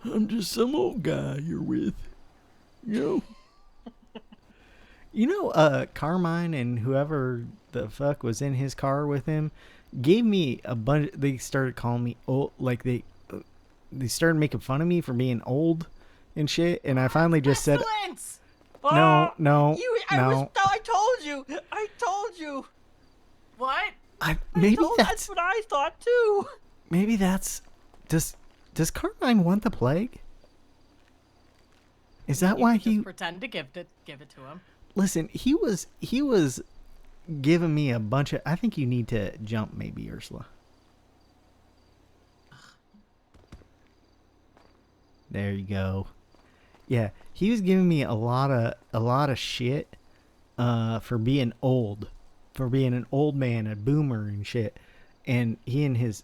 I'm just some old guy you're with, you know? You know, Carmine and whoever the fuck was in his car with him gave me a bunch. They started calling me old, like they started making fun of me for being old and shit. And I finally just said, Pestilence! no. I told you. What? That's what I thought too. Maybe that's does Carmine want the plague? Is that why he just pretend to give it to him? Listen, he was giving me a bunch of. I think you need to jump, maybe, Ursula. There you go. Yeah, he was giving me a lot of shit, for being old, for being an old man, a boomer and shit, and he and his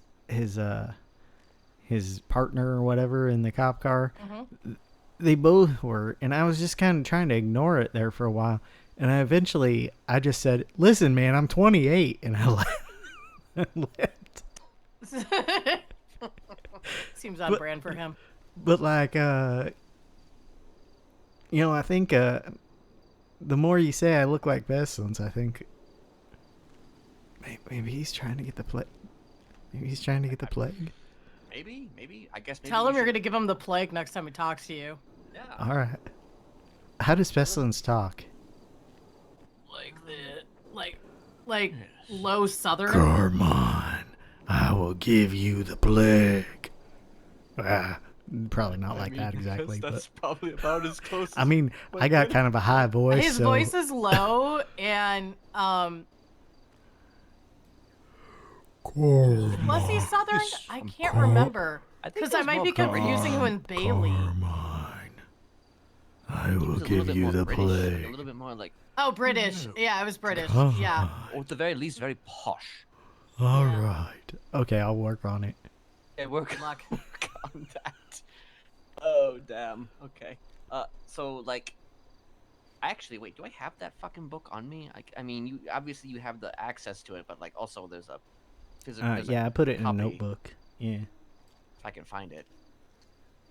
partner or whatever in the cop car. Mm-hmm. They both were, and I was just kind of trying to ignore it there for a while. And I just said, listen, man, I'm 28. And I left. Seems on brand for him. But like, I think the more you say I look like Pestilence, I think maybe he's trying to get the plague. Maybe he's trying to get the plague. Maybe. I guess maybe. Tell him you're going to give him the plague next time he talks to you. Yeah. All right. How does Pestilence talk? Like low southern. Carmine, I will give you the plague. Probably not like that exactly. That's but probably about as close. I mean, I got kind of a high voice. His voice is low and was he southern? I can't remember because I might be confusing him with Bailey. Carmine, I will give you the plague. A little bit more like. Oh, British. Yeah, I was British. Yeah. Or at the very least, very posh. All right. Okay, I'll work on it. Okay, work Luck. on that. Oh damn. Okay. So like, actually, wait. Do I have that fucking book on me? I mean, you obviously you have the access to it, but like also there's a physical. Yeah, I put it in a copy. notebook. Yeah. If I can find it.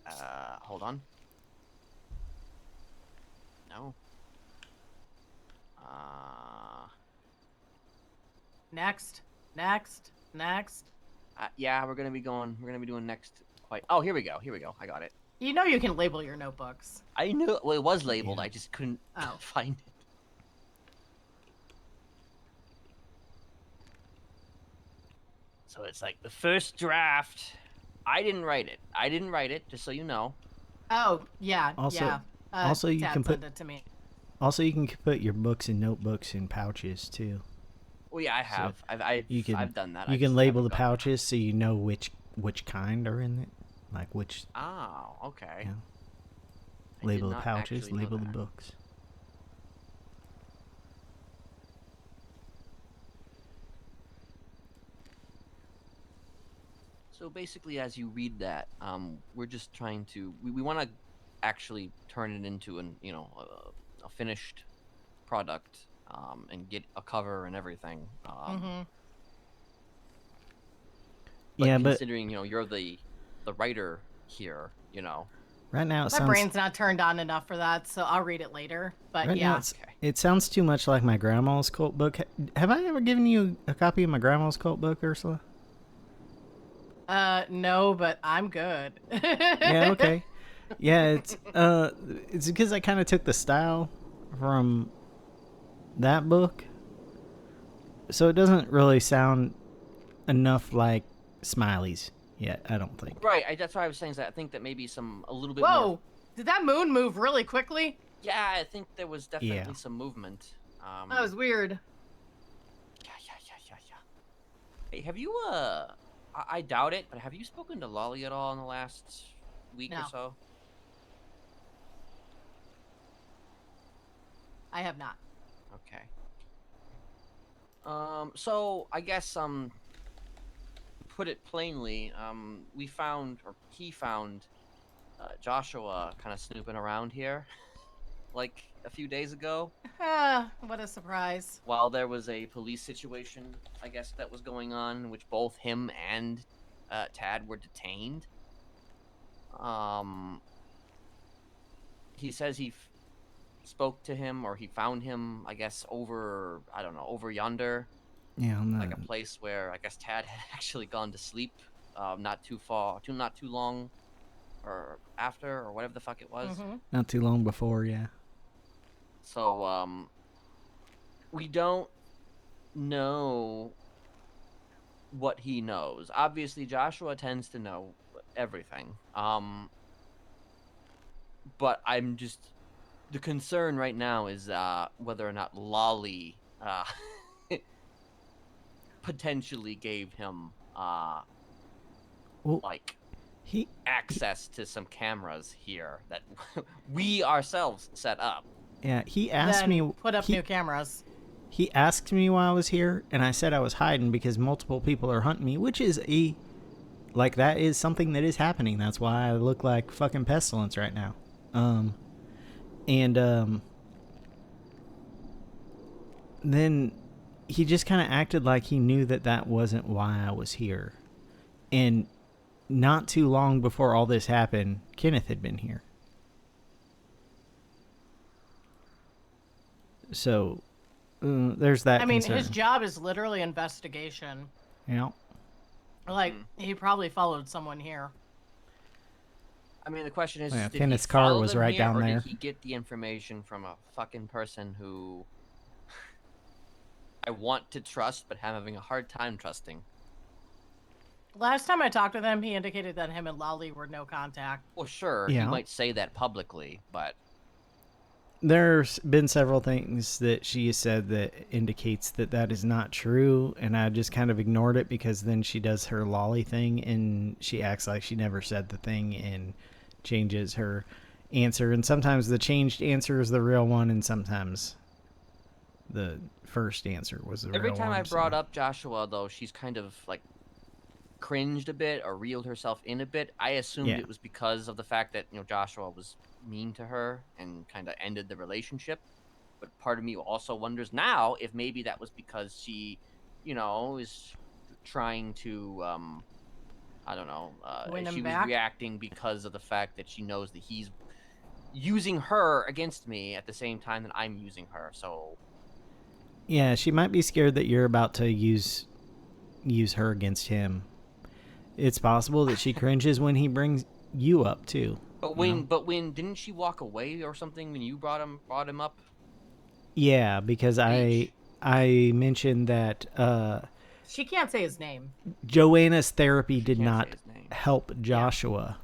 Hold on. No. Next. Yeah, we're gonna be doing next. Quite. Oh, here we go. I got it. You know you can label your notebooks. I knew. Well, it was labeled. Yeah. I just couldn't Oh. find it. So it's like the first draft. I didn't write it. Just so you know. Oh, yeah. Also- yeah. also you Dad can sent put- it to me. Also, you can put your books and notebooks in pouches too. Well, yeah, I have. I've done that. You I can just label the haven't gotten- pouches so you know which kind are in it, like which. Oh, okay. Yeah. I did Label the not pouches, actually know label the that. books. So basically, as you read that, we're just trying to. We want to actually turn it into a finished product, and get a cover and everything. Mm-hmm. Yeah, but considering you're the writer here, right now it My sounds. brain's not turned on enough for that, so I'll read it later. But Right now yeah. Okay. it sounds too much like my grandma's cult book. Have I ever given you a copy of my grandma's cult book, Ursula? No, but I'm good. Yeah, okay. Yeah, it's because I kind of took the style from that book, so it doesn't really sound enough like Smiley's, yet. I don't think. Right. That's why I was saying that. I think that maybe a little bit Whoa! more. Did that moon move really quickly? Yeah, I think there was definitely Yeah. some movement. That was weird. Yeah. Hey, have you I doubt it, but have you spoken to Lolly at all in the last week or No. so? I have not. Okay. So I guess put it plainly, he found Joshua kind of snooping around here, like a few days ago, What a surprise. while there was a police situation, I guess, that was going on, in which both him and Tad were detained. He says he spoke to him, or he found him, I guess, over yonder. Yeah, Like a place where I guess Tad had actually gone to sleep, not too long, or after, or whatever the fuck it was. not too long before. Yeah. So we don't know what he knows. Obviously, Joshua tends to know everything. But the concern right now is whether or not Lolly potentially gave him access to some cameras here that we ourselves set up. Yeah, he asked Then me. put up new cameras. He asked me why I was here, and I said I was hiding because multiple people are hunting me, which is that is something that is happening. That's why I look like fucking pestilence right now. Then he just kind of acted like he knew that wasn't why I was here. And not too long before all this happened, Kenneth had been here. So, there's that concern. His job is literally investigation. Yeah. He probably followed someone here. I mean, the question is, Yeah, did Kenneth's he car follow was them right here, down or there. did he get the information from a fucking person who I want to trust, but I'm having a hard time trusting? Last time I talked to them, he indicated that him and Lolly were no contact. Well, sure, Yeah. he might say that publicly, but There's been several things that she has said that indicates that is not true, and I just kind of ignored it because then she does her lolly thing and she acts like she never said the thing and changes her answer. And sometimes the changed answer is the real one, and sometimes the first answer was the real one. every time I brought up Joshua, though, she's kind of cringed a bit or reeled herself in a bit. I assumed it was because of the fact that Joshua was mean to her and kind of ended the relationship. But part of me also wonders now if maybe that was because she, is trying to, I don't know, Win him she was back? reacting because of the fact that she knows that he's using her against me at the same time that I'm using her. So yeah, she might be scared that you're about to use her against him. It's possible that she cringes when he brings you up too. But when didn't she walk away or something when you brought him up? Yeah, because I mentioned that She can't say his name. Joanna's therapy did can't not say his name. help Joshua.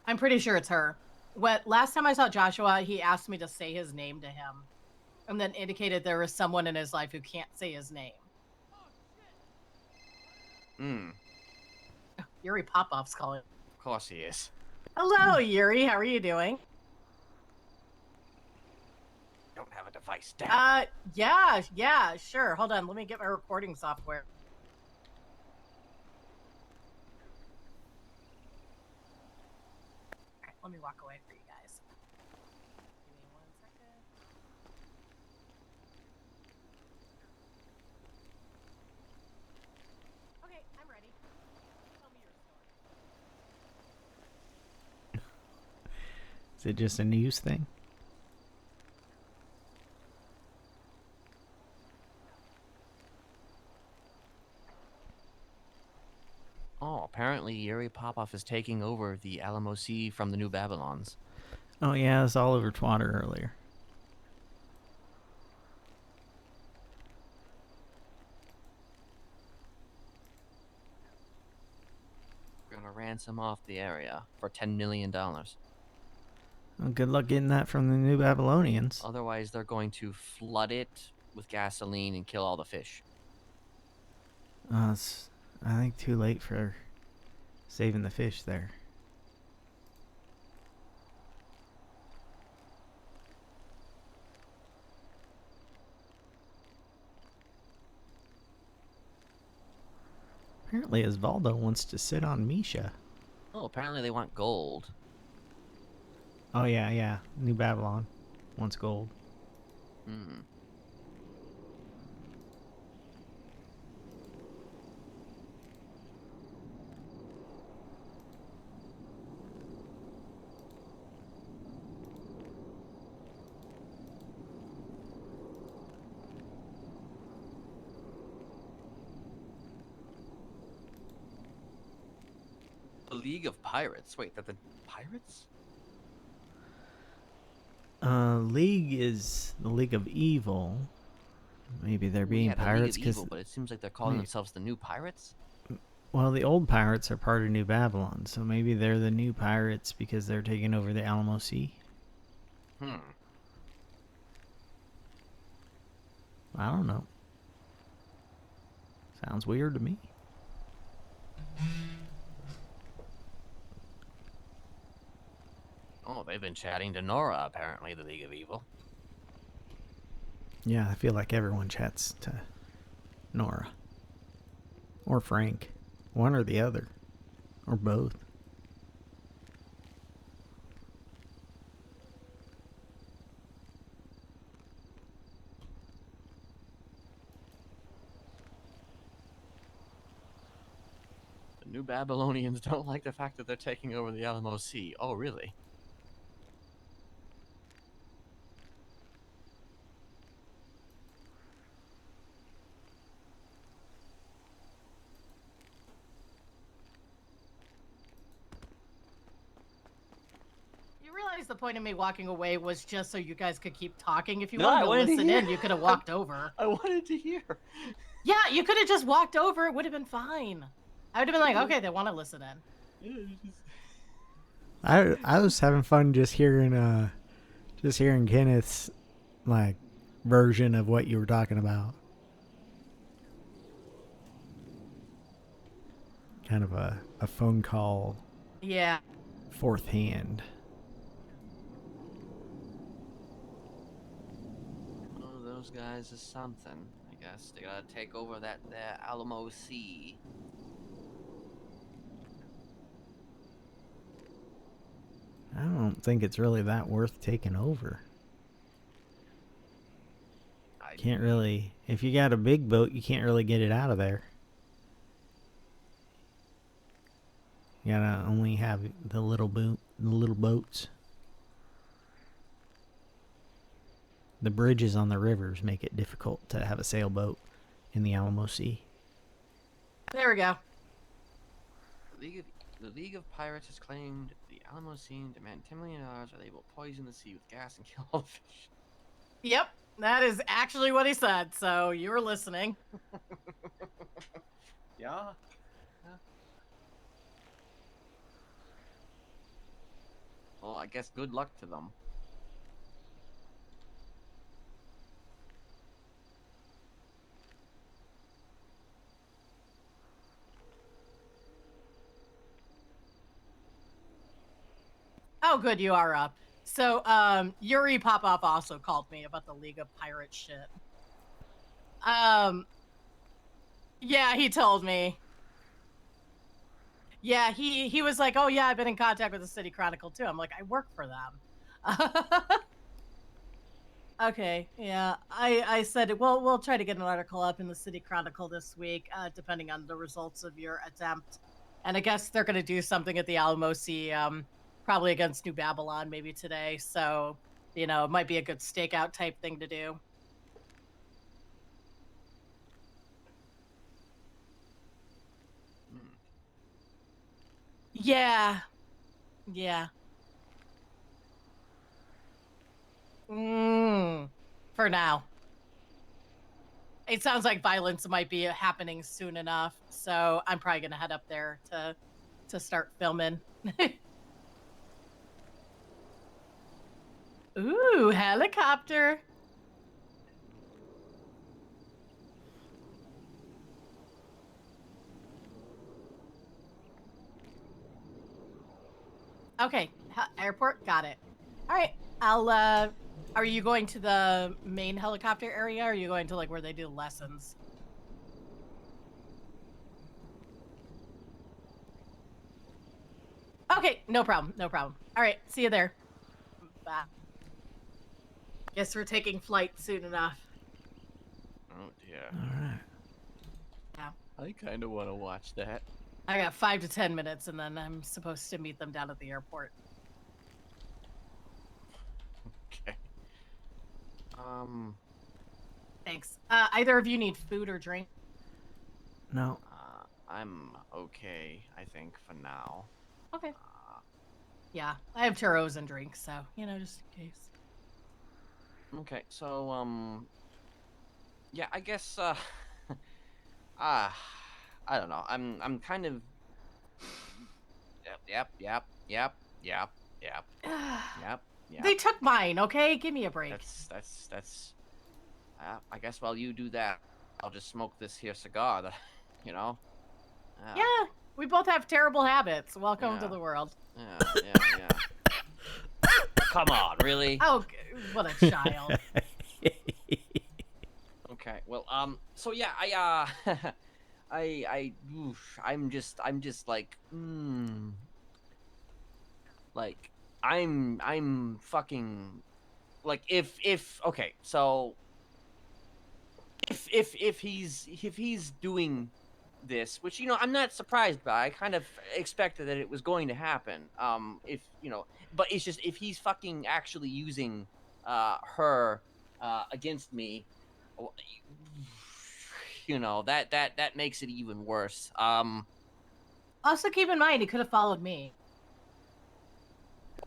I'm pretty sure it's her. Last time I saw Joshua, he asked me to say his name to him, and then indicated there was someone in his life who can't say his name. Yuri Popov's calling. Of course he is. Hello, Yuri. How are you doing? Don't have a device down. Yeah, sure. Hold on. Let me get my recording software. All right, let me walk away for you guys. Give me 1 second. Okay, I'm ready. Tell me your story. Is it just a news thing? Oh, apparently Yuri Popov is taking over the Alamo Sea from the New Babylons. Oh yeah, it's all over Twitter earlier. gonna ransom off the area for $10 million. Well, good luck getting that from the New Babylonians. Otherwise, they're going to flood it with gasoline and kill all the fish. It's, I think, too late for saving the fish there. Apparently, Osvaldo wants to sit on Misha. Oh, apparently they want gold. Oh, yeah. New Babylon wants gold. Hmm. The League of Pirates. Wait, they're the pirates? League is the League of Evil. Maybe they're being Yeah, the League pirates of because, Evil, but it seems like they're calling themselves the new pirates. well, the old pirates are part of New Babylon, so maybe they're the new pirates because they're taking over the Alamo Sea. Hmm. I don't know. Sounds weird to me. Oh, they've been chatting to Nora, apparently, the League of Evil. Yeah, I feel like everyone chats to Nora. Or Frank. One or the other. Or both. The New Babylonians don't like the fact that they're taking over the Alamo Sea. Oh, really? You realize the point of me walking away was just so you guys could keep talking. If you No, I wanted to wanted to listen hear. in, you could have walked over. I wanted to hear. Yeah, you could have just walked over. It would have been fine. I would have been like, okay, they want to listen in. I was having fun just hearing Kenneth's like version of what you were talking about. Kind of a phone call Yeah. fourth hand. Oh, those guys is something. I guess they gotta take over that there Alamo Sea. I don't think it's really that worth taking over. I Can't really, if you got a big boat, you can't really get it out of there. You gotta only have the little boats. The bridges on the rivers make it difficult to have a sailboat in the Alamo Sea. There we go. The League of Pirates has claimed the Alamo Sea and demand $10 million, or they will poison the sea with gas and kill all the fish. Yep, that is actually what he said, so you were listening. Yeah. Well, I guess good luck to them. Oh, good, you are up. So, Yuri Popov also called me about the League of Pirates shit. Yeah, he told me. Yeah, he was like, oh yeah, I've been in contact with the City Chronicle too. I'm like, I work for them. Okay, yeah. I said, well, we'll try to get an article up in the City Chronicle this week, depending on the results of your attempt. And I guess they're going to do something at the Alamo Sea, probably against New Babylon maybe today. So, you know, it might be a good stakeout type thing to do. Yeah. Yeah. For now. It sounds like violence might be happening soon enough, so I'm probably gonna head up there to to start filming. Ooh, helicopter. Okay, airport, got it. All right, I'll. Are you going to the main helicopter area? Or are you going to like where they do lessons? Okay, no problem, no problem. All right, see you there. Bye. Guess we're taking flight soon enough. Oh dear. All right. Yeah. I kind of want to watch that. I got 5 to 10 minutes, and then I'm supposed to meet them down at the airport. Okay. Thanks. Either of you need food or drink? No. I'm okay, I think, for now. Okay. Yeah, I have churros and drinks, so, you know, just in case. Okay, so, yeah, I guess, I don't know. I'm kind of, yep. They took mine, okay? Give me a break. That's, I guess while you do that, I'll just smoke this here cigar that, you know? Yeah, we both have terrible habits. Welcome to Yeah. the world. Yeah. Come on, really? Oh, what a child. Okay, well, so yeah, I'm just like, like, I'm fucking, like, okay, so, if he's doing this, which, you know, I'm not surprised by. I kind of expected that it was going to happen. If, you know, but it's just, if he's fucking actually using her against me, you know, that makes it even worse. Also, keep in mind, he could have followed me.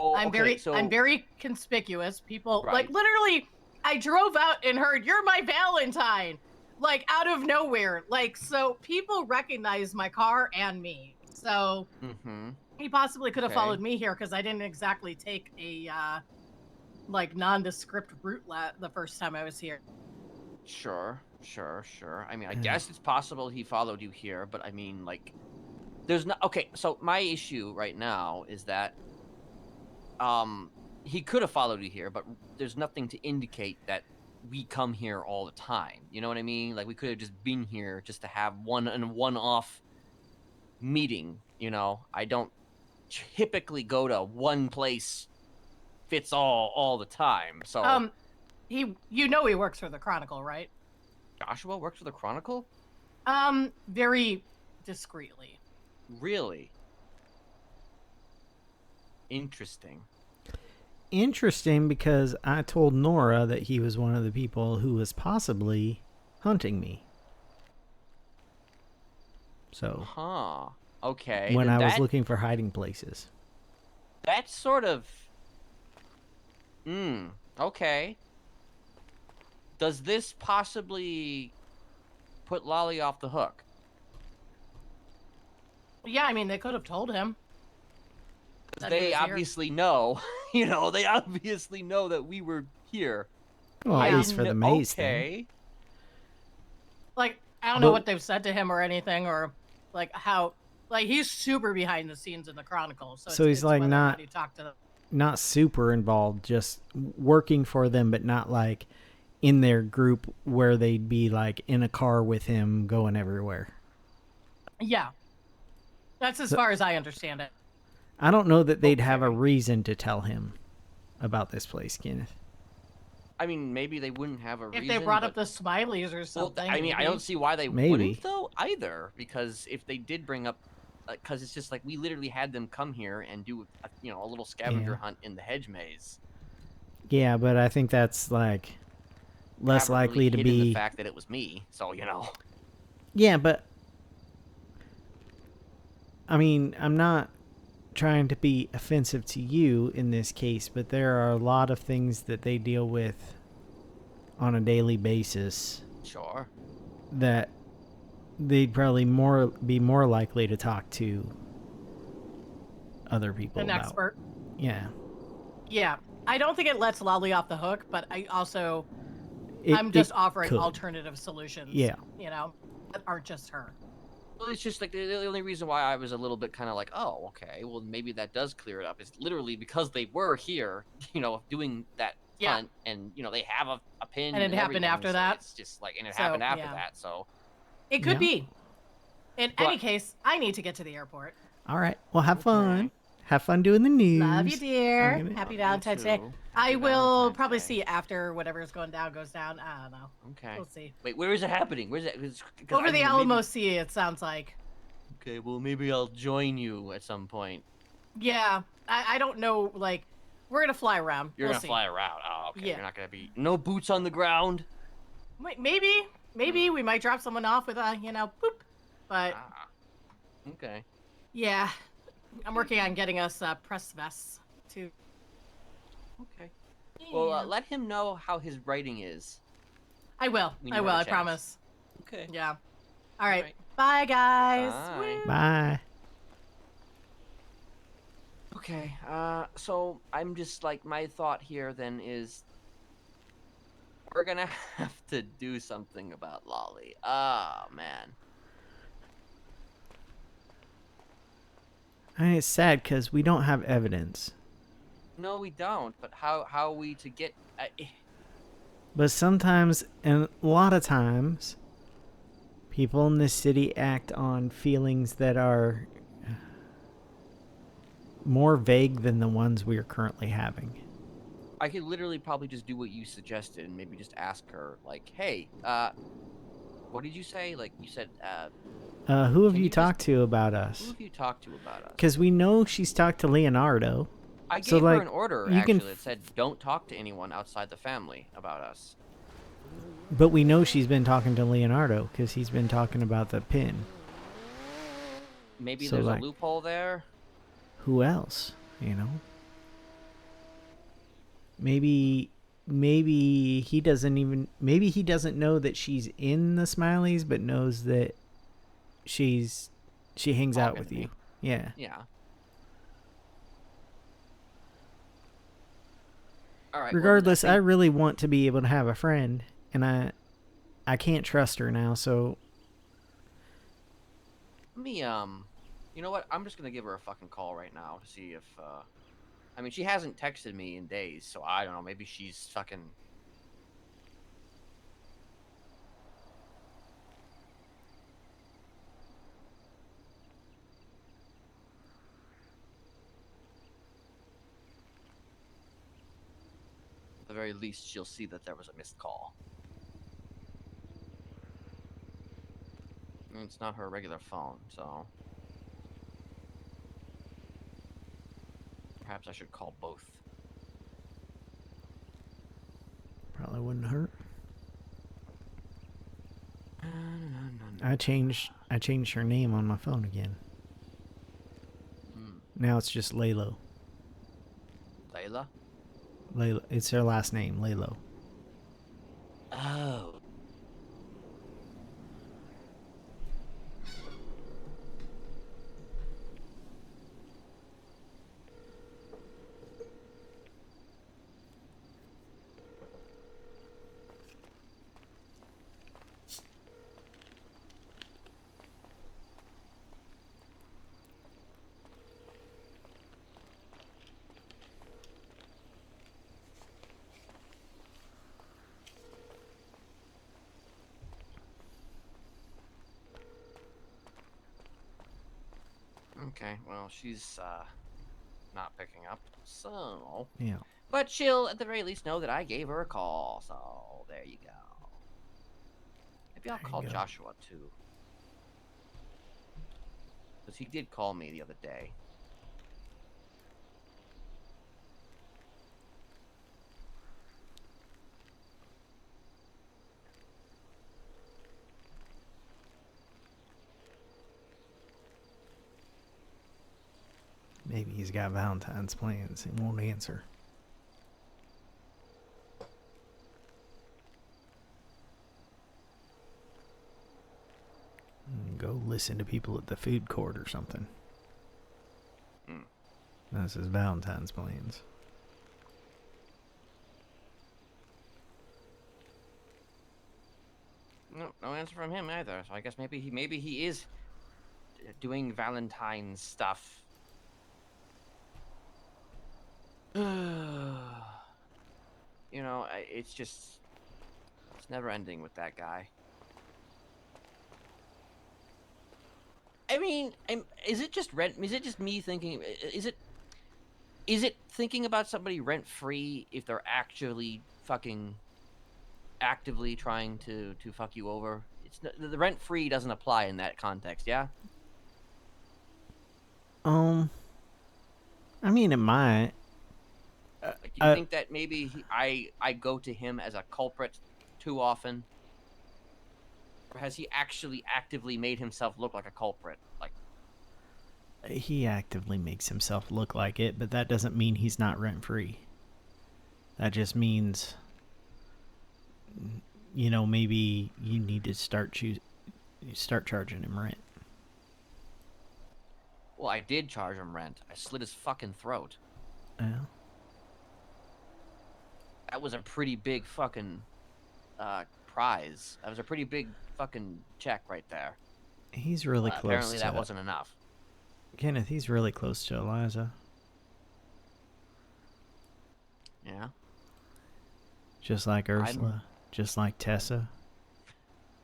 I'm very conspicuous. People, like, literally, I drove out and heard, "You're my Valentine." Like, out of nowhere. Like, so people recognize my car and me. So he possibly could have followed me here because I didn't exactly take a like nondescript route the first time I was here. Sure. I mean, I guess it's possible he followed you here, but I mean, like, there's no. Okay, so my issue right now is that he could have followed you here, but there's nothing to indicate that we come here all the time. You know what I mean? Like, we could have just been here just to have one-off meeting. You know, I don't typically go to one place fits all the time. So he works for the Chronicle, right? Joshua works for the Chronicle? Very discreetly. Really? Interesting, because I told Nora that he was one of the people who was possibly hunting me. So. Okay. When I was looking for hiding places. That's sort of. Okay. Does this possibly put Lolly off the hook? Yeah, I mean, they could have told him. They obviously know. You know, they obviously know that we were here. Well, at least for the maze thing. Like, I don't know what they've said to him or anything, or like how, like, he's super behind the scenes in the Chronicle. So he's like not super involved, just working for them, but not like in their group where they'd be like in a car with him going everywhere. Yeah, that's as far as I understand it. I don't know that they'd have a reason to tell him about this place, Kenneth. I mean, maybe they wouldn't have a reason. If they brought up the Smileys or something. Well, I mean, I don't see why they wouldn't, though, either. Because if they did bring up... Because it's just like, we literally had them come here and do, a little scavenger hunt in the hedge maze. Yeah, but I think that's, like, less likely to be... the fact that it was me, so, you know. Yeah, but... I mean, I'm not trying to be offensive to you in this case, but there are a lot of things that they deal with on a daily basis. Sure. That they'd probably be more likely to talk to other people An about. expert. Yeah. Yeah. I don't think it lets Lolly off the hook, but I'm It just offering could. alternative solutions. Yeah. You know, that aren't just her. Well, it's just like the only reason why I was a little bit kind of like, oh, okay, well maybe that does clear it up. Is literally because they were here, doing that Yeah. hunt, and they have a pin And it happened everything, after so that? It's just like, and it So, happened after yeah. that. So It could Yeah. be. In But- any case, I need to get to the airport. All right. Well, have fun. Okay. Have fun doing the news. Love you, dear. I'm gonna- Happy Love you Valentine's Day. too. I Happy will Valentine's probably Day. see after whatever's going down goes down. I don't know. Okay. We'll see. Wait, where is it happening? Where's it? 'Cause Over I the don't know, Alamo maybe- Sea, it sounds like. Okay, well maybe I'll join you at some point. Yeah. I don't know. Like, we're going to fly around. You're We'll gonna see. fly around. Oh, okay. Yeah. You're not gonna be no boots on the ground. Wait, maybe we might drop someone off with a, boop. But Ah. Okay. yeah, I'm working on getting us press vests too. Okay. Well, Yeah. let him know how his writing is. I will. when I you will. have a I chance. promise. Okay. Yeah. All right. Alright. Bye, guys. Bye. Woo. Bye. Okay. So I'm just like, my thought here then is, we're gonna have to do something about Lolly. Oh man. I mean, it's sad because we don't have evidence. No, we don't. But how are we to get? But sometimes, and a lot of times, people in this city act on feelings that are more vague than the ones we are currently having. I could literally probably just do what you suggested and maybe just ask her, like, hey, what did you say? Like, you said, Who have Can you you just- talked to about who us? have you talked to about us? Because we know she's talked to Leonardo. I gave so, her like, an order, you can actually, that said, don't talk to anyone outside the family about us. But we know she's been talking to Leonardo because he's been talking about the pin. Maybe So, there's like- a loophole there. Who else? You know? Maybe he doesn't know that she's in the Smileys, but knows that she hangs out Talking with to you. me. Yeah. Yeah. All right. Regardless, I well, really want to be able to have a friend, and I can't trust her now, so let me, you know what? I'm just gonna give her a fucking call right now to see if, I mean, she hasn't texted me in days, so I don't know. Maybe she's fucking. At the very least, she'll see that there was a missed call. I mean, it's not her regular phone, so. Perhaps I should call both. probably wouldn't hurt. I changed her name on my phone again. Hmm. Now it's just Laylo. Layla? Laylo. It's her last name, Laylo. Oh. Okay, well, she's not picking up, so. Yeah. But she'll at the very least know that I gave her a call, so there you go. Maybe I'll There you call go. Joshua too. Because he did call me the other day. Maybe he's got Valentine's plans and won't answer. Go listen to people at the food court or something. This is Valentine's plans. No answer from him either. So I guess maybe he is doing Valentine's stuff. You know, it's never ending with that guy. I mean, is it just rent? Is it just me thinking? Is it thinking about somebody rent free if they're actually fucking actively trying to fuck you over? It's the rent free doesn't apply in that context, yeah. I mean, it might. Like, do you think that maybe I go to him as a culprit too often, or has he actually actively made himself look like a culprit? Like, He actively makes himself look like it, but that doesn't mean he's not rent-free. That just means, you know, maybe you need to start charging him rent. well, I did charge him rent. I slit his fucking throat. Yeah. That was a pretty big fucking prize. That was a pretty big fucking check right there. He's really But close apparently to... that wasn't enough. Kenneth, he's really close to Eliza. Yeah. Just like Ursula. Just like Tessa.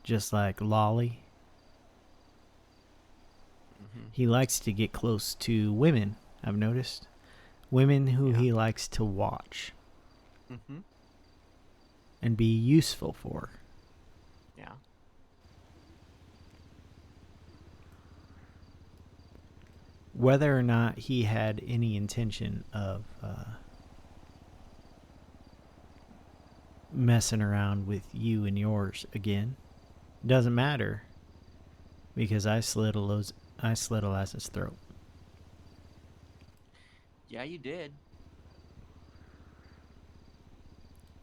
Just like Lolly. He likes to get close to women, I've noticed. Women who he likes to watch. And be useful for. Yeah. Whether or not he had any intention of messing around with you and yours again doesn't matter, because I slit Eliza's throat. Yeah, you did.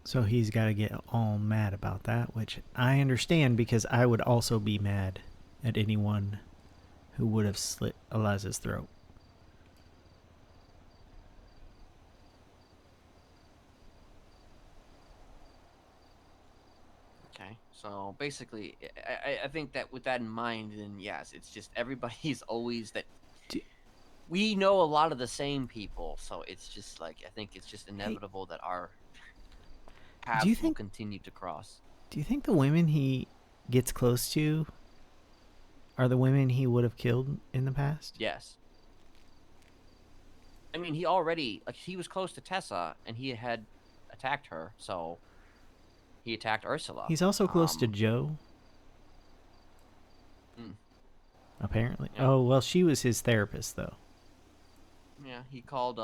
So he's got to get all mad about that, which I understand, because I would also be mad at anyone who would have slit Eliza's throat. Okay. So basically, I think that with that in mind, then yes, it's just everybody's always that. We know a lot of the same people, so it's just like, I think it's just inevitable that our paths will continue to cross. Do you think the women he gets close to are the women he would have killed in the past? Yes. I mean, he already, like, he was close to Tessa, and he had attacked her, so he attacked Ursula. He's also close to Joe. Apparently. Yeah. Oh, well, she was his therapist, though. Yeah, he called,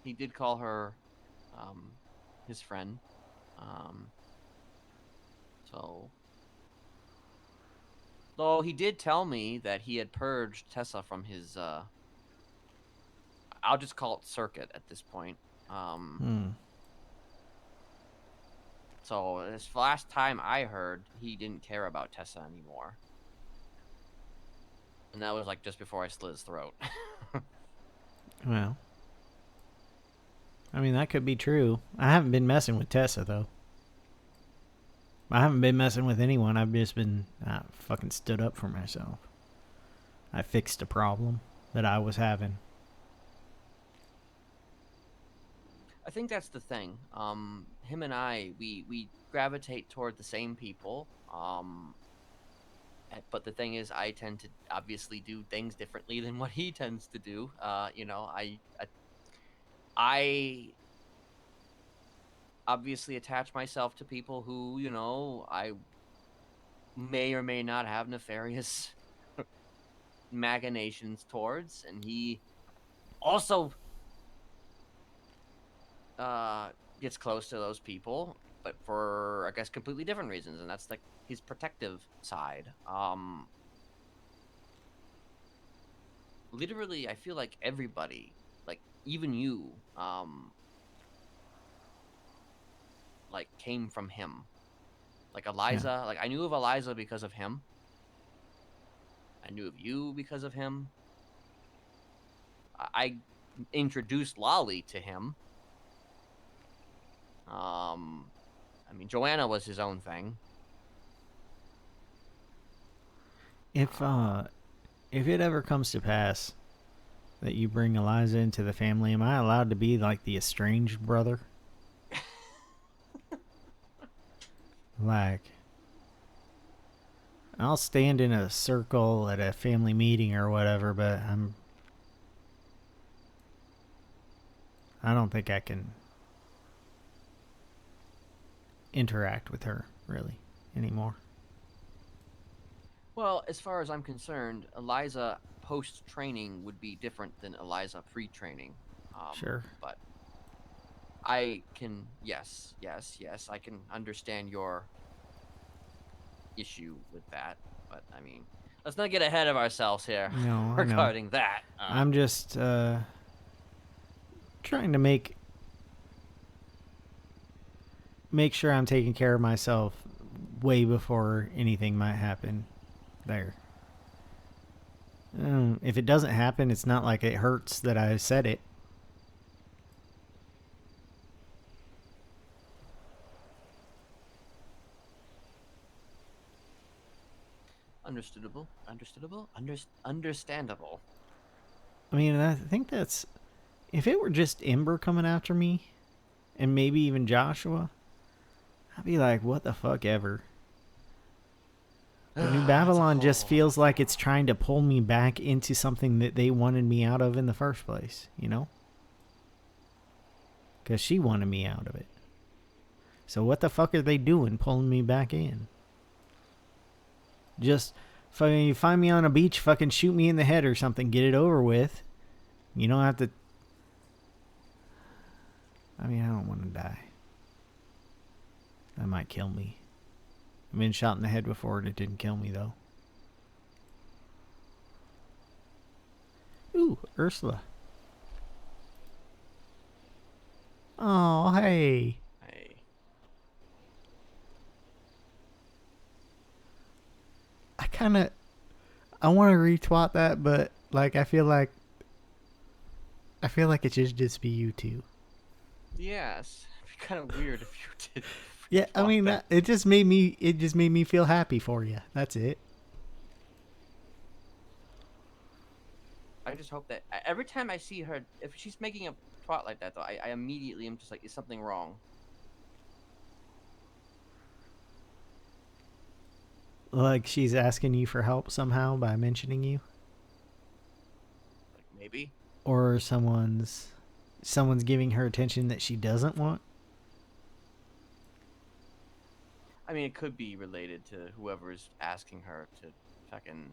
he did call her, his friend. So... Though he did tell me that he had purged Tessa from his, I'll just call it circuit at this point. So this last time I heard, he didn't care about Tessa anymore. And that was like just before I slit his throat. Well, I mean, that could be true. I haven't been messing with Tessa, though. I haven't been messing with anyone. I've just been fucking stood up for myself. I fixed a problem that I was having. I think that's the thing. Him and I, we gravitate toward the same people. But the thing is, I tend to obviously do things differently than what he tends to do. You know, I obviously attach myself to people who, you know, I may or may not have nefarious machinations towards, and he also gets close to those people, but for, I guess, completely different reasons, and that's like his protective side. Literally, I feel like everybody, like even you, like came from him. Like Eliza, like I knew of Eliza because of him. I knew of you because of him. I introduced Lolly to him. I mean, Joanna was his own thing. If it ever comes to pass that you bring Eliza into the family, am I allowed to be like the estranged brother? Like, I'll stand in a circle at a family meeting or whatever, but I don't think I can interact with her really anymore. Well, as far as I'm concerned, Eliza post-training would be different than Eliza pre-training. Sure. But I can, yes, I can understand your issue with that. But, I mean, let's not get ahead of ourselves here No, regarding that. I'm just trying to make sure I'm taking care of myself way before anything might happen there. If it doesn't happen, it's not like it hurts that I said it. Understandable. I mean, I think that's... If it were just Ember coming after me, and maybe even Joshua, I'd be like, what the fuck ever. But New Babylon just feels like it's trying to pull me back into something that they wanted me out of in the first place, you know? Because she wanted me out of it. So what the fuck are they doing pulling me back in? Just fucking find me on a beach, fucking shoot me in the head or something, get it over with. You don't have to... I mean, I don't want to die. That might kill me. I've been shot in the head before and it didn't kill me, though. Ooh, Ursula. Oh, hey. Hey. I want to retweet that, but like I feel like it should just be you two. Yes. It'd be kind of weird if you did. Yeah, I mean, it just made me feel happy for you. That's it. I just hope that every time I see her, if she's making a twat like that, though, I immediately am just like, is something wrong? Like she's asking you for help somehow by mentioning you, Like maybe. or someone's giving her attention that she doesn't want. I mean, it could be related to whoever's asking her to fucking.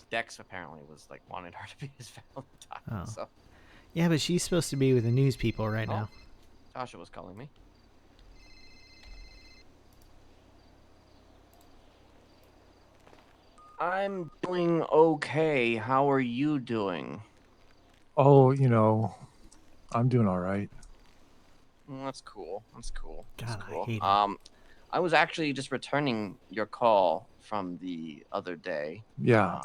Dex apparently was like wanted her to be his Valentine. Oh. So Yeah, but she's supposed to be with the news people right now. Tasha was calling me. I'm doing okay. How are you doing? Oh, I'm doing all right. That's cool. That's cool. God, That's cool. I hate it. I was actually just returning your call from the other day. Yeah.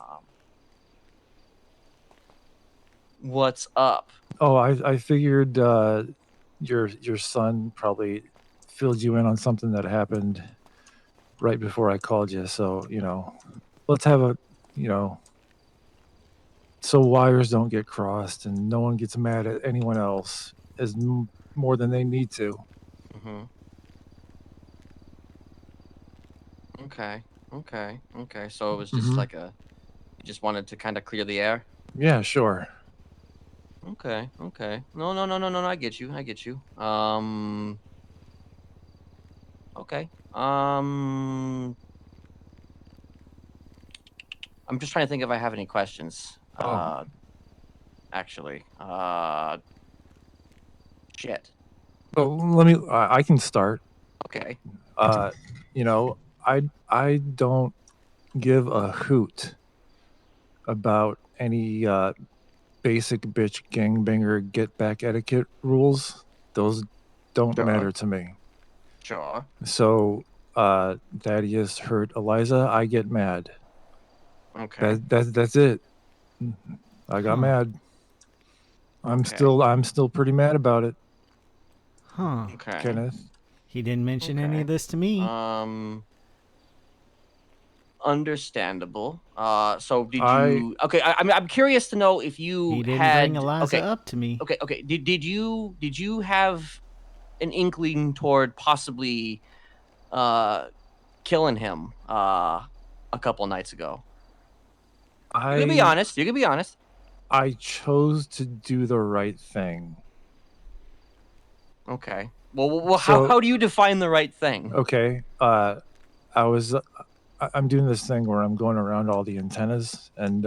What's up? Oh, I figured your son probably filled you in on something that happened right before I called you. So, let's have a, so wires don't get crossed and no one gets mad at anyone else as more than they need to. Mm-hmm. Okay. So it was just like you just wanted to kind of clear the air? Yeah, sure. Okay. No, I get you. Okay. I'm just trying to think if I have any questions. Actually. Shit. Well, I can start. Okay. I don't give a hoot about any basic bitch gangbanger get back etiquette rules. Those don't matter to me. Sure. So Thaddeus hurt Eliza, I get mad. Okay. That's it. I got mad. I'm Okay. still pretty mad about it, Huh. Okay. Kenneth. He didn't mention any Okay. of this to me. Understandable. So did I- you? Okay, I'm curious to know if you He didn't had. bring Eliza Okay, up to me. okay. Did you have an inkling toward possibly killing him a couple nights ago? You can be honest. You can be honest. I chose to do the right thing. Okay. Well, So- how do you define the right thing? Okay. I'm doing this thing where I'm going around all the antennas and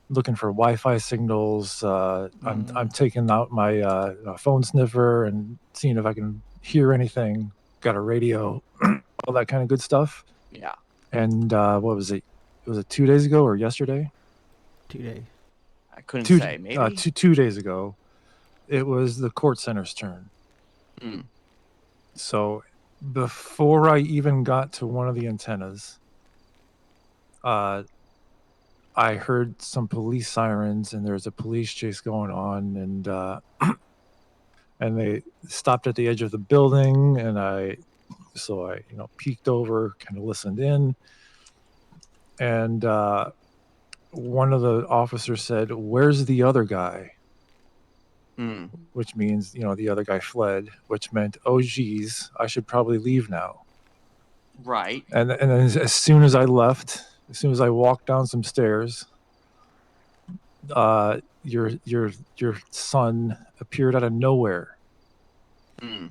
looking for Wi-Fi signals. I'm taking out my phone sniffer and seeing if I can hear anything. Got a radio, all that kind of good stuff. Yeah. And what was it? Was it 2 days ago or yesterday? 2 days. I couldn't Two- say. Maybe. 2 days ago. It was the court center's turn. Mm. So before I even got to one of the antennas, I heard some police sirens and there's a police chase going on, and and they stopped at the edge of the building, and I peeked over, kind of listened in, and one of the officers said, "Where's the other guy?" Mm. Which means, the other guy fled, which meant, oh geez, I should probably leave now. Right. And then as soon as I left, as soon as I walked down some stairs, your son appeared out of nowhere. Mm.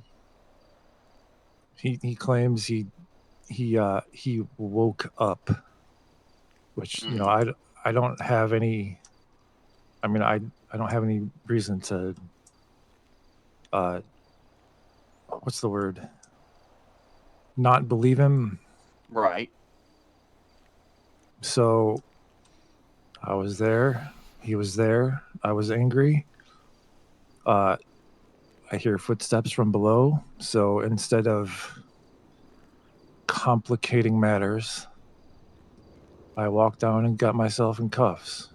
He claims he woke up, which I don't have any. I mean, I don't have any reason to. What's the word? Not believe him. Right. So I was there. He was there. I was angry. I hear footsteps from below. So instead of complicating matters, I walked down and got myself in cuffs.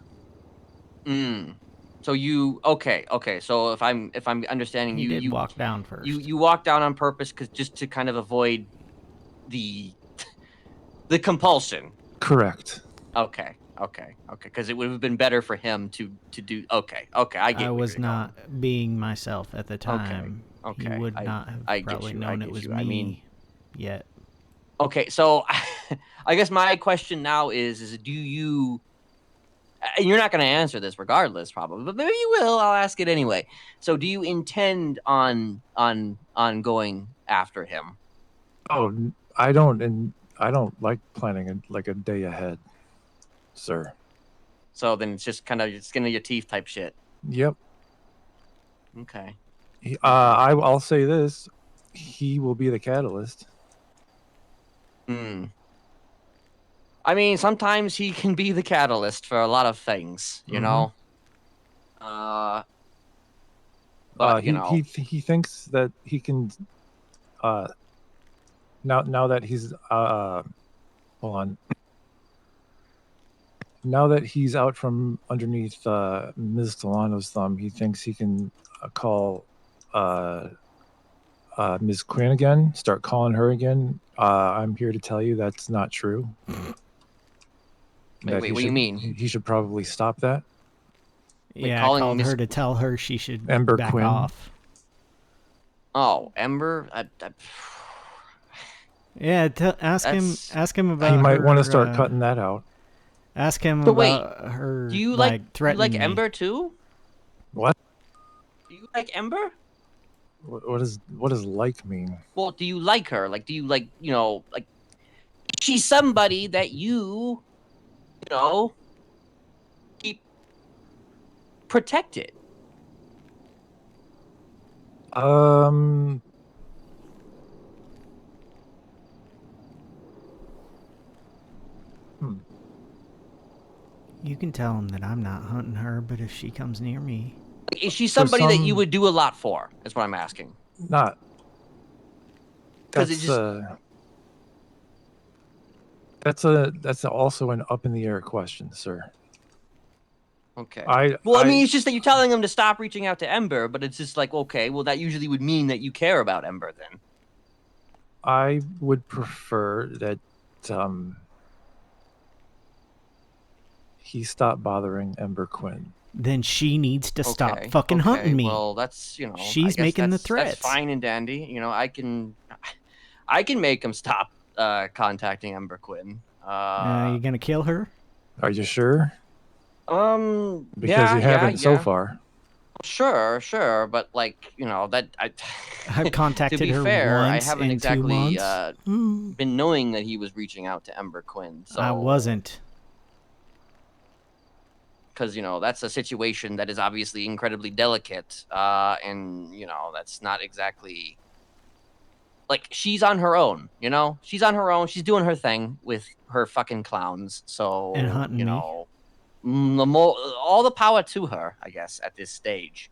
Mm. So you okay? So if I'm understanding, He you did walk down first. you walked down on purpose just to kind of avoid the compulsion. Correct. Okay. Because it would have been better for him to do. Okay. I get. I where was you're not being myself at the time. Okay. He would I not have get probably you, I known get it was you. me I mean- yet. Okay. So I guess my question now is do you? And you're not going to answer this regardless, probably, but maybe you will. I'll ask it anyway. So, do you intend on going after him? Oh, I don't, and I don't like planning like a day ahead, sir. So then it's just kind of skin of your teeth type shit. Yep. Okay. I'll say this: he will be the catalyst. Hmm. I mean, sometimes he can be the catalyst for a lot of things, you know. But he thinks that he can. Now that he's hold on. Now that he's out from underneath Ms. Delano's thumb, he thinks he can call Ms. Quinn again. Start calling her again. I'm here to tell you that's not true. Wait, what do you mean? He should probably stop that. Yeah, I calling called Miss- her to tell her she should Ember back Quinn. off. Oh, Ember. Yeah, ask him about. He might want to her, start cutting that out. Ask him So wait, about her. Do you threatening like me. Ember too? What? Do you like Ember? What does like mean? Well, do you like her? Like, do you like she's somebody that you keep protected. You can tell him that I'm not hunting her, but if she comes near me, Like, is she somebody that you some- would do a lot for? That's what I'm asking. Not. 'Cause That's it that's also an up in the air question, sir. Okay. I Well, I mean, it's just that you're telling him to stop reaching out to Ember, but it's just like, okay, well, that usually would mean that you care about Ember then. I would prefer that he stop bothering Ember Quinn. Then she needs to stop Okay. fucking Okay. hunting me. Well, that's, I She's guess making the that's threats. fine and dandy. I can make him stop contacting Ember Quinn. You gonna kill her? Are you sure? Because Yeah, you haven't so yeah. far. Sure, but like, that I've contacted to be her fair, I once haven't in 2 exactly months. been knowing that he was reaching out to Ember Quinn. So I wasn't. because that's a situation that is obviously incredibly delicate, and that's not exactly like she's on her own. She's on her own. She's doing her thing with her fucking clowns. So And hunting me. all the power to her, I guess, at this stage.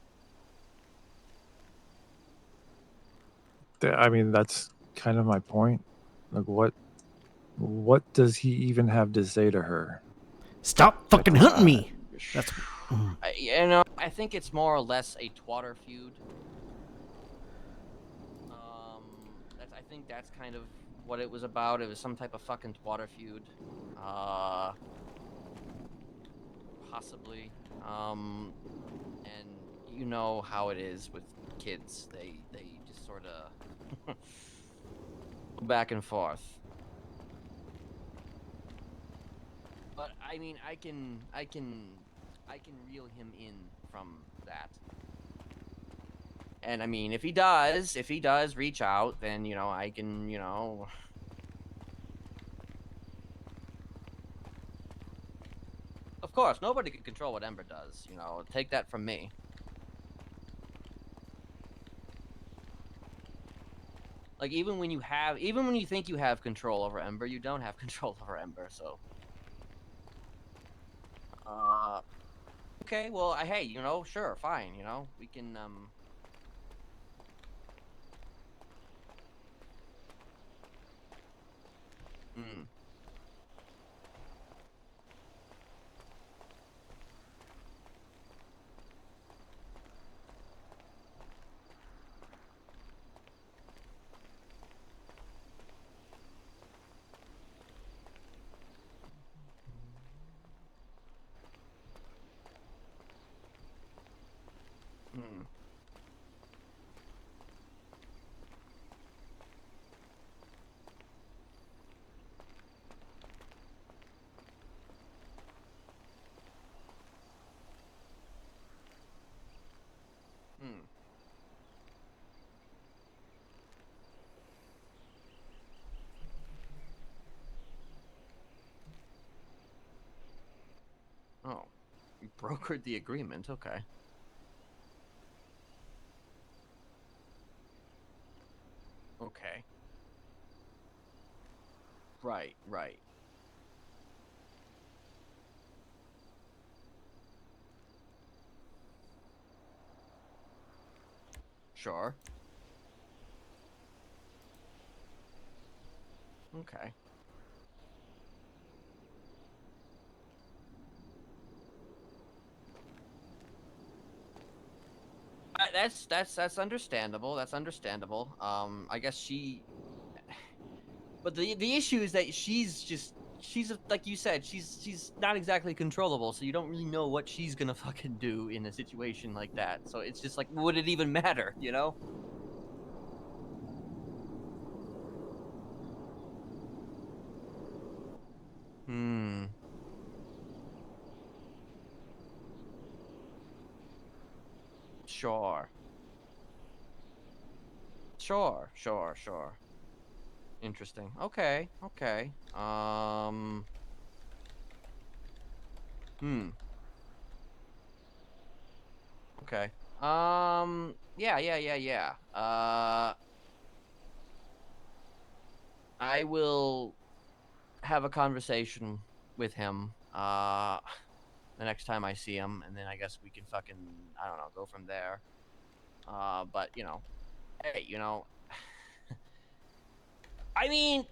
I mean, that's kind of my point. Like, what does he even have to say to her? Stop fucking hunting me. That's. I think it's more or less a twatter feud. I think that's kind of what it was about. It was some type of fucking twatter feud. Possibly. And you know how it is with kids. They just sort of go back and forth. But I mean, I can reel him in from that. And I mean, if he does reach out, then I can, Of course, nobody can control what Ember does, take that from me. Like even when you think you have control over Ember, you don't have control over Ember, so okay, well, hey, sure, fine, we can, Oh, you brokered the agreement, okay. Okay. Right. Sure. Okay. That's understandable. That's understandable. I guess but the issue is that like you said, she's not exactly controllable, so you don't really know what she's gonna fucking do in a situation like that. So it's just like, would it even matter, Sure. Interesting. Okay. Okay. Yeah. I will have a conversation with him, the next time I see him, and then I guess we can fucking, I don't know, go from there. But, hey, I mean,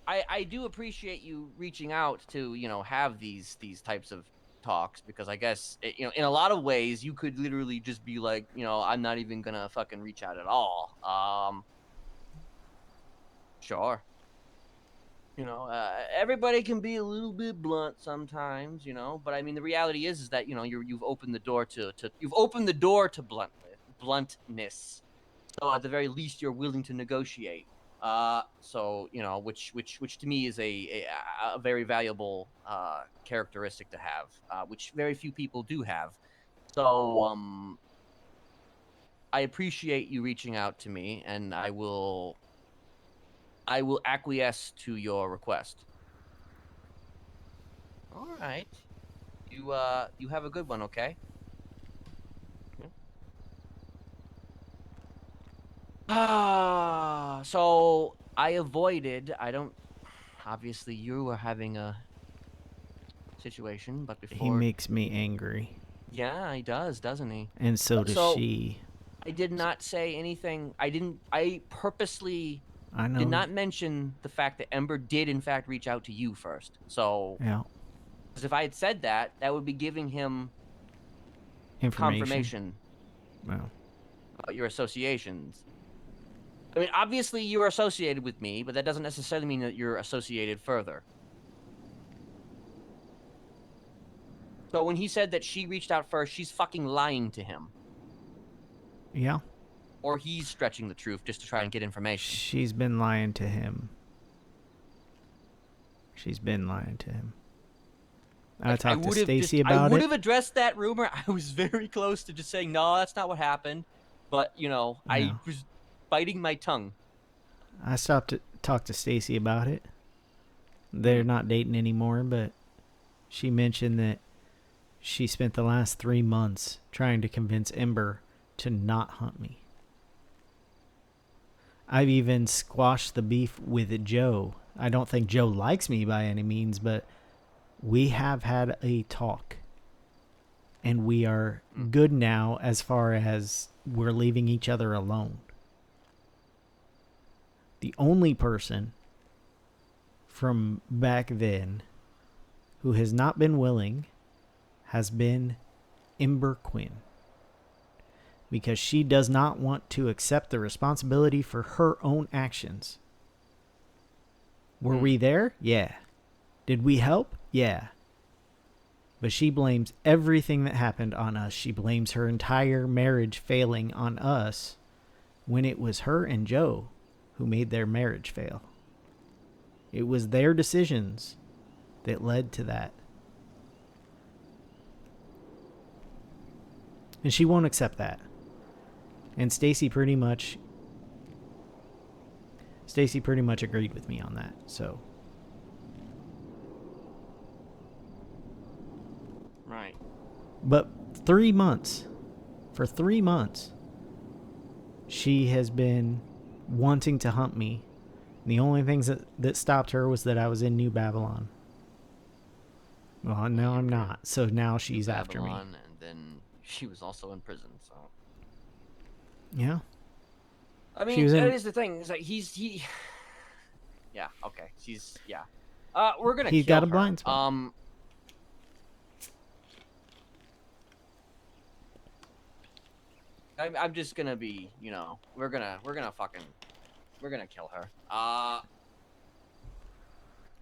I do appreciate you reaching out to, have these types of talks, because I guess in a lot of ways you could literally just be like, I'm not even gonna fucking reach out at all. Sure. Everybody can be a little bit blunt sometimes, but I mean, the reality is that, you've opened the door to bluntness. So at the very least, you're willing to negotiate. So, which to me is a very valuable characteristic to have, which very few people do have. So, I appreciate you reaching out to me, and I will acquiesce to your request. All right. You have a good one, okay? So I don't obviously you were having a situation, but He before makes me angry. Yeah, he does, doesn't he? And so does So she. I did not say anything. I purposely I know. did not mention the fact that Ember did in fact reach out to you first. So Yeah. because if I had said that, that would be giving him confirmation Well. about your associations. I mean, obviously you're associated with me, but that doesn't necessarily mean that you're associated further. So when he said that she reached out first, she's fucking lying to him. Yeah. Or he's stretching the truth just to try and get information. She's been lying to him. I talked to Stacy about it. I would have addressed that rumor. I was very close to just saying, no, that's not what happened. But, I was biting my tongue. I stopped to talk to Stacy about it. They're not dating anymore, but she mentioned that she spent the last 3 months trying to convince Ember to not hunt me. I've even squashed the beef with Joe. I don't think Joe likes me by any means, but we have had a talk. And we are good now as far as we're leaving each other alone. The only person from back then who has not been willing has been Ember Quinn. Because she does not want to accept the responsibility for her own actions. Were we there? Yeah. Did we help? Yeah. But she blames everything that happened on us. She blames her entire marriage failing on us when it was her and Joe who made their marriage fail. It was their decisions that led to that. And she won't accept that. And Stacy pretty much agreed with me on that. So right. But 3 months, for 3 months, she has been wanting to hunt me. The only things that stopped her was that I was in New Babylon. Well, now I'm not. So now she's after me. And then she was also in prison, so. Yeah. I mean, that is the thing. It's like he. Yeah. Okay. Yeah. We're gonna. He's kill got a her. blind spot. I'm just gonna be. We're gonna kill her.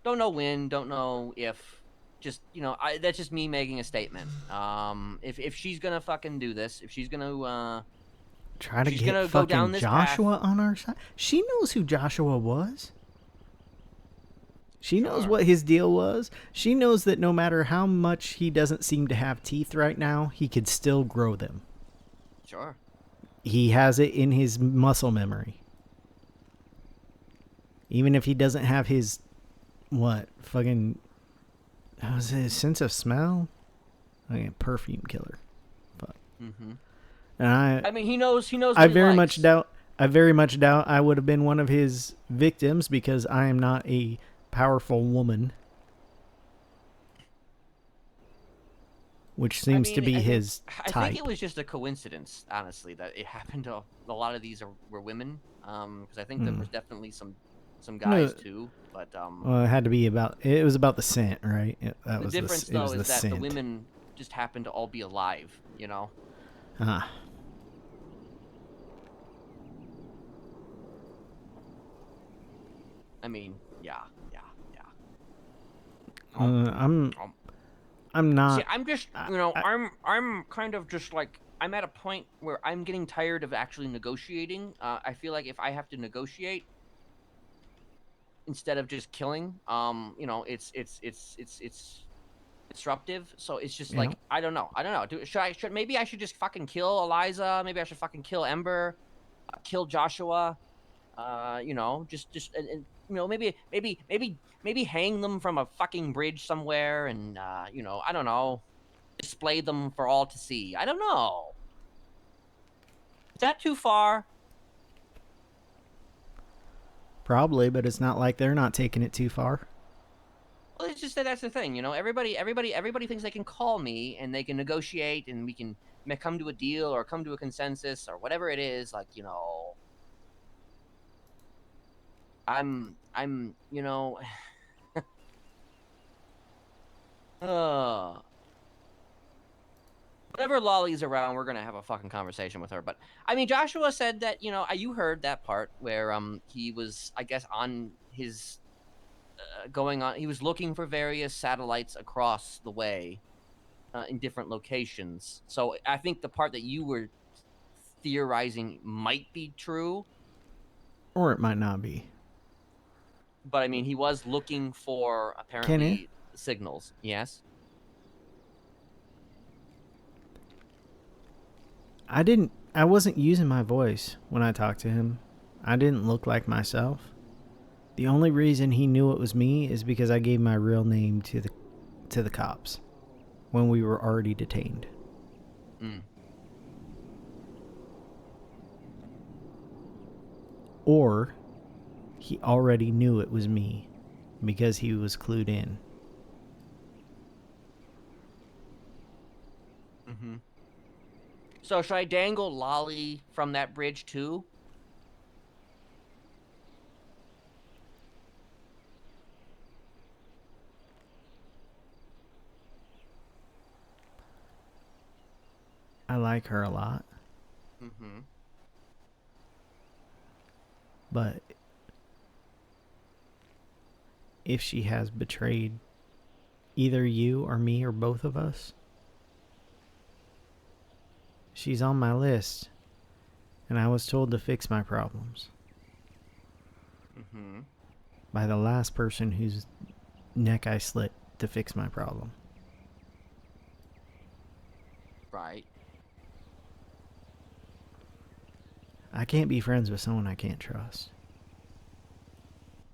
Don't know when. Don't know if. Just that's just me making a statement. If she's gonna fucking do this, if she's gonna try to get fucking Joshua on our side. She knows who Joshua was. She knows what his deal was. She knows that no matter how much he doesn't seem to have teeth right now, he could still grow them. Sure. He has it in his muscle memory. Even if he doesn't have his, fucking, how's his sense of smell? Perfume killer. Fuck. Mm-hmm. And I mean, he knows. I very much doubt I would have been one of his victims because I am not a powerful woman, which seems to be his type. I think it was just a coincidence, honestly, that it happened to a lot of these were women. Because I think there was definitely some some No. guys too, but Well, it had to be about. It was about the scent, right? That the was difference it was though the is that scent. the women just happen to all be alive, you know. Ah. I mean, yeah. I'm See, not. I'm just, I, you know, I, I'm kind of just like I'm at a point where I'm getting tired of actually negotiating. I feel like if I have to negotiate instead of just killing, you know, it's disruptive. So it's just yeah. like I don't know. Should maybe I should just fucking kill Eliza? Maybe I should fucking kill Ember, kill Joshua. You know, and you know, maybe hang them from a fucking bridge somewhere, and you know, I don't know, display them for all to see. I don't know. Is that too far? Probably, but it's not like they're not taking it too far. Well, it's just that that's the thing, you know. Everybody thinks they can call me and they can negotiate and we can come to a deal or come to a consensus or whatever it is. Like, you know, you know, uh, whenever Lolly's around, we're gonna have a fucking conversation with her. But I mean, Joshua said that, you know, you heard that part where he was, I guess, on his going on. He was looking for various satellites across the way in different locations. So I think the part that you were theorizing might be true, Or it might not be. but I mean, he was looking for Kenneth, apparently signals. Yes. I wasn't using my voice when I talked to him. I didn't look like myself. The only reason he knew it was me is because I gave my real name to the cops when we were already detained. Mm. Or he already knew it was me because he was clued in. Mm-hmm. So should I dangle Lolly from that bridge too? I like her a lot, Mm-hmm. but if she has betrayed either you or me or both of us, she's on my list, and I was told to fix my problems Mm-hmm. by the last person whose neck I slit to fix my problem. Right. I can't be friends with someone I can't trust.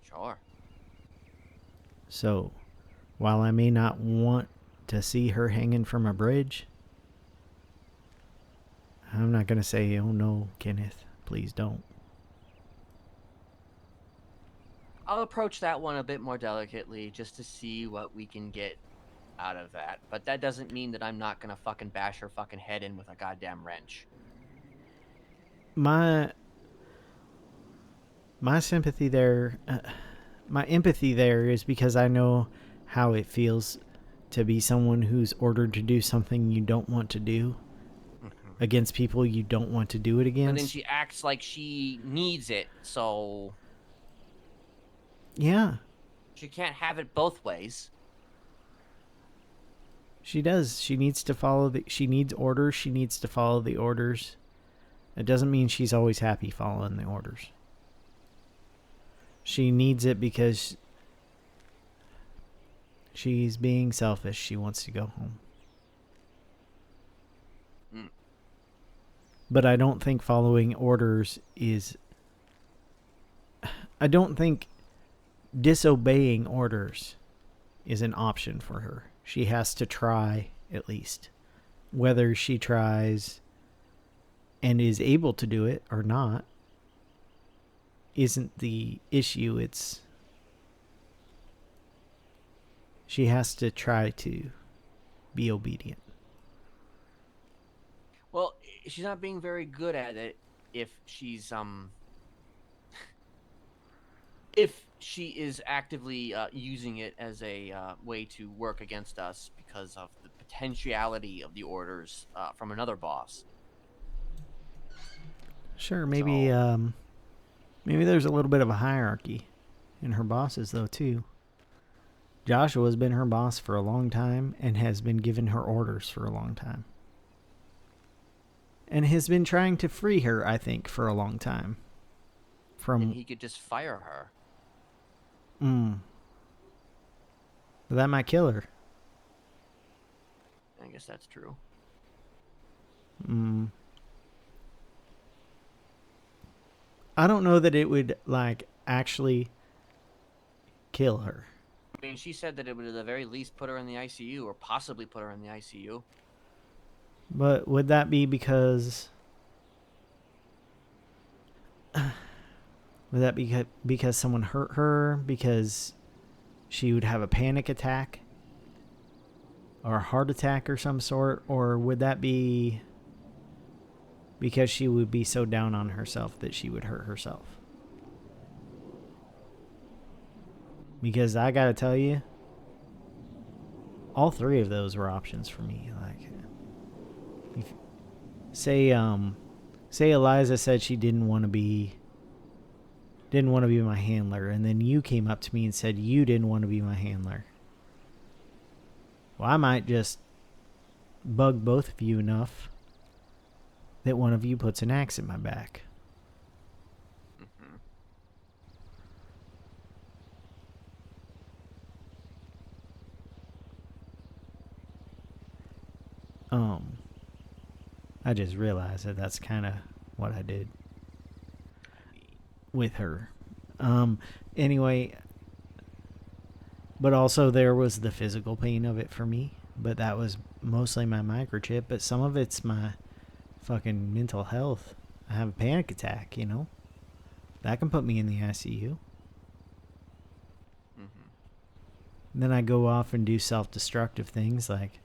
Sure. So, while I may not want to see her hanging from a bridge, I'm not going to say, oh no, Kenneth, please don't. I'll approach that one a bit more delicately just to see what we can get out of that. But that doesn't mean that I'm not gonna fucking bash her fucking head in with a goddamn wrench. My sympathy there, my empathy there is because I know how it feels to be someone who's ordered to do something you don't want to do against people you don't want to do it against. And then she acts like she needs it, so yeah, she can't have it both ways. she does. She needs to follow she needs orders. She needs to follow the orders. It doesn't mean she's always happy following the orders. She needs it because she's being selfish. She wants to go home. Mm. But I don't think following orders is... I don't think disobeying orders is an option for her. She has to try, at least. Whether she tries and is able to do it or not isn't the issue. It's... she has to try to be obedient. Well, she's not being very good at it if she's if she is actively using it as a way to work against us because of the potentiality of the orders from another boss. Sure, maybe So- maybe there's a little bit of a hierarchy in her bosses though too. Joshua's been her boss for a long time and has been giving her orders for a long time. And has been trying to free her, I think, for a long time. And he could just fire her. But that might kill her. I guess that's true. I don't know that it would, like, actually kill her. I mean, she said that it would at the very least put her in the ICU, or possibly put her in the ICU. But would that be because... would that be because someone hurt her? Because she would have a panic attack? Or a heart attack or some sort? Or would that be because she would be so down on herself that she would hurt herself? Because I gotta tell you, all three of those were options for me. Like, if, say Eliza said she didn't want to be my handler, and then you came up to me and said you didn't want to be my handler. Well, I might just bug both of you enough that one of you puts an axe in my back. I just realized that that's kind of what I did with her. Anyway, but also there was the physical pain of it for me, but that was mostly my microchip, but some of it's my fucking mental health. I have a panic attack, you know? That can put me in the ICU. Then I go off and do self-destructive things like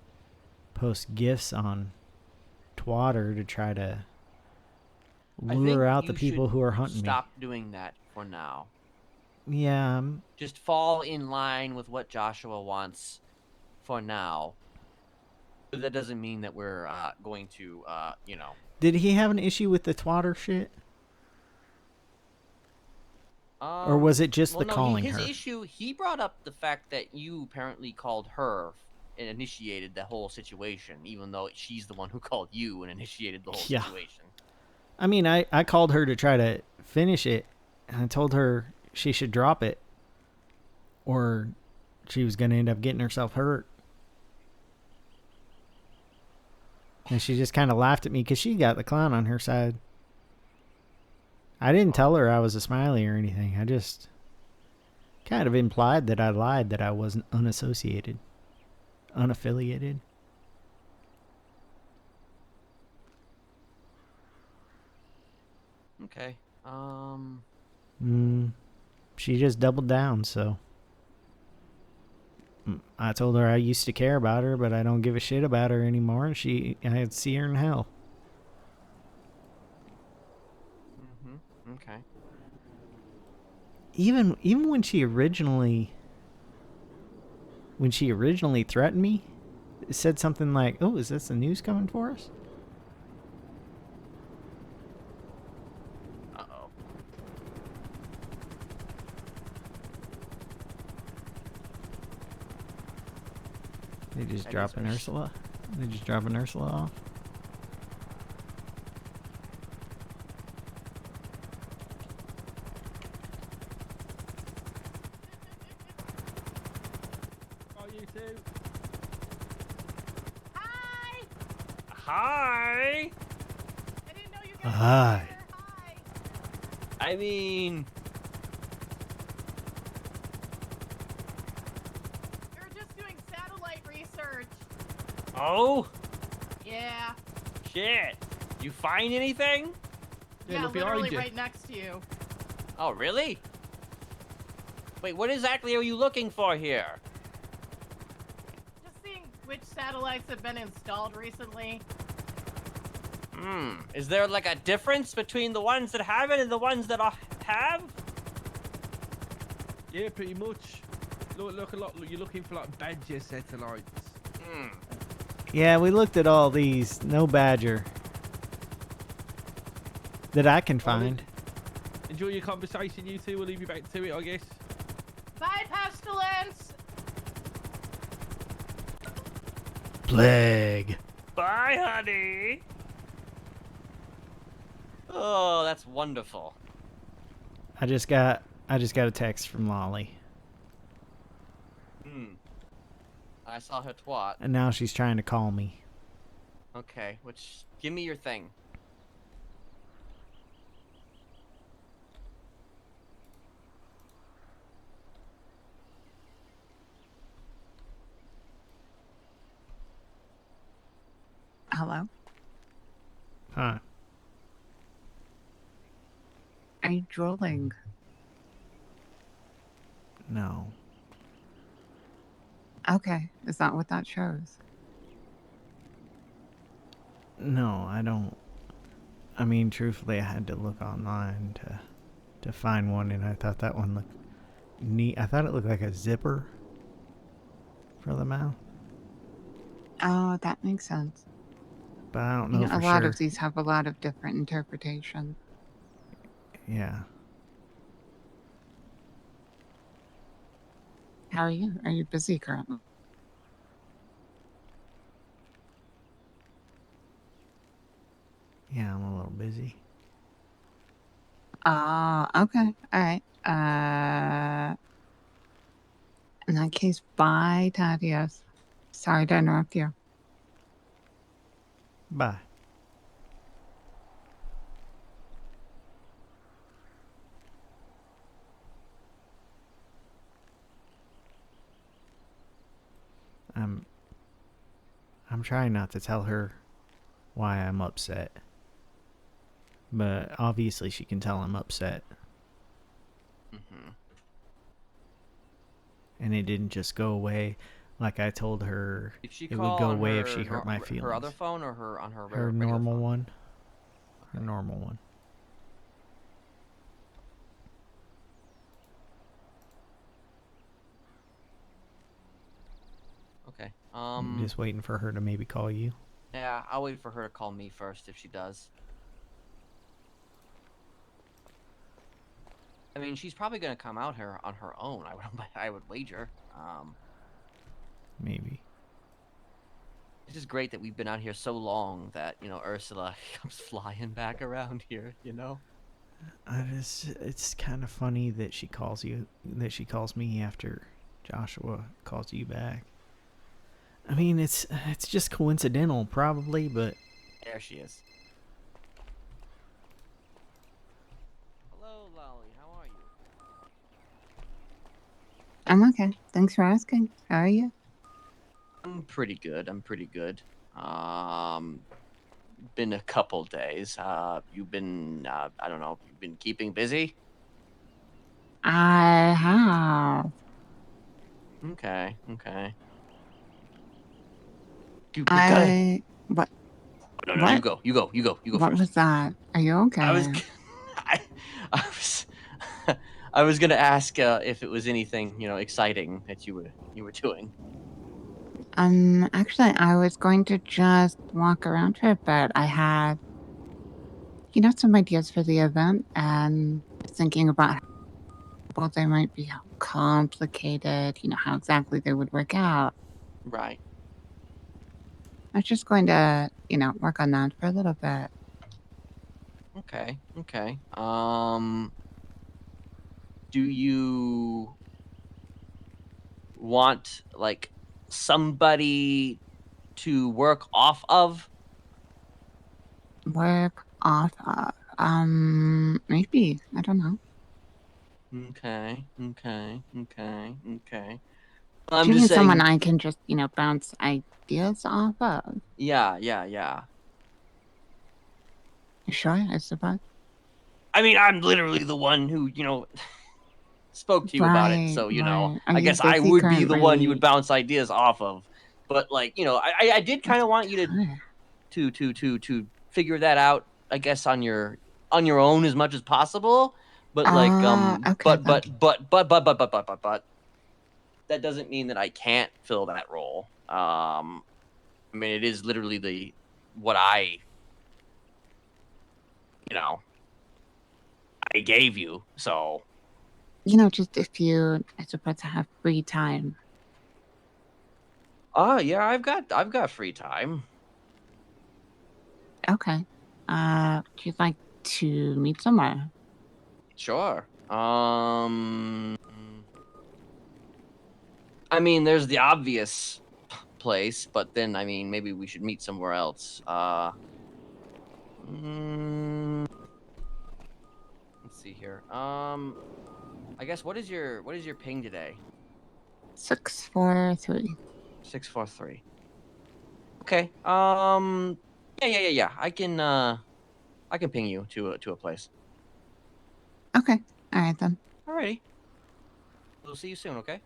post gifs on Twitter to try to lure out the people who are hunting me. Stop doing that for now. Yeah. Just fall in line with what Joshua wants for now. But that doesn't mean that we're going to, you know. Did he have an issue with the Twitter shit? Or was it just the calling his her? issue, he brought up the fact that you apparently called her and initiated the whole situation, even though she's the one who called you and initiated the whole situation. I mean, I called her to try to finish it, and I told her she should drop it, or she was going to end up getting herself hurt. And she just kind of laughed at me because she got the clown on her side. I didn't tell her I was a smiley or anything. I just kind of implied that I lied, that I wasn't unaffiliated. Okay. She just doubled down, so I told her I used to care about her, but I don't give a shit about her anymore, and I'd see her in hell. Okay. Even when she originally threatened me, it said something like, "Oh, is this the news coming for us?" Uh-oh. They just drop an Ursula. They just drop an Ursula off. Hi. I didn't know you guys Hi. were here. Hi. I mean, We were just doing satellite research. oh Yeah. shit. You find anything? Yeah, look literally behind you. right next to you. Oh, really? Wait, what exactly are you looking for here? Just seeing which satellites have been installed recently. Is there like a difference between the ones that have it and the ones that have? Yeah, pretty much. Look a lot. You're looking for like badger satellites. Yeah, we looked at all these. No badger that I can find. Enjoy your conversation, you two. We'll leave you back to it, I guess. Bye, pestilence. Plague. Bye, honey. Oh, that's wonderful. I just got a text from Lolly, I saw her twat. and now she's trying to call me. Okay, give me your thing. Hello? Huh? Are you drooling? No. Okay, is that what that shows? No, I don't. I mean, truthfully, I had to look online to find one, and I thought that one looked neat. I thought it looked like a zipper for the mouth, Oh, that makes sense. but I don't You know know, for a lot sure. of these have a lot of different interpretations. Yeah. How are you? Are you busy currently? Yeah, I'm a little busy. Okay. All right. In that case, bye, Thaddeus. Sorry to interrupt you. Bye. I'm trying not to tell her why I'm upset. But obviously she can tell I'm upset. And it didn't just go away like I told her Did she it call would go on away if her she hurt my feelings. her other phone or her on her Her regular normal phone? one. Her normal one. Okay. I'm just waiting for her to maybe call you. Yeah, I'll wait for her to call me first if she does. I mean, she's probably gonna come out here on her own. I would wager. Maybe. It's just great that we've been out here so long that Ursula comes flying back around here. It's kind of funny that she calls me after Joshua calls you back. I mean, it's just coincidental, probably, but There she is. Hello, Lolly. How are you? I'm okay. Thanks for asking. How are you? I'm pretty good. Been a couple days. You've been, I don't know, you've been keeping busy? I have. Okay. What? No, What? you go What first. was that? Are you okay? I was, I was, I was gonna ask if it was anything exciting that you were doing. Actually, I was going to just walk around for a bit. I had, some ideas for the event and thinking about how they might be, how complicated, how exactly they would work out. Right. I was just going to, work on that for a little bit. Okay. Do you want like somebody to work off of? Work off of, maybe. I don't know. Okay. Do you mean someone I can just, bounce ideas off of? Yeah. Sure, I suppose. I mean, I'm literally the one who, spoke to you about it. So, Right. Are I you guess I busy would be the one you currently? would bounce ideas off of. But I did kind of want you to figure that out, I guess, on your own as much as possible. But like, okay then. but that doesn't mean that I can't fill that role. I mean, it is literally what I, you know, I gave you. So, Just if you, I suppose, have free time. yeah, I've got free time. Okay. Would you like to meet somewhere? Sure. I mean, there's the obvious place, but then I mean, maybe we should meet somewhere else. Mm, let's see here. I guess what is your ping today? 643. 643. Okay. Yeah. I can ping you to a place. Okay. All right then. Alrighty. We'll see you soon. Okay.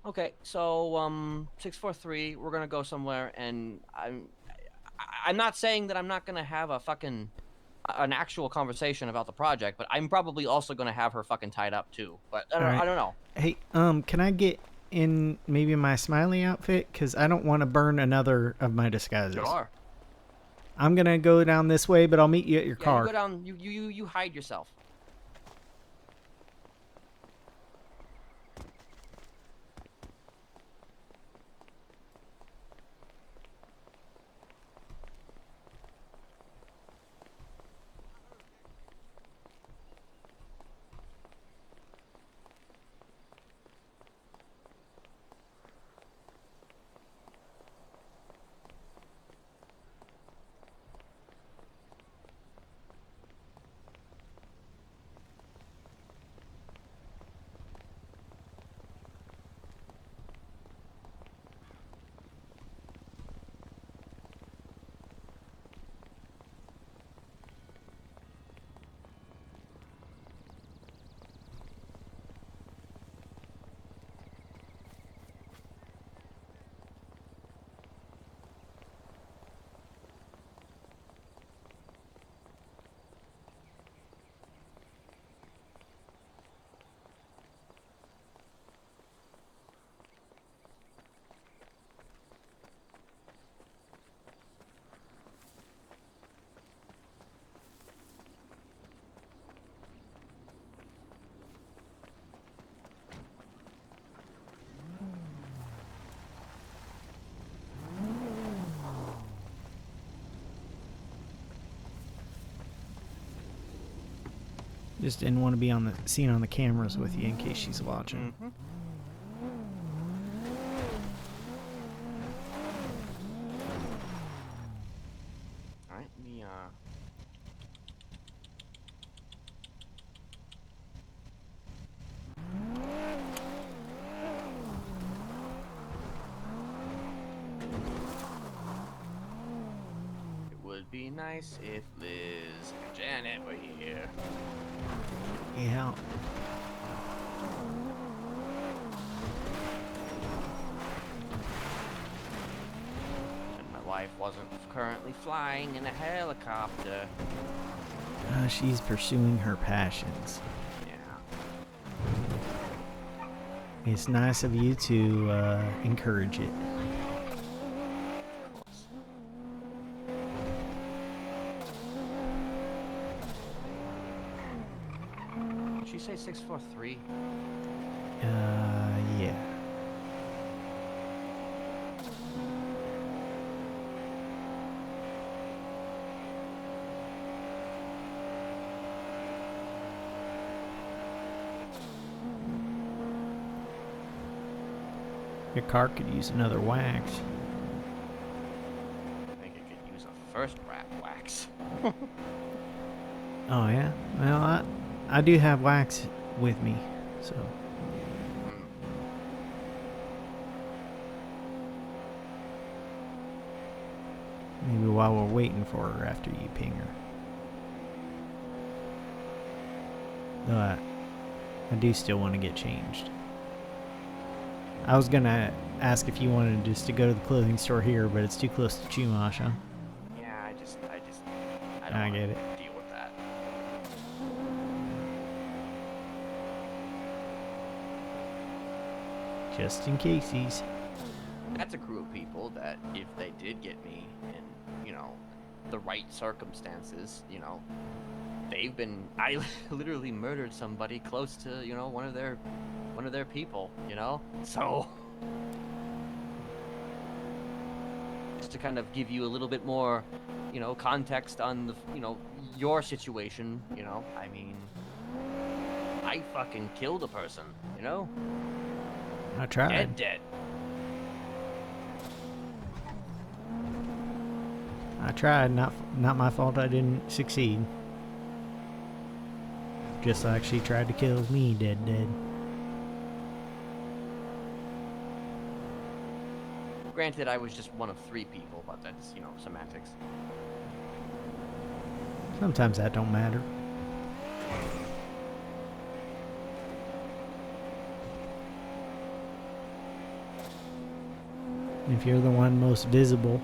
Okay, so 643, we're gonna go somewhere, and I'm not saying that I'm not gonna have a fucking an actual conversation about the project, but I'm probably also gonna have her fucking tied up too. But All right. I don't know. Hey, can I get in maybe my smiley outfit? Because I don't want to burn another of my disguises. Sure. I'm gonna go down this way, but I'll meet you at your Yeah, car. you go down. You hide yourself. Just didn't want to be on the seen on the cameras with you in case she's watching. Mm-hmm. All right, let me It would be nice if Liz and Janet were here. Yeah. And my wife wasn't currently flying in a helicopter. She's pursuing her passions. Yeah. It's nice of you to encourage it. Did she say 643? Yeah. Your car could use another wax. I think it could use a first wrap wax. Oh yeah. Well, I do have wax with me, so. Maybe while we're waiting for her after you ping her. Though I do still want to get changed. I was gonna ask if you wanted just to go to the clothing store here, but it's too close to Chumash, huh? Yeah, I don't I want get to it. deal with that. Just in caseies. That's a crew of people that if they did get me in, the right circumstances, I literally murdered somebody close to, one of their people, So just to kind of give you a little bit more, context on your situation, I mean, I fucking killed a person, I tried. dead. I tried. Not my fault. I didn't succeed. Just like she tried to kill me, dead. Granted, I was just one of 3 people, but that's, semantics. Sometimes that don't matter. If you're the one most visible.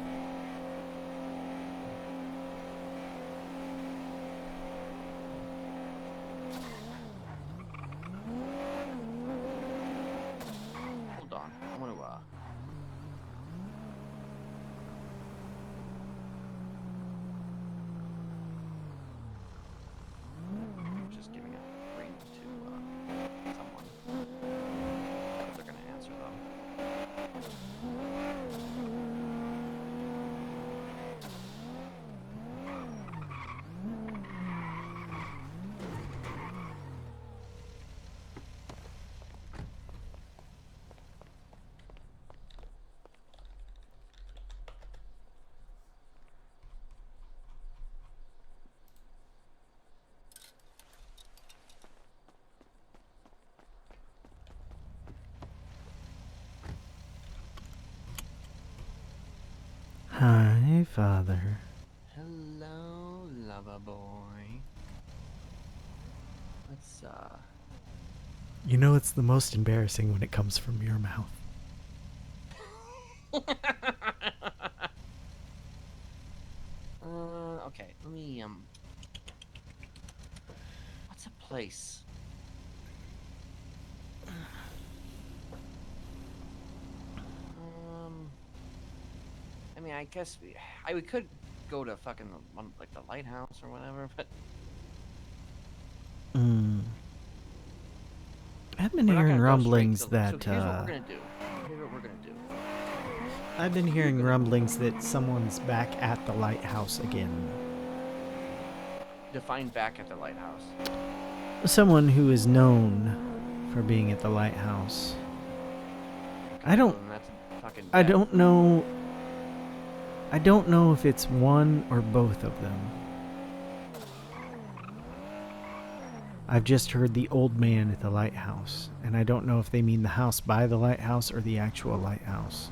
Hold on, I want to, just giving a ring to, someone. If they're gonna answer, though. Hi, Father. Hello, lover boy. Let's, You know it's the most embarrassing when it comes from your mouth. Okay, let me, what's a place? I mean, I guess we could go to fucking, like, the lighthouse or whatever, but I've been we're not hearing gonna go straight rumblings to that, so here's what we're gonna do. Here's what we're gonna do. I've been hearing rumblings that someone's back at the lighthouse again. Define back at the lighthouse. Someone who is known for being at the lighthouse. I don't That's fucking I death. don't know. I don't know if it's one or both of them. I've just heard the old man at the lighthouse, and I don't know if they mean the house by the lighthouse or the actual lighthouse.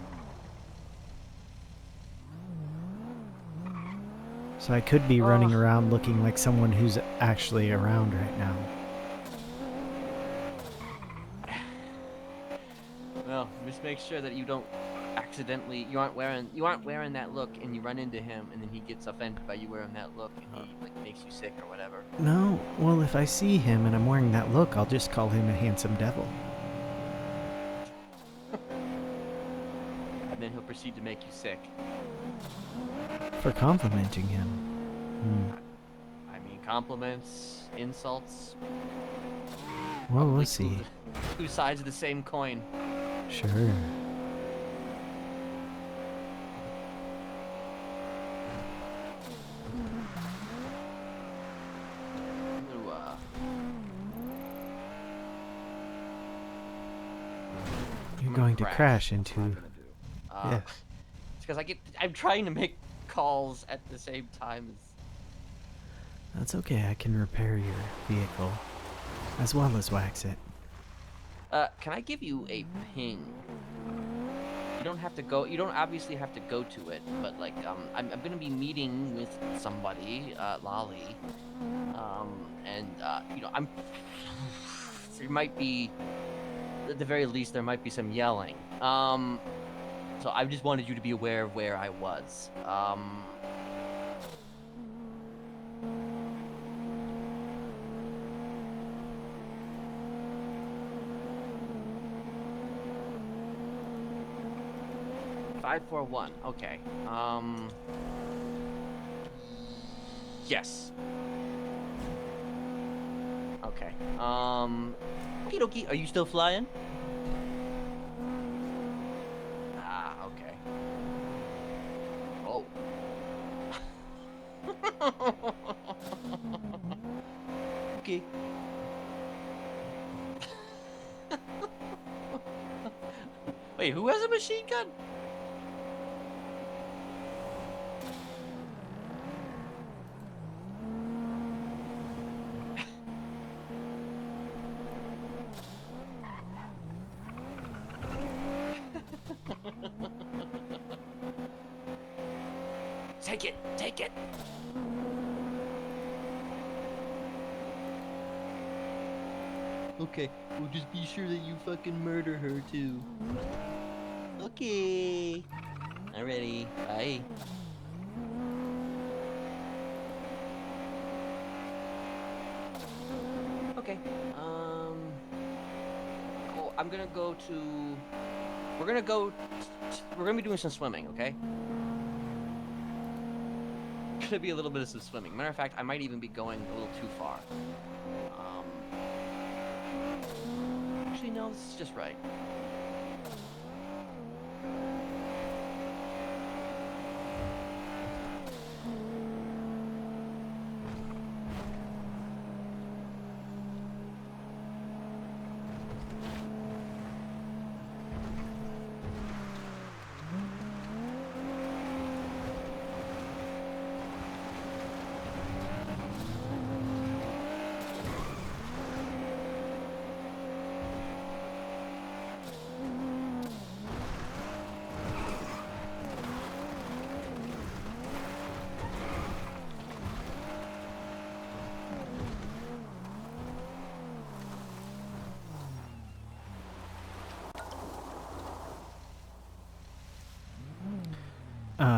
So I could be running around looking like someone who's actually around right now. Well, just make sure that you don't accidentally you aren't wearing that look and you run into him and then he gets offended by you wearing that look and he like makes you sick or whatever. No, well, if I see him and I'm wearing that look, I'll just call him a handsome devil. And then he'll proceed to make you sick. For complimenting him. I mean, compliments, insults. Well, probably we'll see. Two sides of the same coin. Sure. You're going to crash into... That's what I'm gonna do. Yes. It's because I'm trying to make calls at the same time as... That's okay, I can repair your vehicle. As well as wax it. Can I give you a ping? You don't have to go, you don't obviously have to go to it, but like, I'm gonna be meeting with somebody, Lolly, and, there might be at the very least, there might be some yelling. So I just wanted you to be aware of where I was. 541. Okay. Yes. Okay. Okie dokie. Are you still flying? Ah, okay. Oh. Okay. Wait, who has a machine gun? Take it! Take it! Okay, we'll just be sure that you fucking murder her too. Okay. Alrighty. Bye. Okay. Cool. I'm gonna go to. We're gonna go. We're gonna be doing some swimming, okay? Gonna be a little bit of some swimming. Matter of fact, I might even be going a little too far. Actually, no, this is just right.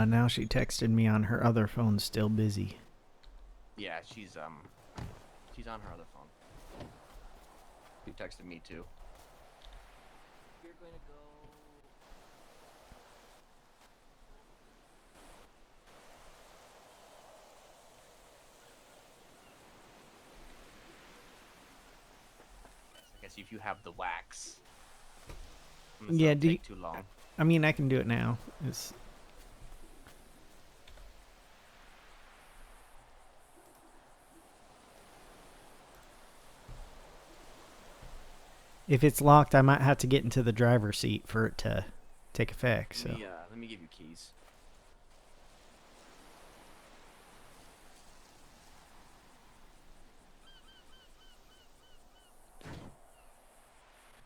Now she texted me on her other phone, still busy. Yeah, she's on her other phone. She texted me too. We're going to go. I guess if you have the wax. Yeah, do take too long. I mean, I can do it now. If it's locked, I might have to get into the driver's seat for it to take effect. So. Let me give you keys.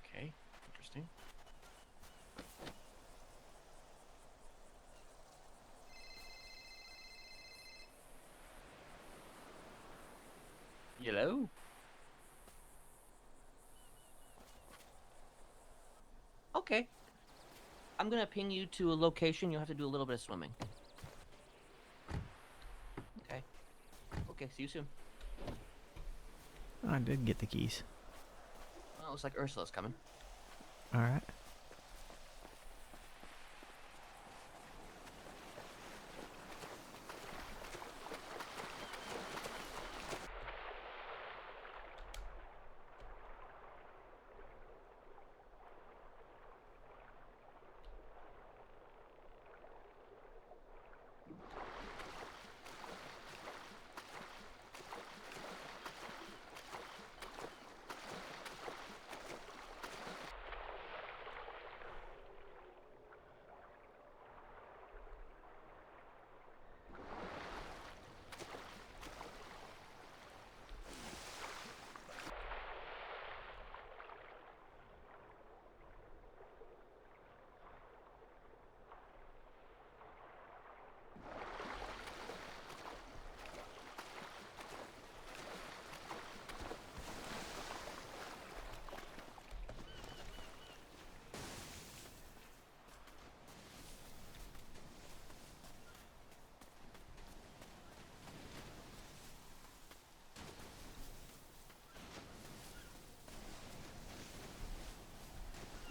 Okay, interesting. Hello? Okay. I'm gonna ping you to a location. You'll have to do a little bit of swimming. Okay. Okay, see you soon. I did get the keys. Well, it looks like Ursula's coming. All right.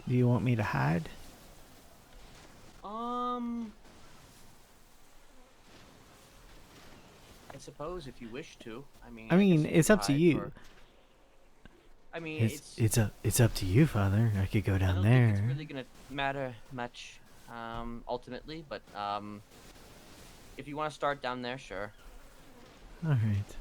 Do you want me to hide? I suppose if you wish to. I mean, I guess mean, you it's could up to hide you. for- I mean, It's up to you, Father. I could go I down don't there. think it's really gonna matter much, ultimately. But if you want to start down there, sure. All right.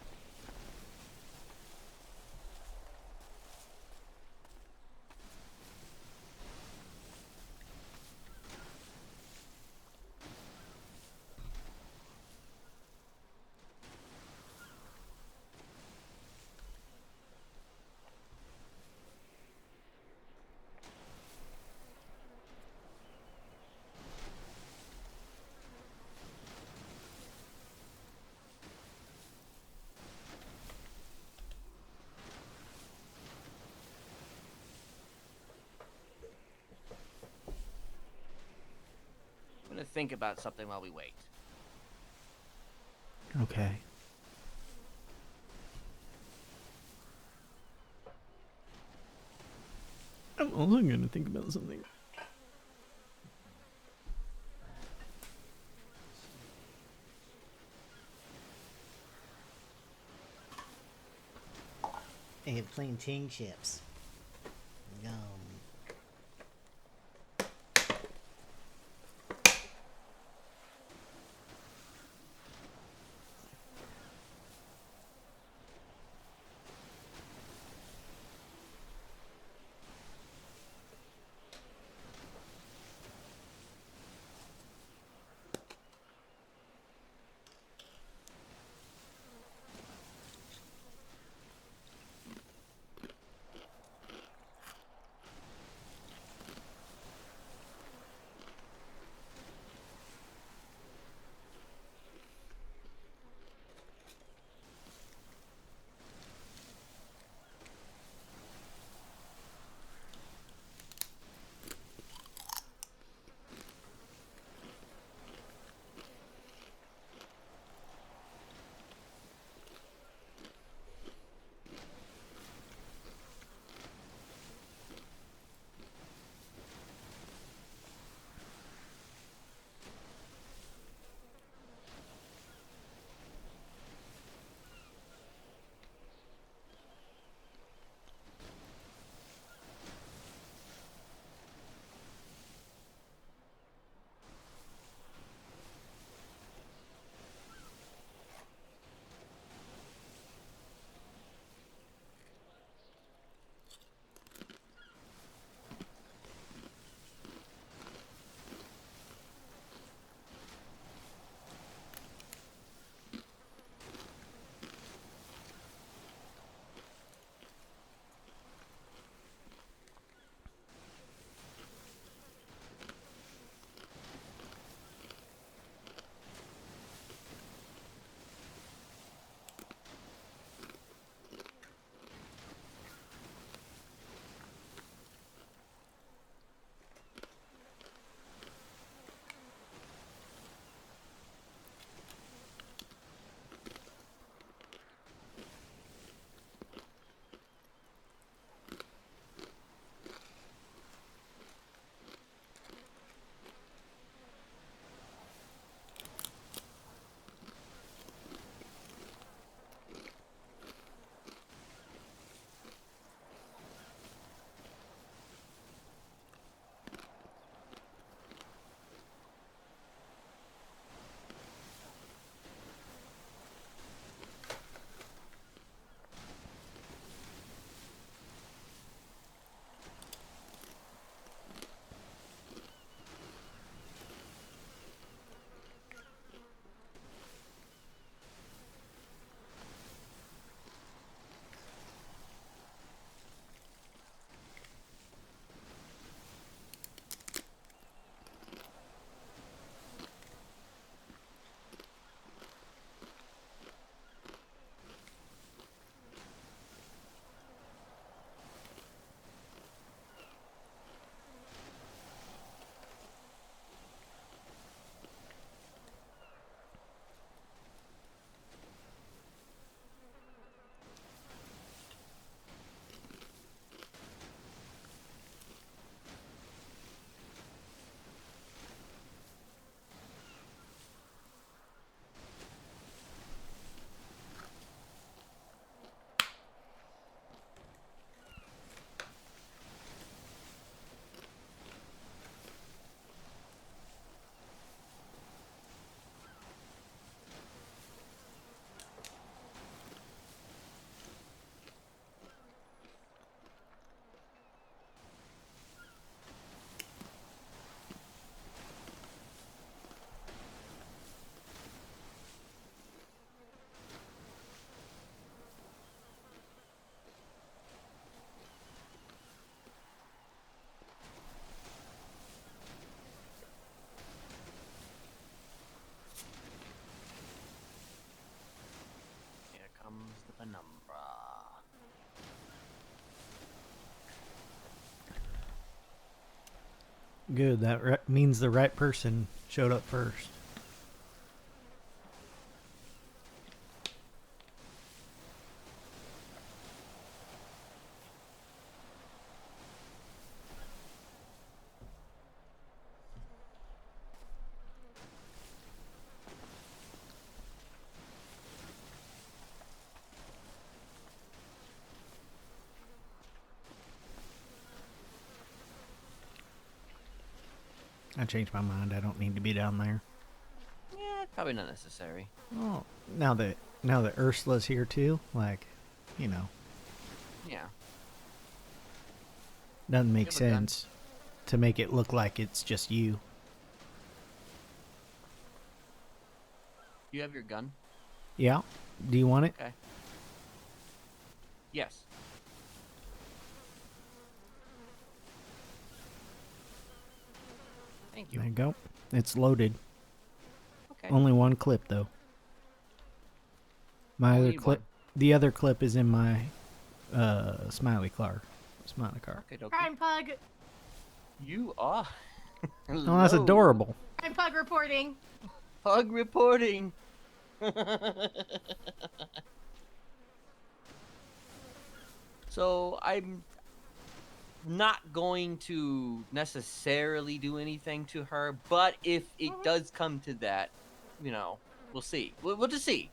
I'm gonna think about something while we wait. Okay. I'm also gonna think about something. They have plantain chips. Yum. Good. That means the right person showed up first. I changed my mind. I don't need to be down there. Yeah, probably not necessary. Oh, now that Ursula's here too, like, you know, Yeah. doesn't make You have a gun? sense to make it look like it's just you. You have your gun? Yeah. Do you want it? Okay. Yes. Thank you. There you go. It's loaded. Okay. Only one clip though. My Only other clip, one. the other clip is in my smiley car. Smiley car. Okay, dokie. Crime Pug. You are. Oh, that's Hello. adorable. Crime Pug reporting. Pug reporting. So I'm not going to necessarily do anything to her, but if it does come to that, you know, we'll see. We'll just see.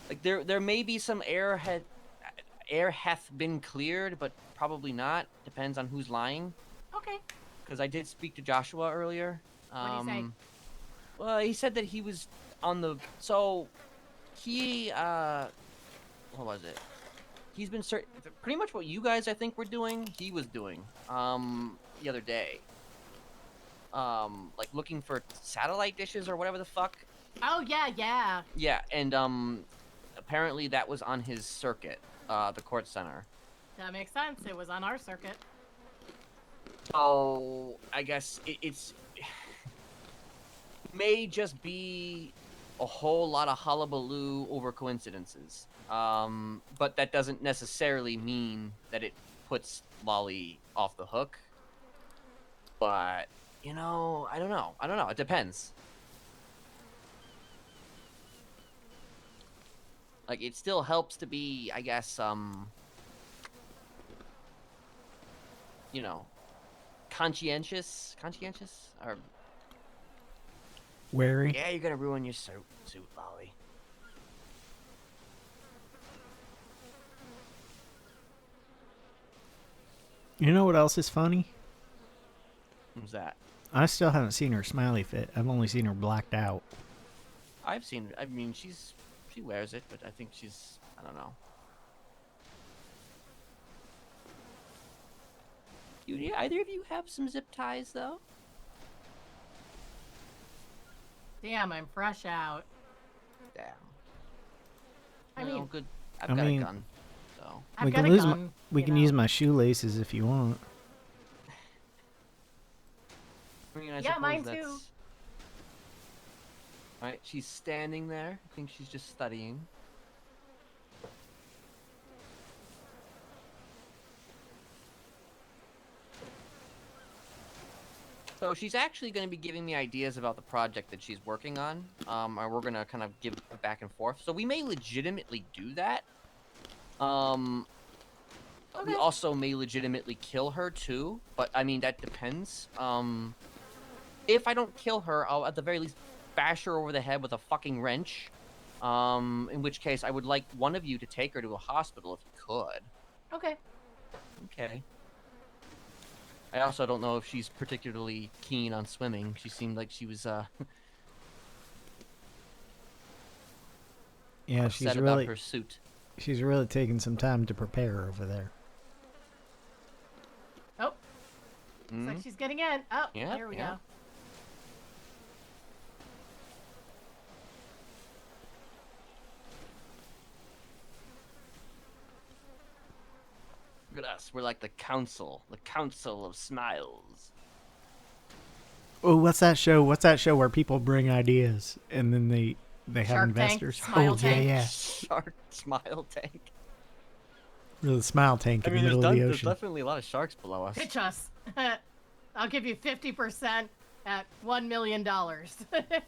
Like there may be some air hath been cleared, but probably not. Depends on who's lying. Okay. Because I did speak to Joshua earlier. What'd he say? Well, he said that he was on the. So, he what was it? He's been pretty much what you guys I think were doing. He was doing the other day. Like looking for satellite dishes or whatever the fuck. Oh yeah, yeah. Yeah, and apparently that was on his circuit, the court center. That makes sense. It was on our circuit. So I guess it's may just be a whole lot of hullabaloo over coincidences. But that doesn't necessarily mean that it puts Lolly off the hook. But you know, I don't know. It depends. Like it still helps to be, I guess, you know, conscientious, or Wary. yeah, you're gonna ruin your suit, Lolly. You know what else is funny? Who's that? I still haven't seen her smiley fit. I've only seen her blacked out. I've seen her. I mean, she wears it, but I think I don't know. Either of you have some zip ties, though? Damn, I'm fresh out. Damn. I Well, mean, good. I I've got mean- a gun, so. I've we got can a use gun. we you can know. use my shoelaces if you want. I mean, I Yeah, suppose mine that's... too. Alright, she's standing there. I think she's just studying. So she's actually going to be giving me ideas about the project that she's working on. And we're going to kind of give back and forth. So we may legitimately do that. We also may legitimately kill her too. But I mean, that depends. If I don't kill her, I'll at the very least bash her over the head with a fucking wrench. In which case, I would like one of you to take her to a hospital if you could. Okay. Okay. I also don't know if she's particularly keen on swimming. She seemed like she was Yeah, upset about her suit. she's really taking some time to prepare over there. Oh. Looks like she's getting in. Oh, Yeah, there we yeah. go. Look at us. We're like the council of smiles. Oh, what's that show? What's that show where people bring ideas and then they have Shark Tank, investors? Smile oh Tank. yeah, Shark smile tank. Or the smile tank in the middle of the there's ocean. definitely a lot of sharks below us. Pitch us. I'll give you 50% at $1 million. That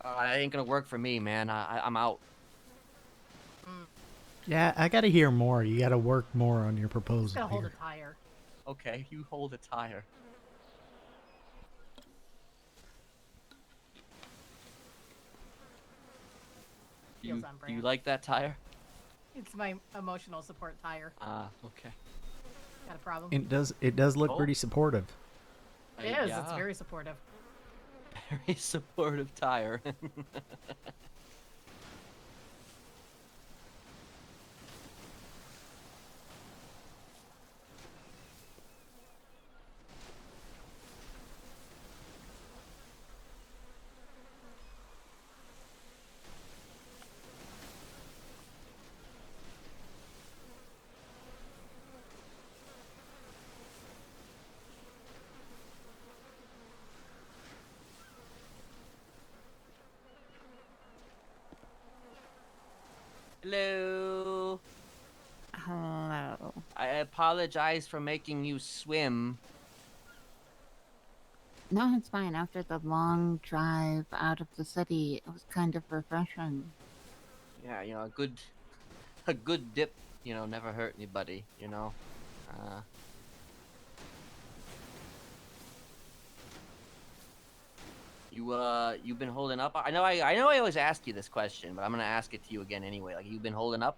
ain't gonna work for me, man. I'm out. Yeah, I gotta hear more. You gotta work more on your Just proposal gonna hold a here. tire. Okay, you hold a tire. Feels on Do you brand. like that tire? It's my emotional support tire. Ah, okay. Got a problem? It does look Oh. pretty supportive. It is. It's Yeah. very supportive. Very supportive tire. Hello. Hello. I apologize for making you swim. No, it's fine. After the long drive out of the city, it was kind of refreshing. Yeah, you know, a good dip, you know, never hurt anybody, you know. You've been holding up. I know I always ask you this question, but I'm gonna ask it to you again anyway. Like, you've been holding up?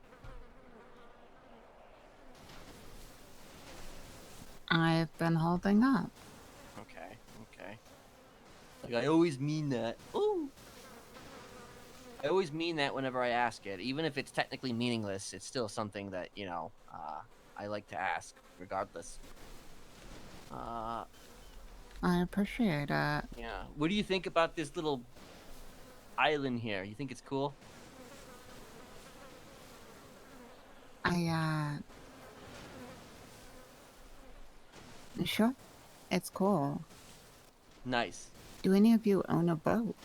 I've been holding up. Okay, okay. Like, I always mean that. Ooh. I always mean that whenever I ask it, even if it's technically meaningless. It's still something that, you know, I like to ask, regardless. I appreciate it. Yeah. What do you think about this little island here? You think it's cool? Sure. It's cool. Nice. Do any of you own a boat?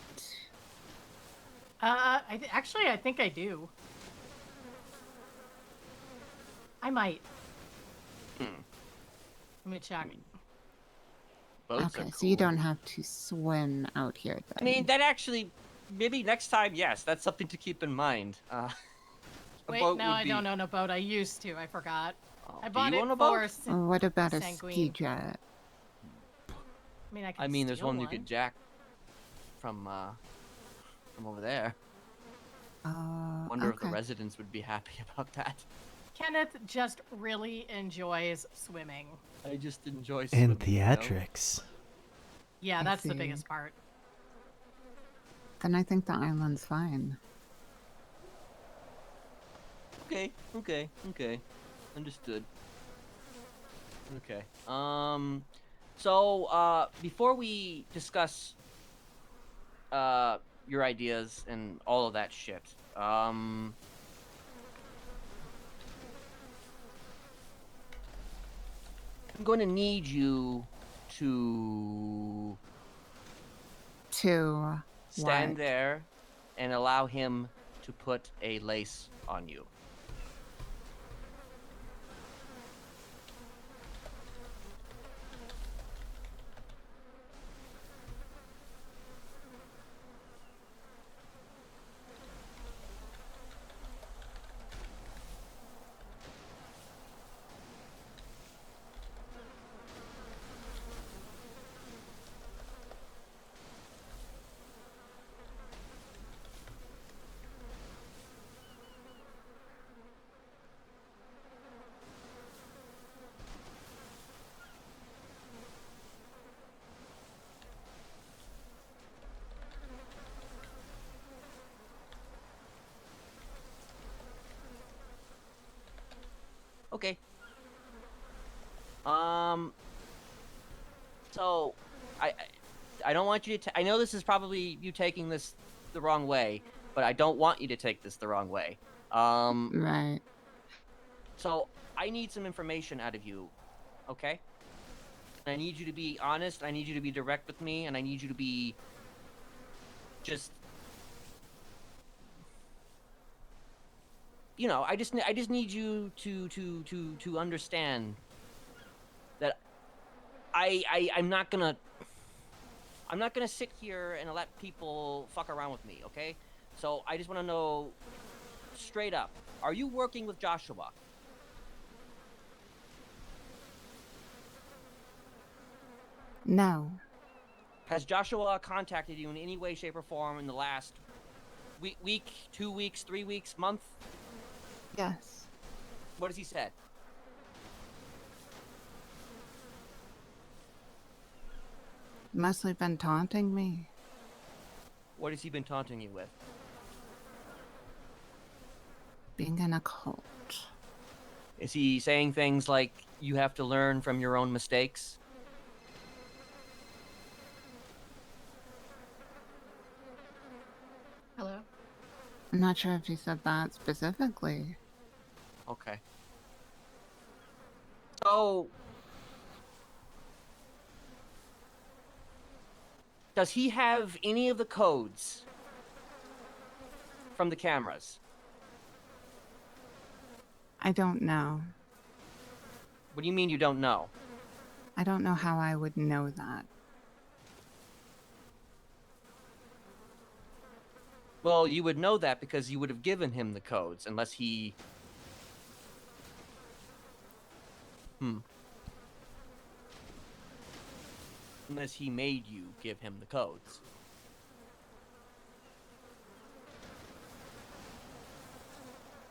Actually, I think I do. I might. Let me check. Boats are Okay, cool. so you don't have to swim out here then. I mean, that actually, maybe next time, yes, that's something to keep in mind. Wait, no, I don't own a boat. I used to. I forgot. Oh, I do bought you it own a boat? for What about a Sanguine. ski jet? I mean, I can there's steal one you could jack from over there. Wonder if the Okay. residents would be happy about that. Kenneth just really enjoys swimming. I just enjoy swimming. And theatrics. Yeah, I that's the see. biggest part. Then I think the island's fine. Okay. Understood. Okay. So, before we discuss your ideas and all of that shit, I'm going to need you to stand what? there and allow him to put a lace on you. Okay. So, I don't want you to. I know this is probably you taking this the wrong way, but I don't want you to take this the wrong way. Right. So I need some information out of you, okay? I need you to be honest. I need you to be direct with me, and I need you to be just. You know, I just need you to understand that I'm not gonna sit here and let people fuck around with me, okay? So I just want to know straight up, are you working with Joshua? No. Has Joshua contacted you in any way, shape, or form in the last week, 2 weeks, 3 weeks, month? Yes. What has he said? Mostly been taunting me. What has he been taunting you with? Being in a cult. Is he saying things like, you have to learn from your own mistakes? Hello. I'm not sure if he said that specifically. Okay. So, does he have any of the codes from the cameras? I don't know. What do you mean you don't know? I don't know how I would know that. Well, you would know that because you would have given him the codes, unless he... Unless he made you give him the codes.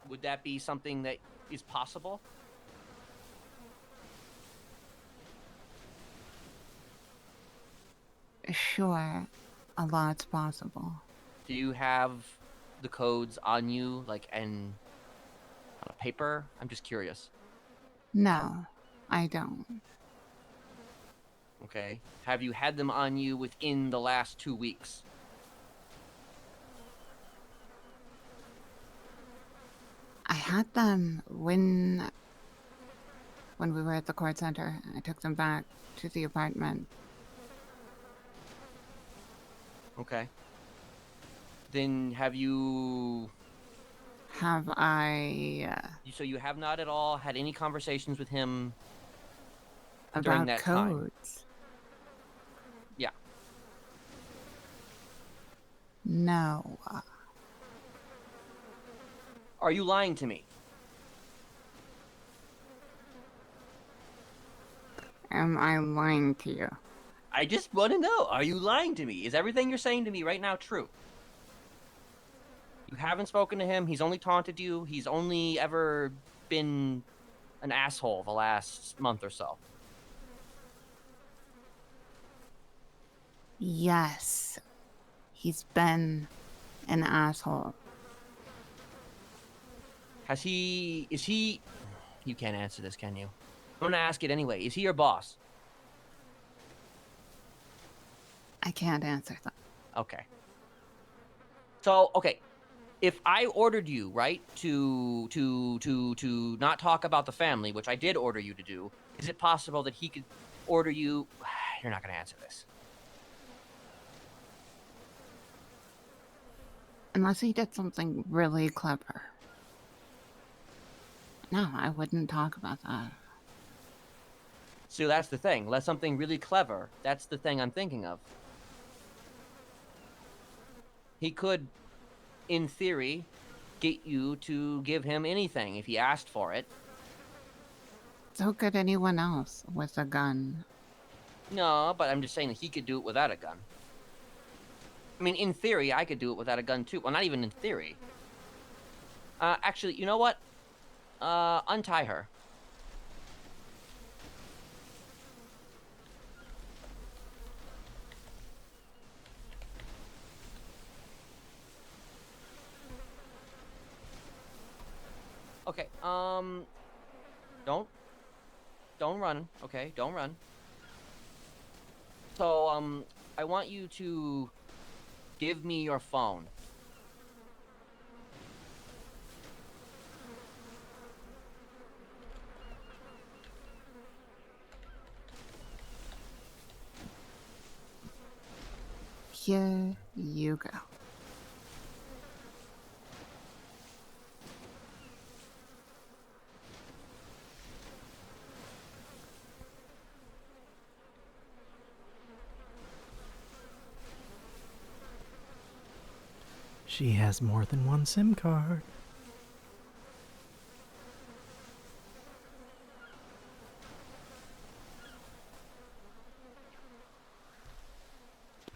Would that be something that is possible? Sure, a lot's possible. Do you have the codes on you, like, on a paper? I'm just curious. No, I don't. Okay. Have you had them on you within the last 2 weeks? I had them when we were at the court center. I took them back to the apartment. Okay. Then have you... Have I... So you have not at all had any conversations with him during about that codes? time? Yeah. No. Are you lying to me? Am I lying to you? I just want to know, are you lying to me? Is everything you're saying to me right now true? You haven't spoken to him. He's only taunted you. He's only ever been an asshole the last month or so. Yes. He's been an asshole. Is he... You can't answer this, can you? I'm going to ask it anyway. Is he your boss? I can't answer that. Okay. So, okay. If I ordered you, right, to not talk about the family, which I did order you to do, is it possible that he could order you... You're not going to answer this. Unless he did something really clever. No, I wouldn't talk about that. So that's the thing. Unless something really clever, that's the thing I'm thinking of. He could, in theory, get you to give him anything if he asked for it. So could anyone else with a gun. No, but I'm just saying that he could do it without a gun. I mean, in theory, I could do it without a gun too. Well, not even in theory. Actually, you know what? Untie her. Okay, don't run, okay? Don't run. So, I want you to give me your phone. Here you go. She has more than one SIM card.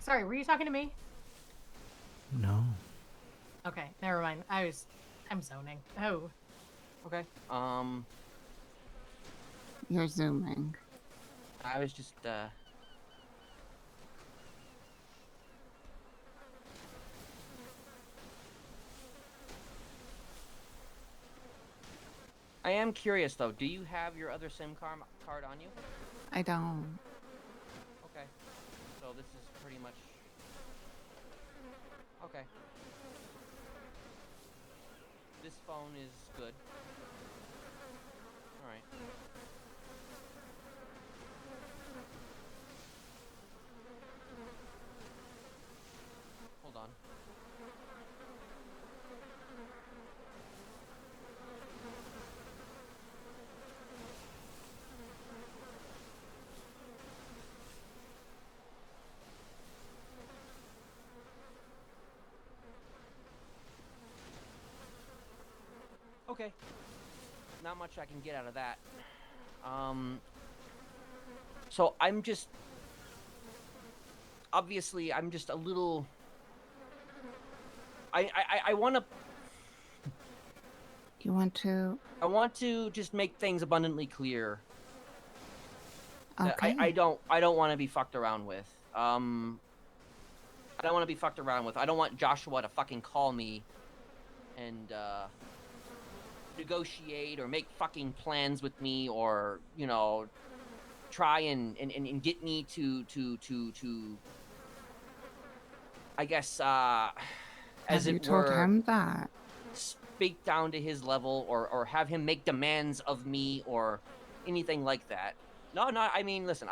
Sorry, were you talking to me? No. Okay, never mind. I'm zoning. Oh. Okay. You're zooming. I was just I am curious though. Do you have your other card on you? I don't. Okay. So this is pretty much okay. This phone is good. All right. Hold on. Okay. Not much I can get out of that. So I'm just obviously I'm just a little I want to You want to? I want to just make things abundantly clear. Okay. I don't want to be fucked around with. I don't want to be fucked around with. I don't want Joshua to fucking call me and negotiate or make fucking plans with me, or you know, try and get me to I guess as Have you it told were him that? speak down to his level, or have him make demands of me or anything like that. No, I mean, listen,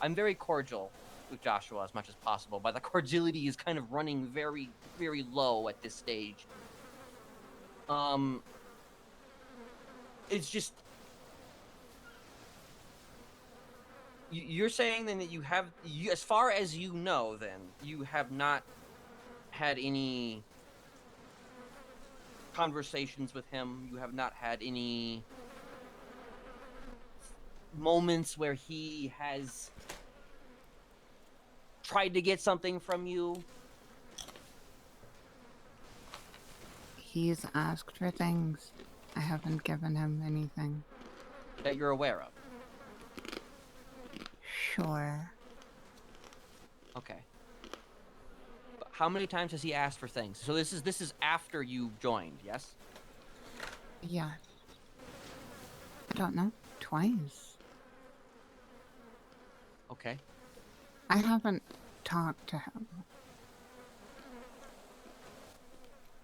I'm very cordial with Joshua as much as possible, but the cordiality is kind of running very, very low at this stage. It's just you're saying then that you have, as far as you know, then you have not had any conversations with him. You have not had any moments where he has tried to get something from you. He's asked for things. I haven't given him anything. That you're aware of. Sure. Okay. But how many times has he asked for things? So this is after you joined, yes? Yeah. I don't know. Twice. Okay. I haven't talked to him.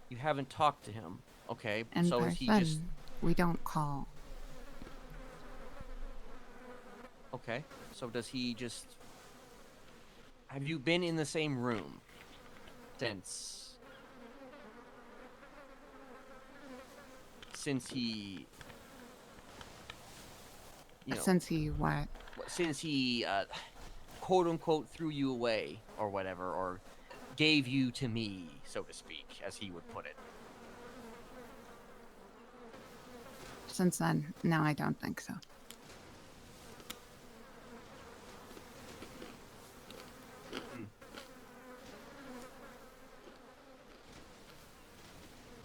You haven't talked to him. Okay. In So person, is he just we don't call. okay? So does he just have you been in the same room since he Since he what? since he quote unquote threw you away or whatever, or gave you to me, so to speak, as he would put it? Since then, no, I don't think so.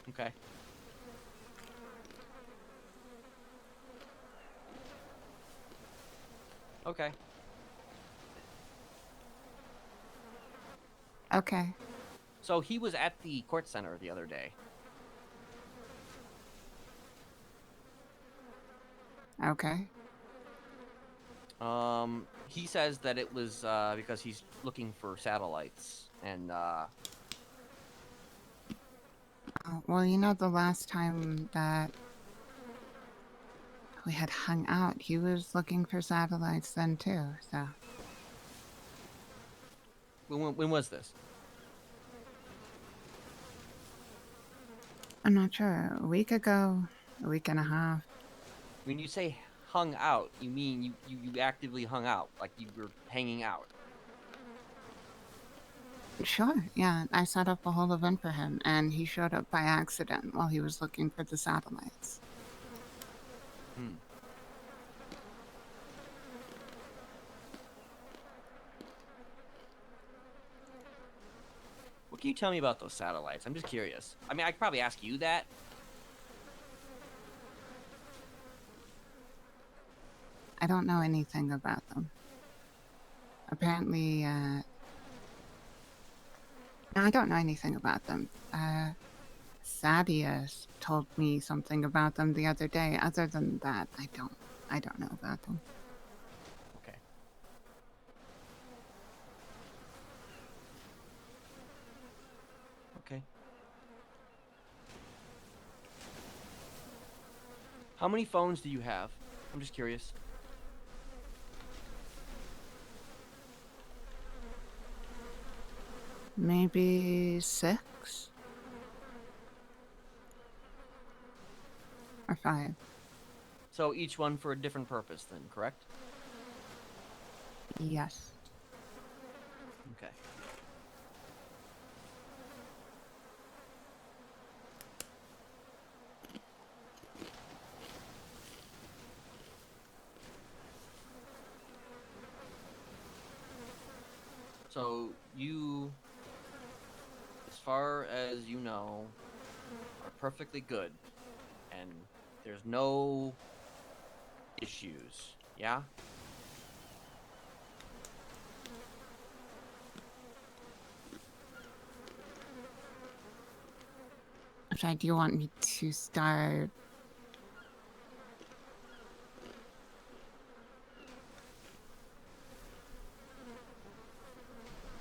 Okay. Okay. Okay. So he was at the court center the other day. Okay. He says that it was because he's looking for satellites, and Well, you know, the last time that we had hung out, he was looking for satellites then too, so. when was this? I'm not sure. A week ago, a week and a half. When you say hung out, you mean you actively hung out, like you were hanging out? Sure, yeah. I set up a whole event for him, and he showed up by accident while he was looking for the satellites. Hmm. What can you tell me about those satellites? I'm just curious. I mean, I could probably ask you that. I don't know anything about them. Apparently, no, I don't know anything about them. Thaddeus told me something about them the other day. Other than that, I don't know about them. Okay. Okay. How many phones do you have? I'm just curious. Maybe 6 or 5. So each one for a different purpose, then, correct? Yes. Okay. So you, as far as you know, are perfectly good, and there's no issues. Yeah? So do you want me to start?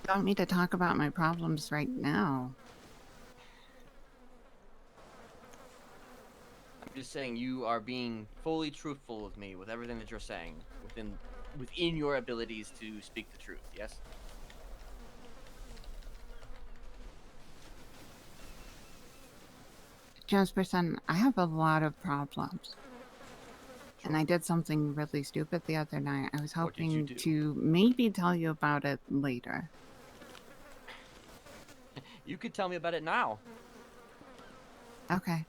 You want me to talk about my problems right now? I'm just saying you are being fully truthful with me with everything that you're saying within your abilities to speak the truth. Yes? Jasperson, I have a lot of problems. Sure. And I did something really stupid the other night. I was What did you hoping do? to maybe tell you about it later. You could tell me about it now. Okay.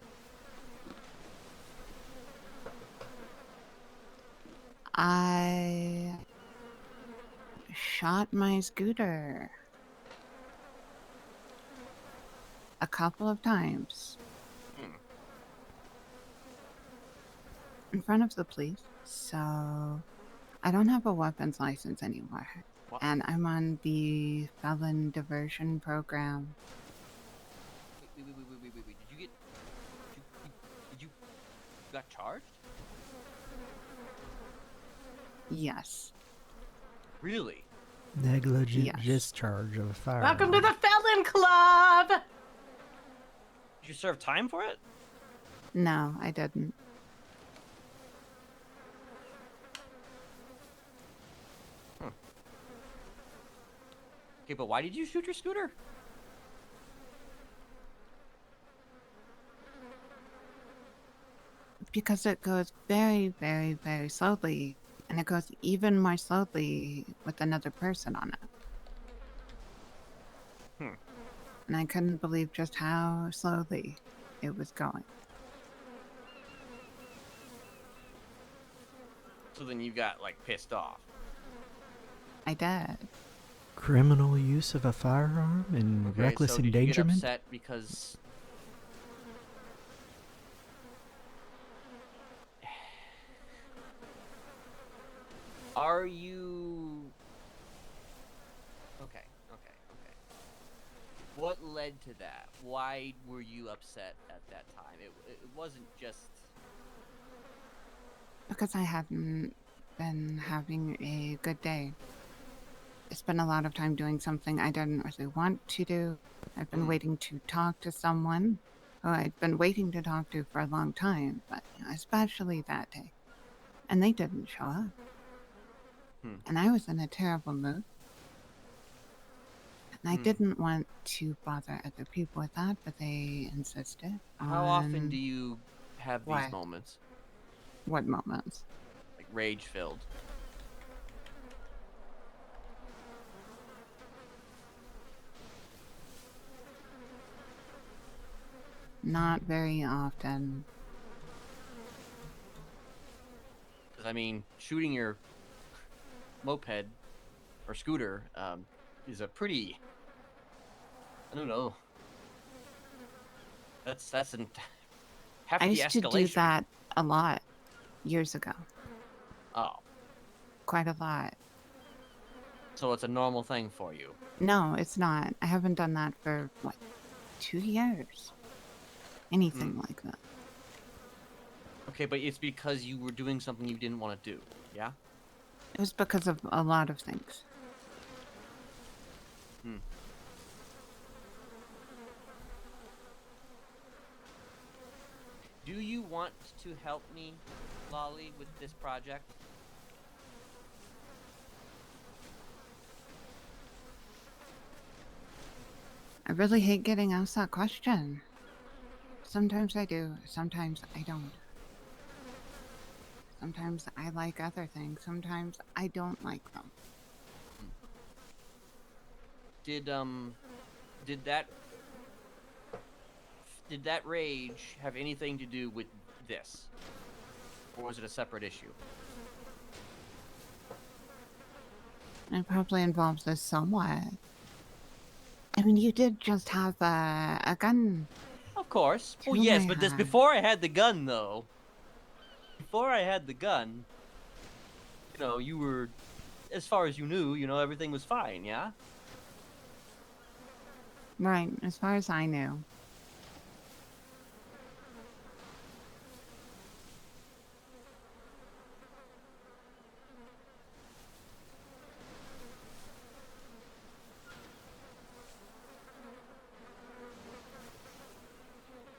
I shot my scooter a couple of times in front of the police, so I don't have a weapons license anymore. What? And I'm on the felon diversion program. Wait. Did you got charged? Yes. Really? Negligent Yes. discharge of a firearm. Welcome to the Felon Club! Did you serve time for it? No, I didn't. Okay, but why did you shoot your scooter? Because it goes very, very, very slowly. And it goes even more slowly with another person on it. And I couldn't believe just how slowly it was going. So then you got, like, pissed off. I did. Criminal use of a firearm and Okay, reckless so did you get endangerment? upset because... Are you... Okay. What led to that? Why were you upset at that time? It wasn't just... Because I hadn't been having a good day. I spent a lot of time doing something I didn't really want to do. I've been waiting to talk to someone who I'd been waiting to talk to for a long time, but especially that day. And they didn't show up. And I was in a terrible mood. And I didn't want to bother other people with that, but they insisted. How often do you have these What? moments? What moments? Like, rage-filled. Not very often. Because I mean, shooting your moped or scooter is a pretty, I don't know. That's an hefty I used to escalation. do that a lot years ago. Oh, Quite a lot. so it's a normal thing for you. No, it's not. I haven't done that for, what, 2 years? Anything like that. Okay, but it's because you were doing something you didn't want to do, yeah? It was because of a lot of things. Hmm. Do you want to help me, Lolly, with this project? I really hate getting asked that question. Sometimes I do, sometimes I don't. Sometimes I like other things, sometimes I don't like them. Did that rage have anything to do with this? Or was it a separate issue? It probably involves this somewhat. I mean, you did just have a gun. Of course. To Well, yes, my but this hand. before I had the gun, though. Before I had the gun, you know, you were, as far as you knew, you know, everything was fine, yeah? Right, as far as I knew.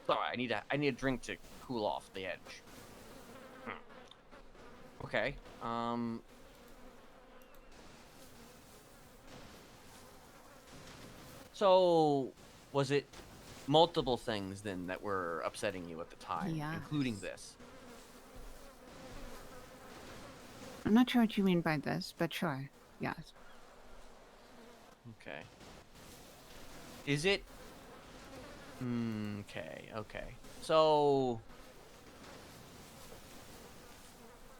Sorry, I need a drink to cool off the edge. Okay. So was it multiple things then that were upsetting you at the time, including this? I'm not sure what you mean by this, but sure, yes. Okay. Is it? Okay. So,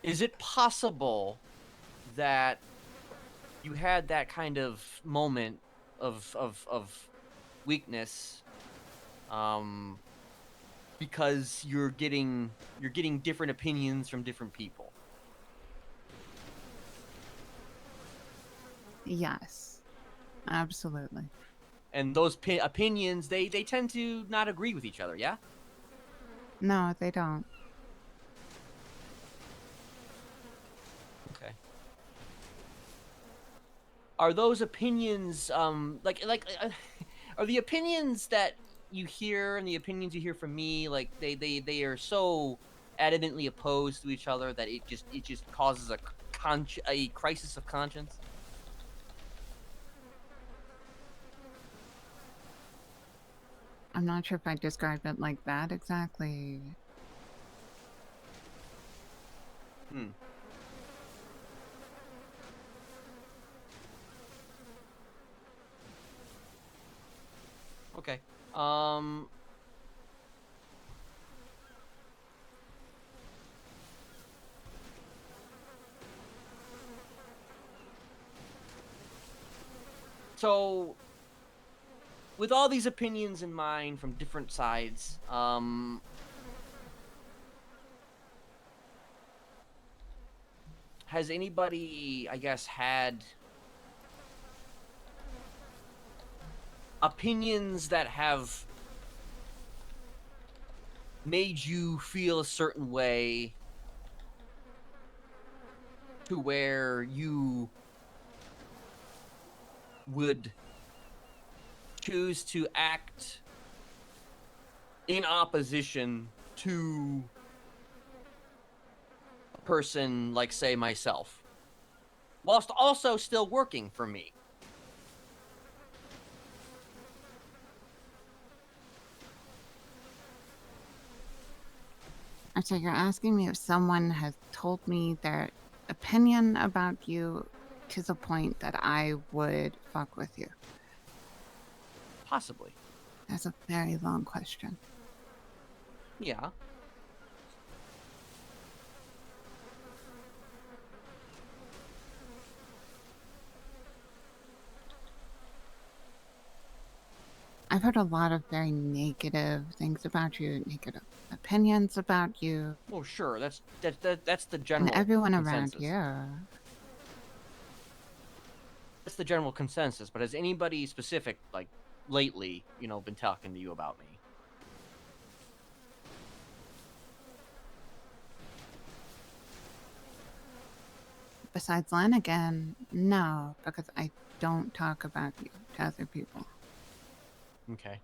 is it possible that you had that kind of moment of weakness, because you're getting different opinions from different people? Yes, absolutely. And those opinions, they tend to not agree with each other, yeah? No, they don't. Okay. Are those opinions, are the opinions that you hear and the opinions you hear from me, like, they are so adamantly opposed to each other that it just causes a crisis of conscience? I'm not sure if I'd describe it like that exactly. Okay. So, with all these opinions in mind from different sides, has anybody, I guess, had opinions that have made you feel a certain way to where you would choose to act in opposition to a person like, say, myself, whilst also still working for me? So you're asking me if someone has told me their opinion about you to the point that I would fuck with you? Possibly. That's a very long question. Yeah. I've heard a lot of very negative things about you, negative opinions about you, Well, sure. That's the and general everyone around consensus. here. That's the general consensus. But has anybody specific, like lately, been talking to you about me? Besides Lanigan, no, because I don't talk about you to other people. Okay.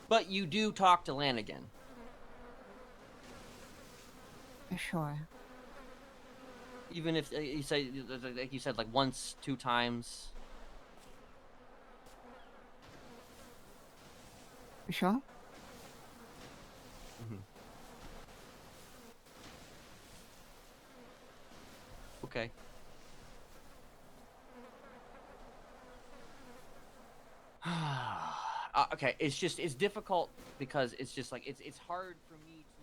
But you do talk to Lanigan. Sure. Even if you say, like you said, like once, 2 times. Sure. Mm-hmm. Okay. Okay, it's difficult because it's just like it's hard for me to.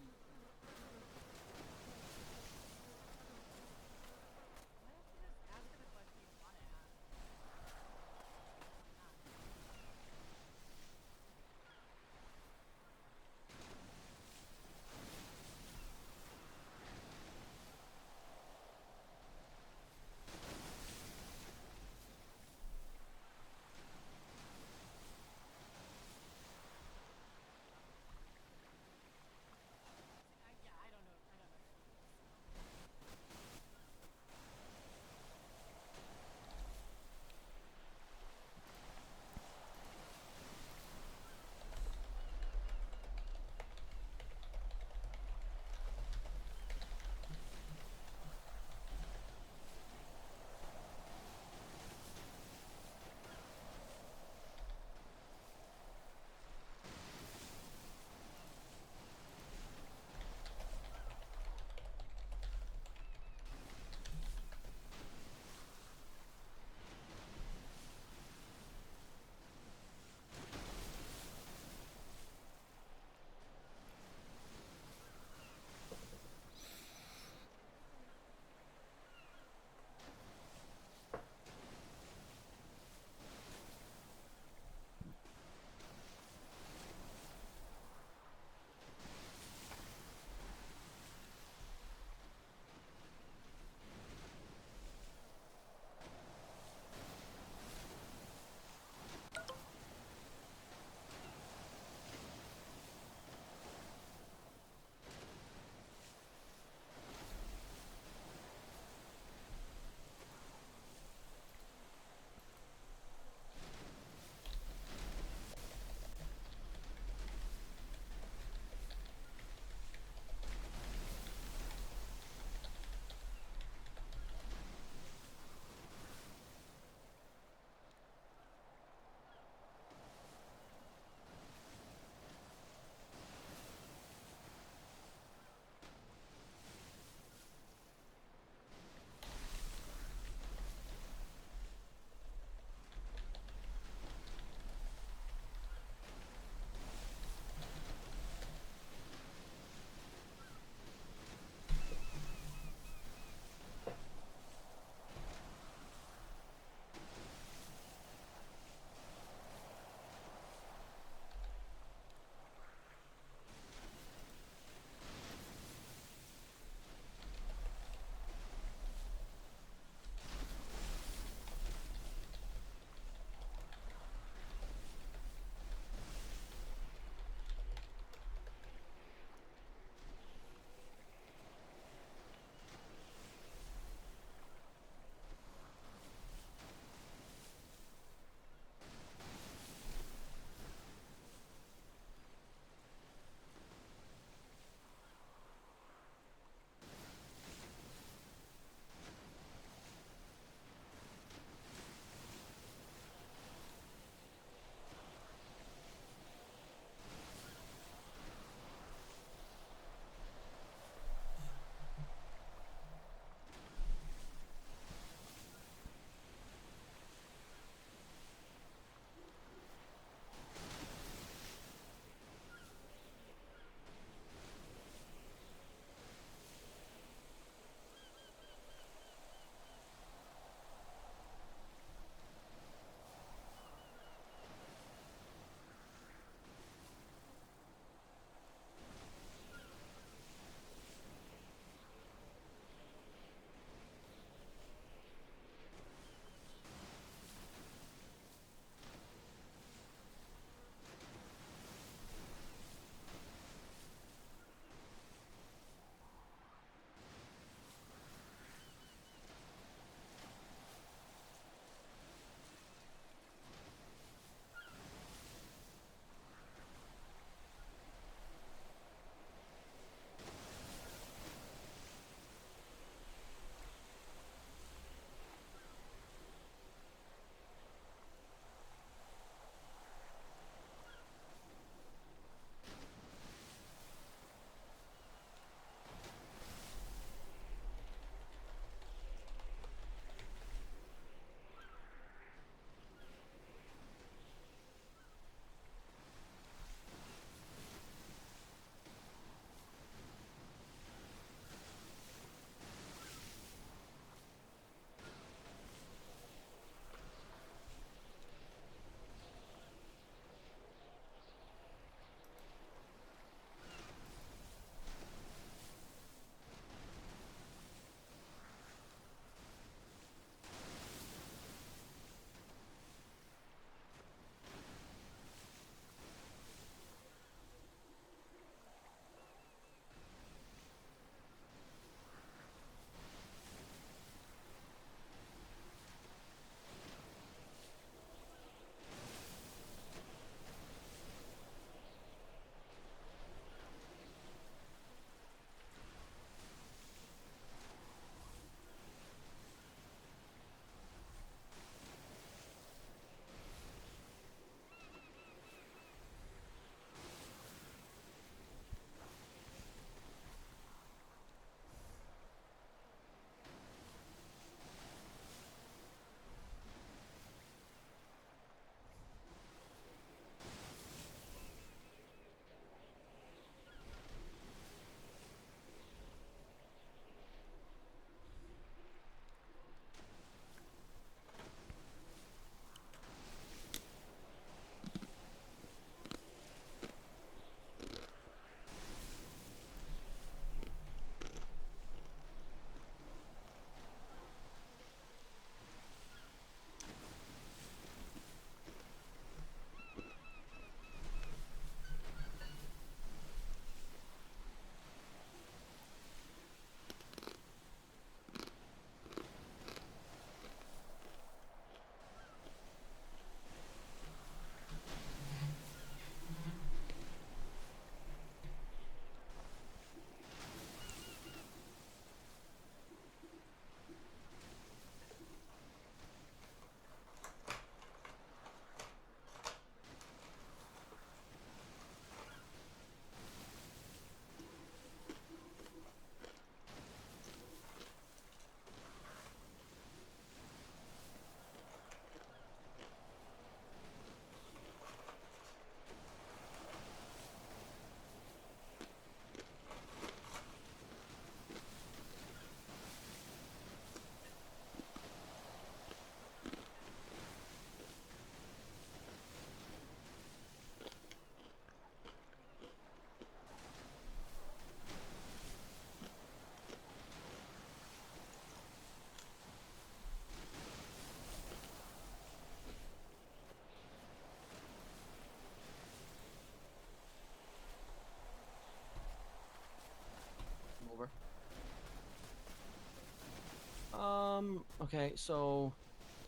Okay, so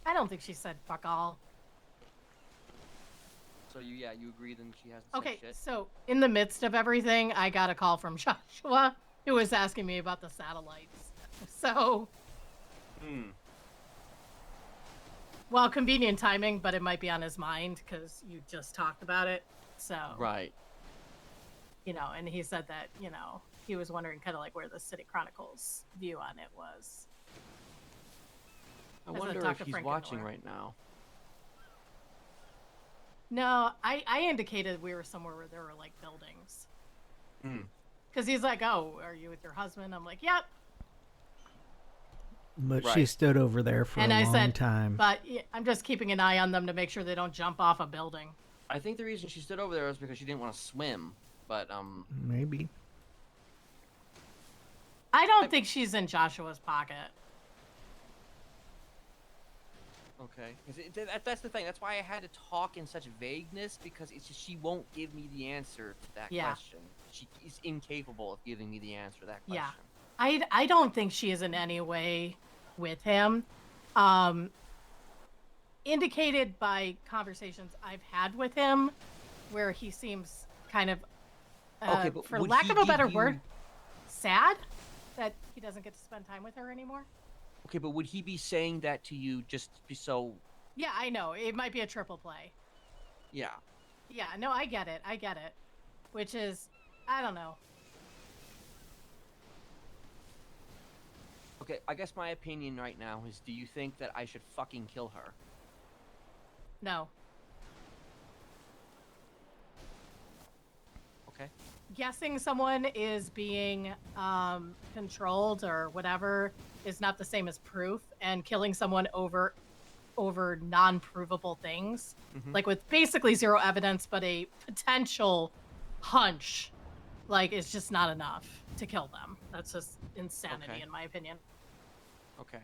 I don't think she said fuck all. you agree then she hasn't Okay, said shit? so in the midst of everything, I got a call from Joshua who was asking me about the satellites. So, well, convenient timing, but it might be on his mind because you just talked about it. So, Right. you know, and he said that, you know, he was wondering kind of like where the City Chronicles view on it was. I As I wonder talked if to he's watching Frankenor. right now. No, I indicated we were somewhere where there were like buildings. Because he's like, oh, are you with your husband? I'm like, yep. But she Right. stood over there for And a I long said, time. but yeah, I'm just keeping an eye on them to make sure they don't jump off a building. I think the reason she stood over there was because she didn't want to swim. But Maybe. I don't think she's in Joshua's pocket. okay, 'cause that's the thing. That's why I had to talk in such vagueness because it's just she won't give me the answer to that Yeah. question. She is incapable of giving me the answer to that Yeah. question. I don't think she is in any way with him. Indicated by conversations I've had with him, where he seems kind of, Okay, but for would lack he of a give better you- word, sad that he doesn't get to spend time with her anymore. Okay, but would he be saying that to you just be so? Yeah, I know. It might be a triple play. Yeah. Yeah, no, I get it. I get it. Which is, I don't know. Okay, I guess my opinion right now is: do you think that I should fucking kill her? No. Okay. Guessing someone is being controlled or whatever is not the same as proof, and killing someone over non-provable things, like with basically zero evidence but a potential hunch, like is just not enough to kill them. That's just insanity, Okay. in my opinion. Okay.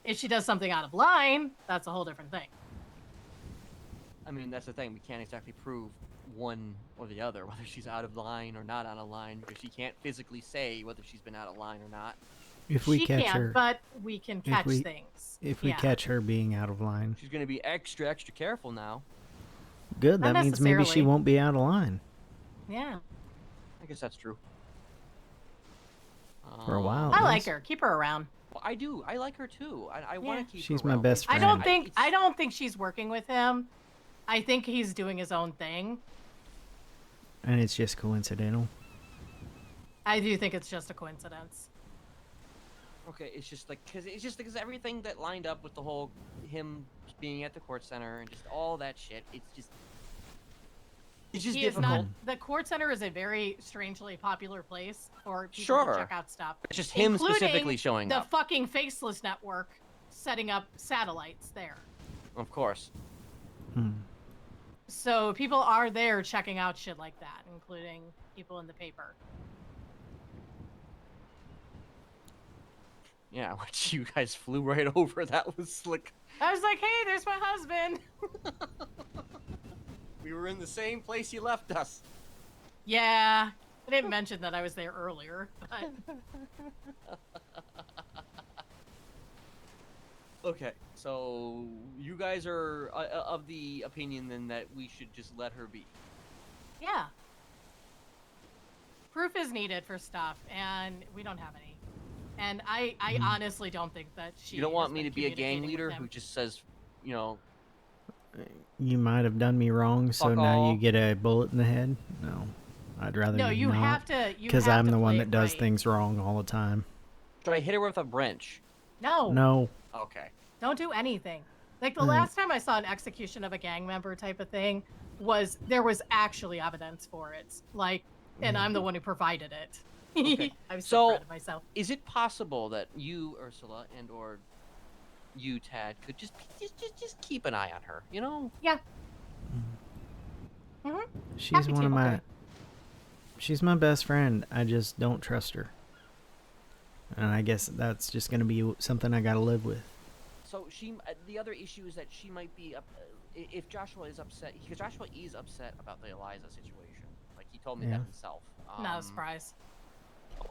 If she does something out of line, that's a whole different thing. I mean, that's the thing. We can't exactly prove one or the other, whether she's out of line or not out of line, because she can't physically say whether she's been out of line or not. If we She catch can't, her, but we can catch we- things. if we Yeah. catch her being out of line, She's going to be extra careful now. good. Not That means maybe she necessarily. won't be out of line Yeah. I guess that's true. for a while. I at like least. her. Keep her around. Well, I do. I like her too. I want Yeah. to keep She's her my around, best but I friend. don't think it's- I don't think she's working with him. I think he's doing his own thing. And it's just coincidental. I do think it's just a coincidence. Okay, it's just like because everything that lined up with the whole him being at the court center and just all that shit. It's just He is difficult. not. The court center is a very strangely popular place for people Sure. to check out stuff. It's just him including specifically showing the up. fucking Faceless Network setting up satellites there. Of course. So people are there checking out shit like that, including people in the paper. Yeah, which you guys flew right over. That was like I was like, hey, there's my husband. we were in the same place you left us. Yeah. I didn't mention that I was there earlier, but Okay, so you guys are of the opinion then that we should just let her be. yeah. Proof is needed for stuff, and we don't have any. And I honestly don't think that she. You don't has want me been to be a gang communicating with leader him. who just says, you know, You might have done me wrong, so Fuck now all. you get a bullet in the head. No, I'd rather No, you not, have to. because I'm the one play that it does right. things wrong all the time. should I hit her with a wrench? No, No, Okay. don't do anything. Like the last time I saw an execution of a gang member type of thing there was actually evidence for it. Like, and I'm the one who provided it. Okay. I'm So- so proud of myself. Is it possible that you, Ursula, and or you, Tad, could just keep an eye on her? You know? Yeah. Mm-hmm. she's Happy one to. of my. Okay. She's my best friend. I just don't trust her, and I guess that's just gonna be something I gotta live with. So the other issue is that she might be if Joshua is upset, because Joshua is upset about the Eliza situation. Like he told me Yeah. that himself. Not a surprise.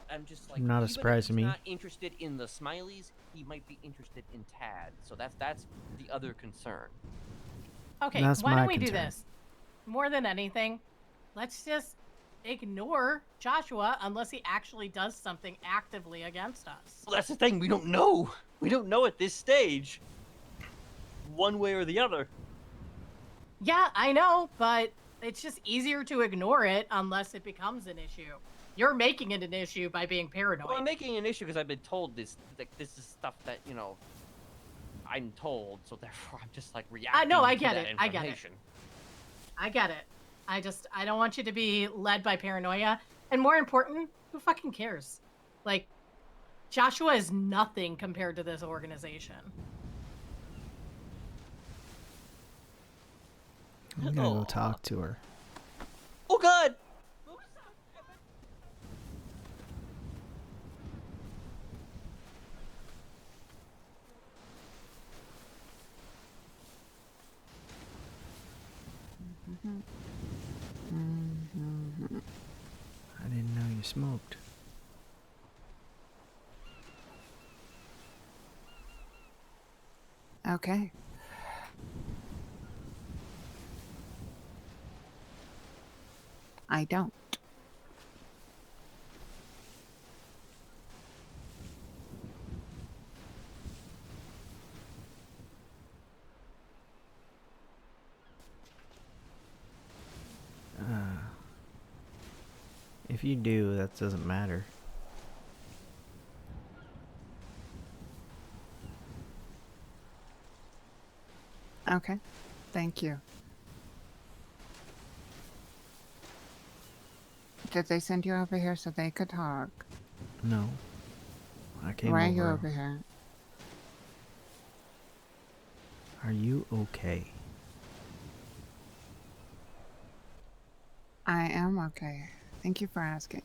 I'm just like, Not a even if surprise to he's me. not interested in the smileys, he might be interested in Tad. So that's the other concern. Okay, That's why my don't we do concern. this? More than anything, let's just ignore Joshua unless he actually does something actively against us. Well, that's the thing. We don't know. We don't know at this stage, one way or the other. Yeah, I know, but it's just easier to ignore it unless it becomes an issue. You're making it an issue by being paranoid. Well, I'm making an issue because I've been told this. Like, this is stuff that I'm told. So therefore, I'm just like reacting. No, I to get that it. I get it. information. I get it. I don't want you to be led by paranoia. And more important, who fucking cares? Like, Joshua is nothing compared to this organization. I'm gonna go talk to her. Oh God! I didn't know you smoked. Okay. I don't. If you do, that doesn't matter. Okay. Thank you. Did they send you over here so they could talk? No. I came Why are over. you over here? Are you okay? I am okay. Thank you for asking.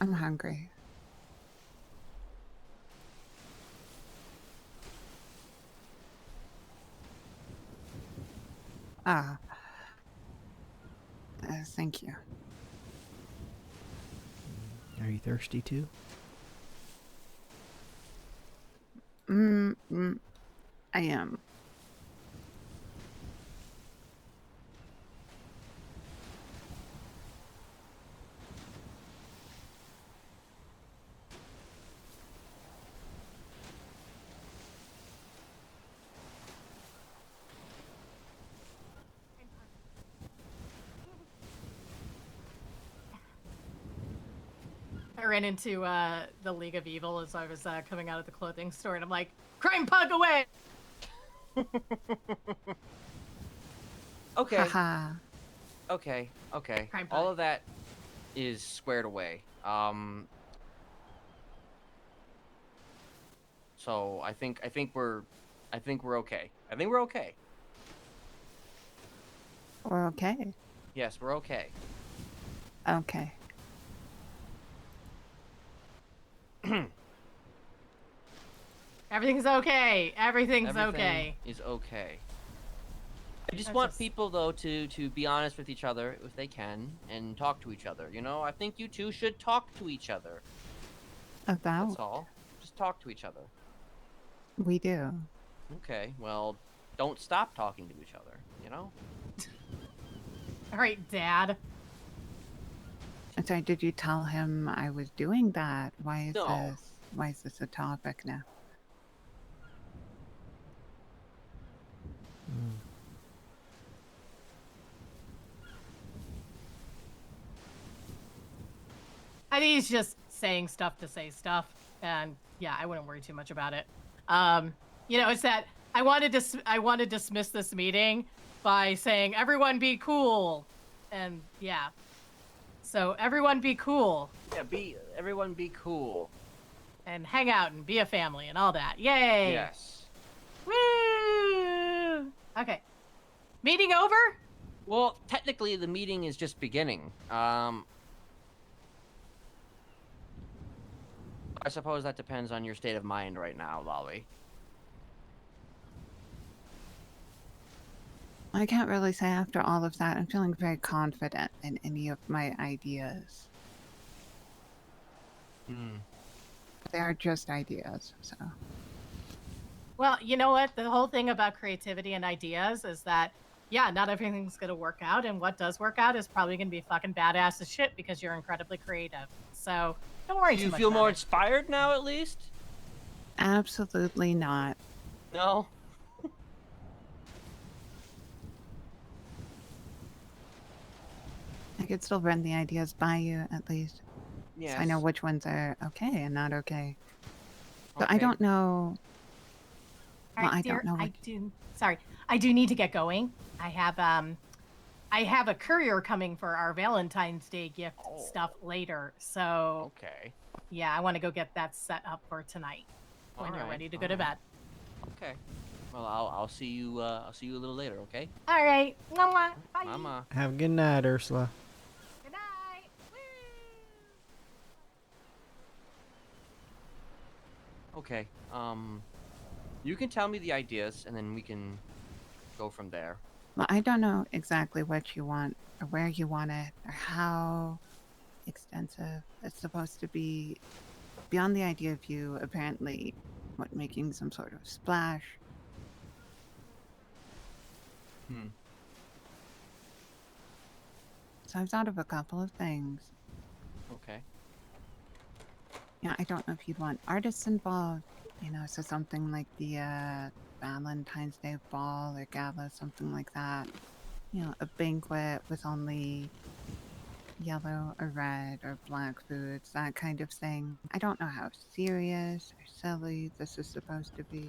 I'm hungry. Thank you. Are you thirsty too? I am. I ran into the League of Evil as I was coming out of the clothing store, and I'm like, crime pug away! Okay. Haha. Okay. Crime All pug. of that is squared away. So I think we're okay. I think we're okay. We're okay. Yes, we're okay. Okay. Everything's okay. Everything's Everything okay. is okay. I just That's want just- people though to be honest with each other if they can and talk to each other. You know, I think you two should talk to each other. About? That's all. Just talk to each other. We do. Okay. Well, don't stop talking to each other. You know. All right, Dad. So did you tell him I was doing that? No. Why is this a topic now? I think he's just saying stuff to say stuff, and yeah, I wouldn't worry too much about it. It's that I want to dismiss this meeting by saying everyone be cool, and yeah. So everyone be cool. Yeah, everyone be cool. And hang out and be a family and all that. Yay! Yes. Woo! Okay. Meeting over? Well, technically the meeting is just beginning. I suppose that depends on your state of mind right now, Lolly. I can't really say after all of that. I'm feeling very confident in any of my ideas. They are just ideas, so. Well, you know what? The whole thing about creativity and ideas is that, yeah, not everything's going to work out. And what does work out is probably going to be fucking badass as shit because you're incredibly creative. So don't worry Do too you much feel about more it. inspired now, at least? Absolutely not. No. I could still run the ideas by you, at least. Yes. So I know which ones are okay and not okay. So I Okay. don't know. All Well, right, I dear, don't know what. I do need to get going. I have a courier coming for our Valentine's Day gift stuff later. So Okay. yeah, I want to go get that set up for tonight when you're ready to go to bed. Okay. Well, I'll see you. I'll see you a little later. Okay. All right. Mwah, bye. Mama. Have a good night, Ursula. Good night. Okay. You can tell me the ideas, and then we can go from there. Well, I don't know exactly what you want or where you want it or how extensive it's supposed to be. Beyond the idea of you apparently making some sort of splash. So I've thought of a couple of things. Okay. Yeah, I don't know if you'd want artists involved, so something like the Valentine's Day ball or gala, something like that. A banquet with only yellow or red or black foods, that kind of thing. I don't know how serious or silly this is supposed to be.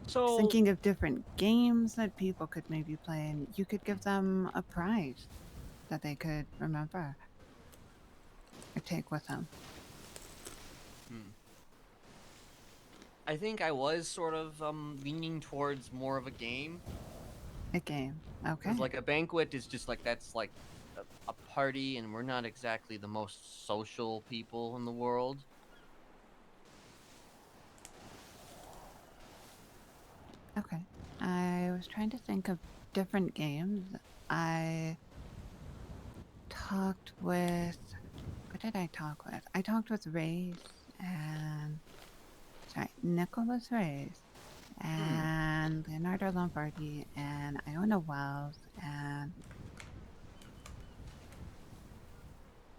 So Thinking of different games that people could maybe play, and you could give them a prize that they could remember or take with them. I think I was sort of leaning towards more of a game. A game, okay. 'Cause, like, a banquet is just like that's like a party, and we're not exactly the most social people in the world. Okay. I was trying to think of different games. I talked with. What did I talk with? I talked with Reyes and. Sorry, Nicholas Reyes and Leonardo Lombardi and Iona Wells and.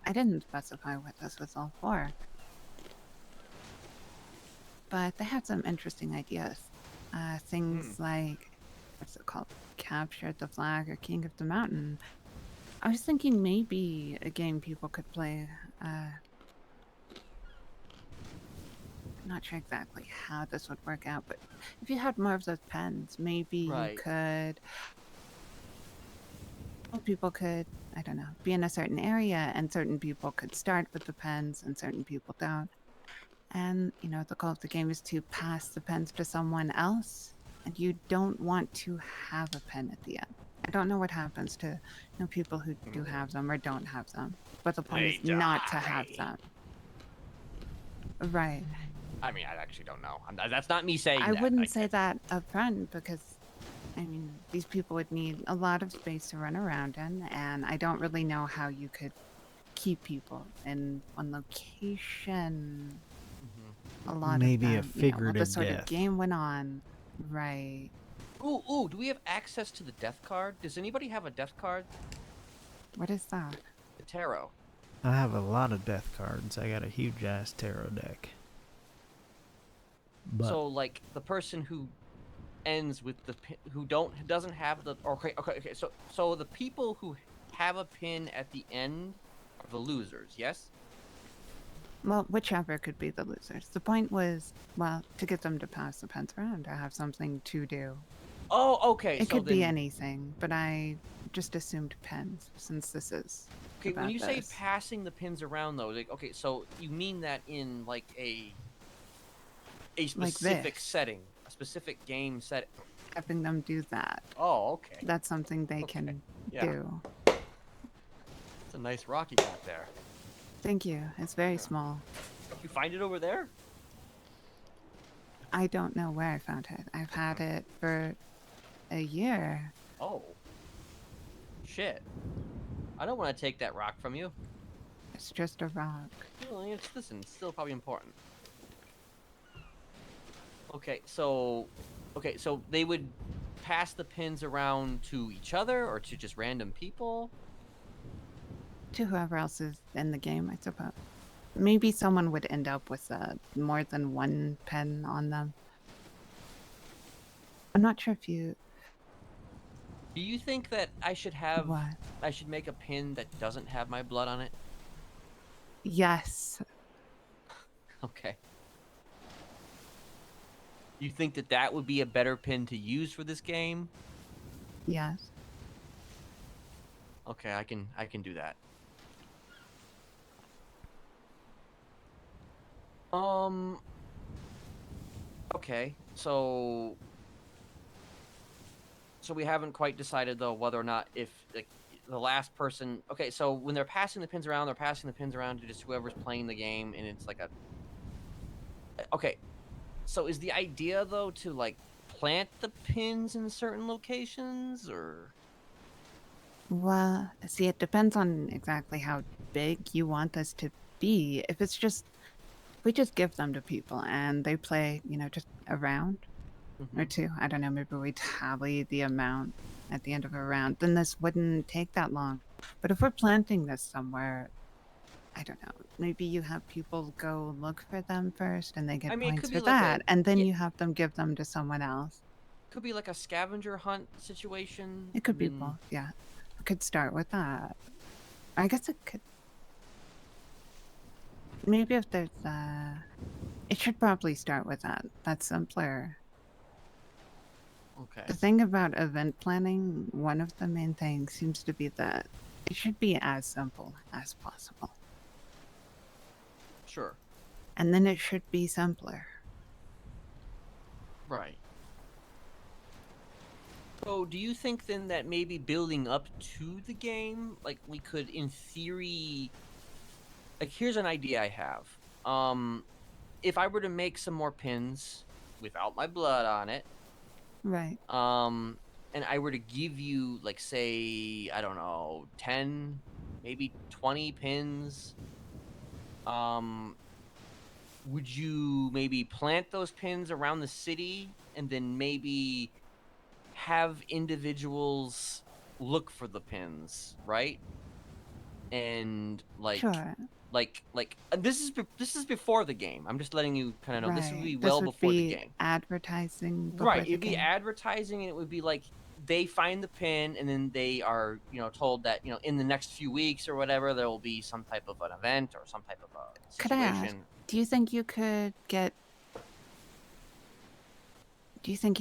I didn't specify what this was all for. But they had some interesting ideas. Things like, what's it called? Capture the Flag or King of the Mountain. I was thinking maybe a game people could play. Not sure exactly how this would work out, but if you had more of those pens, maybe you could. Well, people could, I don't know, be in a certain area, and certain people could start with the pens, and certain people don't. And, the goal of the game is to pass the pens to someone else, and you don't want to have a pen at the end. I don't know what happens to people who do have them or don't have them, but the point is not to have them. Right. I mean, I actually don't know. That's not me saying I that. wouldn't say that up front because, these people would need a lot of space to run around in, and I don't really know how you could keep people in one location. A lot Maybe of a time, figurative the sort death. of game went on. Right. Ooh, do we have access to the death card? Does anybody have a death card? What is that? The tarot. I have a lot of death cards. I got a huge ass tarot deck. But So, like, the person who ends with the pin, doesn't have the okay. So the people who have a pin at the end are the losers. Yes. Well, whichever could be the losers. The point was, to get them to pass the pens around or have something to do. Oh, okay. It could be anything, but I just assumed pens since this is. Okay, when you say passing the pins around, though, like, okay, so you mean that in like a specific setting, a specific game setting. Having them do that. Oh, okay. That's something they can do. It's a nice rock you got there. Thank you. It's very small. You find it over there? I don't know where I found it. I've had it for a year. Oh. Shit. I don't want to take that rock from you. It's just a rock. Well, listen, it's still probably important. Okay, so they would pass the pins around to each other or to just random people? To whoever else is in the game, I suppose. Maybe someone would end up with more than one pen on them. I'm not sure if you... Do you think that I should have... What? I should make a pin that doesn't have my blood on it? Yes. Okay. You think that that would be a better pin to use for this game? Yes. Okay, I can do that. Okay, so we haven't quite decided though whether or not if like the last person. Okay, so when they're passing the pins around, they're passing the pins around to just whoever's playing the game, and it's like a. Okay, so is the idea though to like plant the pins in certain locations or? Well, see, it depends on exactly how big you want this to be. If it's just, we just give them to people and they play, you know, just a round or two. I don't know, maybe we tally the amount at the end of a round, then this wouldn't take that long. But if we're planting this somewhere, I don't know, maybe you have people go look for them first and they get points for that, and then you have them give them to someone else. Could be like a scavenger hunt situation. It could be both, yeah. We could start with that. I guess it could. Maybe if there's it should probably start with that. That's simpler. Okay. The thing about event planning, one of the main things seems to be that it should be as simple as possible. Sure. And then it should be simpler. Right. So do you think then that maybe building up to the game, like we could in theory, like here's an idea I have. If I were to make some more pins without my blood on it, right. And I were to give you like say, I don't know, 10, maybe 20 pins, would you maybe plant those pins around the city and then maybe have individuals look for the pins, right? And like sure. like this is before the game. I'm just letting you kind of know this would be This well would before be the game. Advertising before Right, the it'd be game. advertising, and it would be like they find the pin, and then they are, you know, told that, you know, in the next few weeks or whatever, there will be some type of an event or some type of a situation. Could I ask, do you think you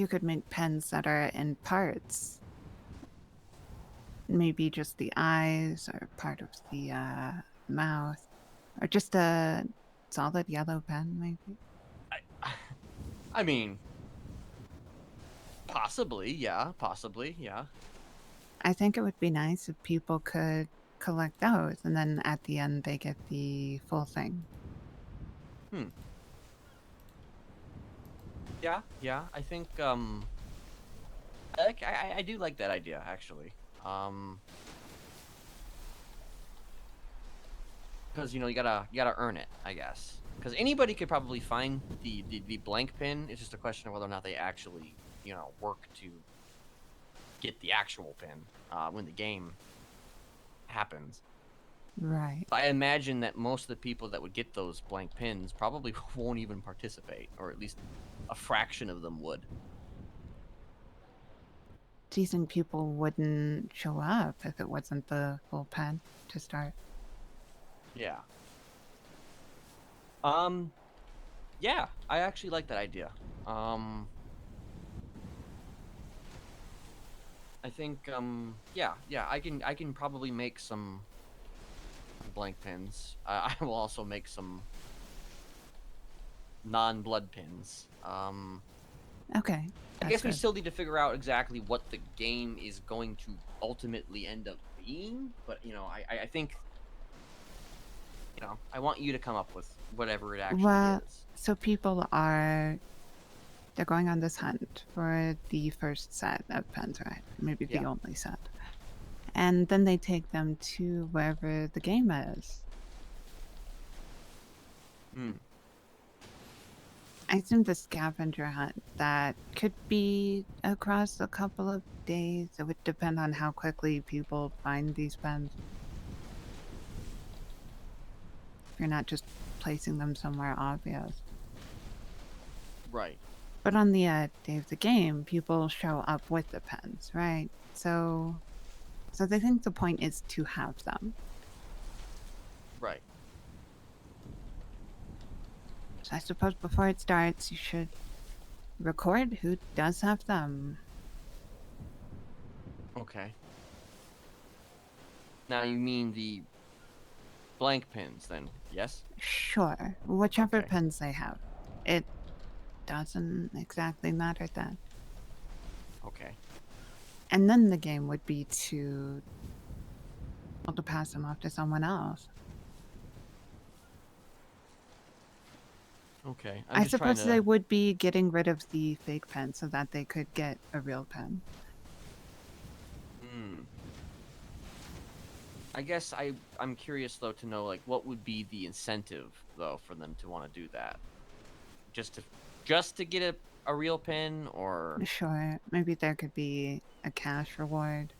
could make pens that are in parts? Maybe just the eyes or part of the mouth, or just a solid yellow pen, maybe? I mean, possibly, yeah. I think it would be nice if people could collect those, and then at the end they get the full thing. Yeah. I think I do like that idea actually. Because you know you gotta earn it, I guess. Because anybody could probably find the blank pin. It's just a question of whether or not they actually, you know, work to get the actual pin when the game happens. Right. I imagine that most of the people that would get those blank pins probably won't even participate, or at least a fraction of them would. Do you think people wouldn't show up if it wasn't the full pen to start? Yeah. Yeah, I actually like that idea. I think, yeah, I can probably make some blank pins. I will also make some non-blood pins. Okay. I guess we still need to figure out exactly what the game is going to ultimately end up being, but, you know, I think, you know, I want you to come up with whatever it actually is. So people they're going on this hunt for the first set of pens, right? Maybe the only set. And then they take them to wherever the game is. Hmm. I assume the scavenger hunt that could be across a couple of days. It would depend on how quickly people find these pens. If you're not just placing them somewhere obvious. Right. But on the day of the game, people show up with the pens, right? So they think the point is to have them. Right. So I suppose before it starts, you should record who does have them. Okay. Now you mean the blank pins, then? Yes. Sure, whichever Okay. pens they have. It doesn't exactly matter then. Okay. And then the game would be to pass them off to someone else. Okay. I suppose they would be getting rid of the fake pen so that they could get a real pen. Hmm. I guess I'm curious though to know like what would be the incentive though for them to want to do that. Just to get a real pin, or Sure, maybe there could be a cash reward.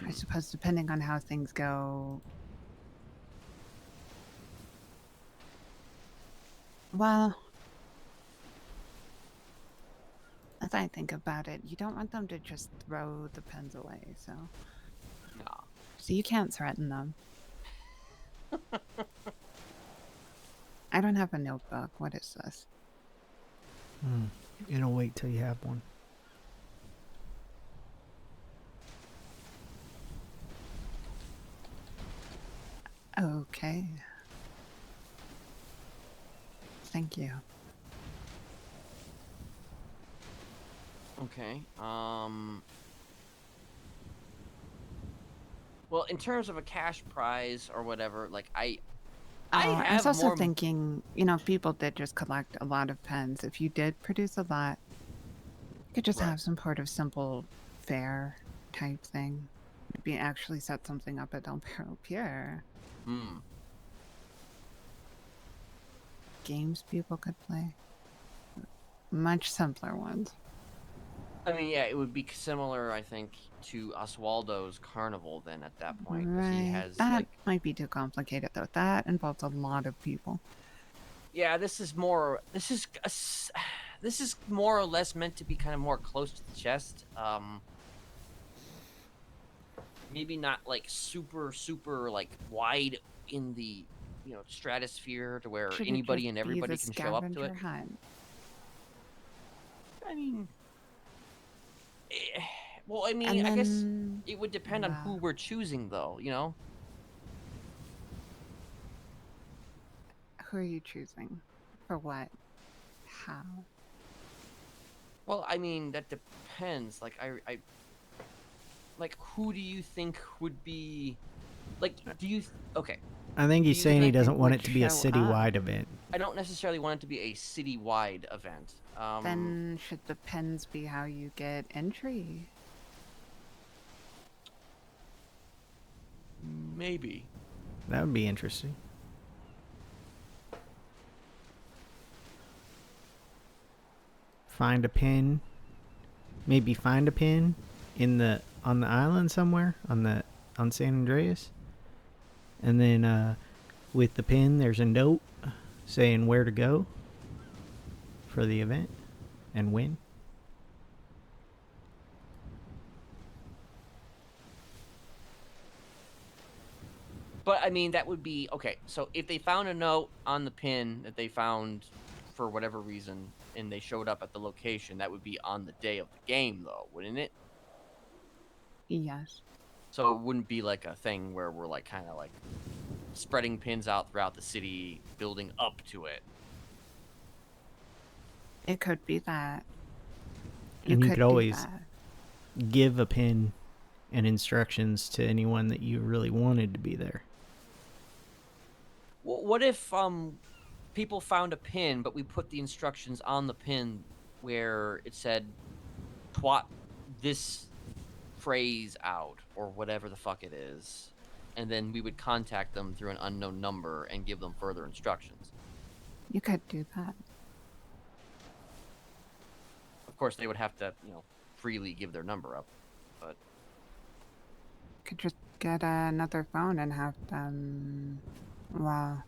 I suppose depending on how things go. Well, as I think about it, you don't want them to just throw the pens away, so. no. So you can't threaten them. I don't have a notebook. What is this? It'll wait till you have one. Okay. Thank you. Okay. Well, in terms of a cash prize or whatever, like I I was have also more. thinking, if people did just collect a lot of pens, if you did produce a lot, you could just Right. have some sort of simple fair type thing. Maybe actually set something up at Del Perro Pier. Hmm. Games people could play. Much simpler ones. I mean, yeah, it would be similar, I think, to Oswaldo's carnival then at that point, because he Right. has That like. might be too complicated though. That involves a lot of people. Yeah, this is more. This is more or less meant to be kind of more close to the chest. Maybe not like super like wide in the stratosphere to where Should it anybody just and be everybody the can show up to it. scavenger hunt? I mean, well, I mean, And I guess then, it would depend on who we're choosing, though. who are you choosing? For what? How? Well, I mean, that depends. Like, I like, who do you think would be, like, do you? Okay. I think he's Do you saying he think doesn't want would it to be a show up? citywide event. I don't necessarily want it to be a citywide event. Then should the pens be how you get entry? Maybe. That would be interesting. Find a pin. Maybe find a pin on the island somewhere on San Andreas. And then with the pin there's a note saying where to go for the event and when. But I mean, that would be okay. So if they found a note on the pin that they found for whatever reason, and they showed up at the location, that would be on the day of the game, though, wouldn't it? Yes. So it wouldn't be like a thing where we're like kind of like spreading pins out throughout the city, building up to it. It could be that. And you could do always that. give a pin and instructions to anyone that you really wanted to be there. What if people found a pin, but we put the instructions on the pin where it said "twat this phrase out" or whatever the fuck it is? and then we would contact them through an unknown number and give them further instructions. You could do that. Of course, they would have to, freely give their number up, but Could just get another phone and have them. Well.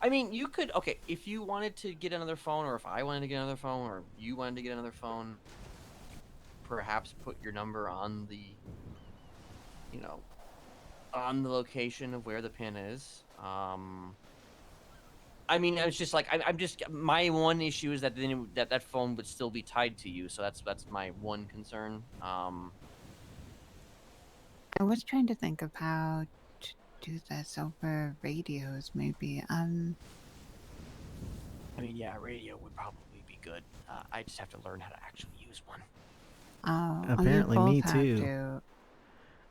I mean, you could, okay, if you wanted to get another phone, or if I wanted to get another phone, or you wanted to get another phone, perhaps put your number on the, on the location of where the pin is. I mean, it's just like, I'm just, my one issue is that then that phone would still be tied to you, so that's my one concern. I was trying to think of how to do this over radios, maybe. I mean, yeah, radio would probably be good. I just have to learn how to actually use one. Oh, Apparently you both me have too.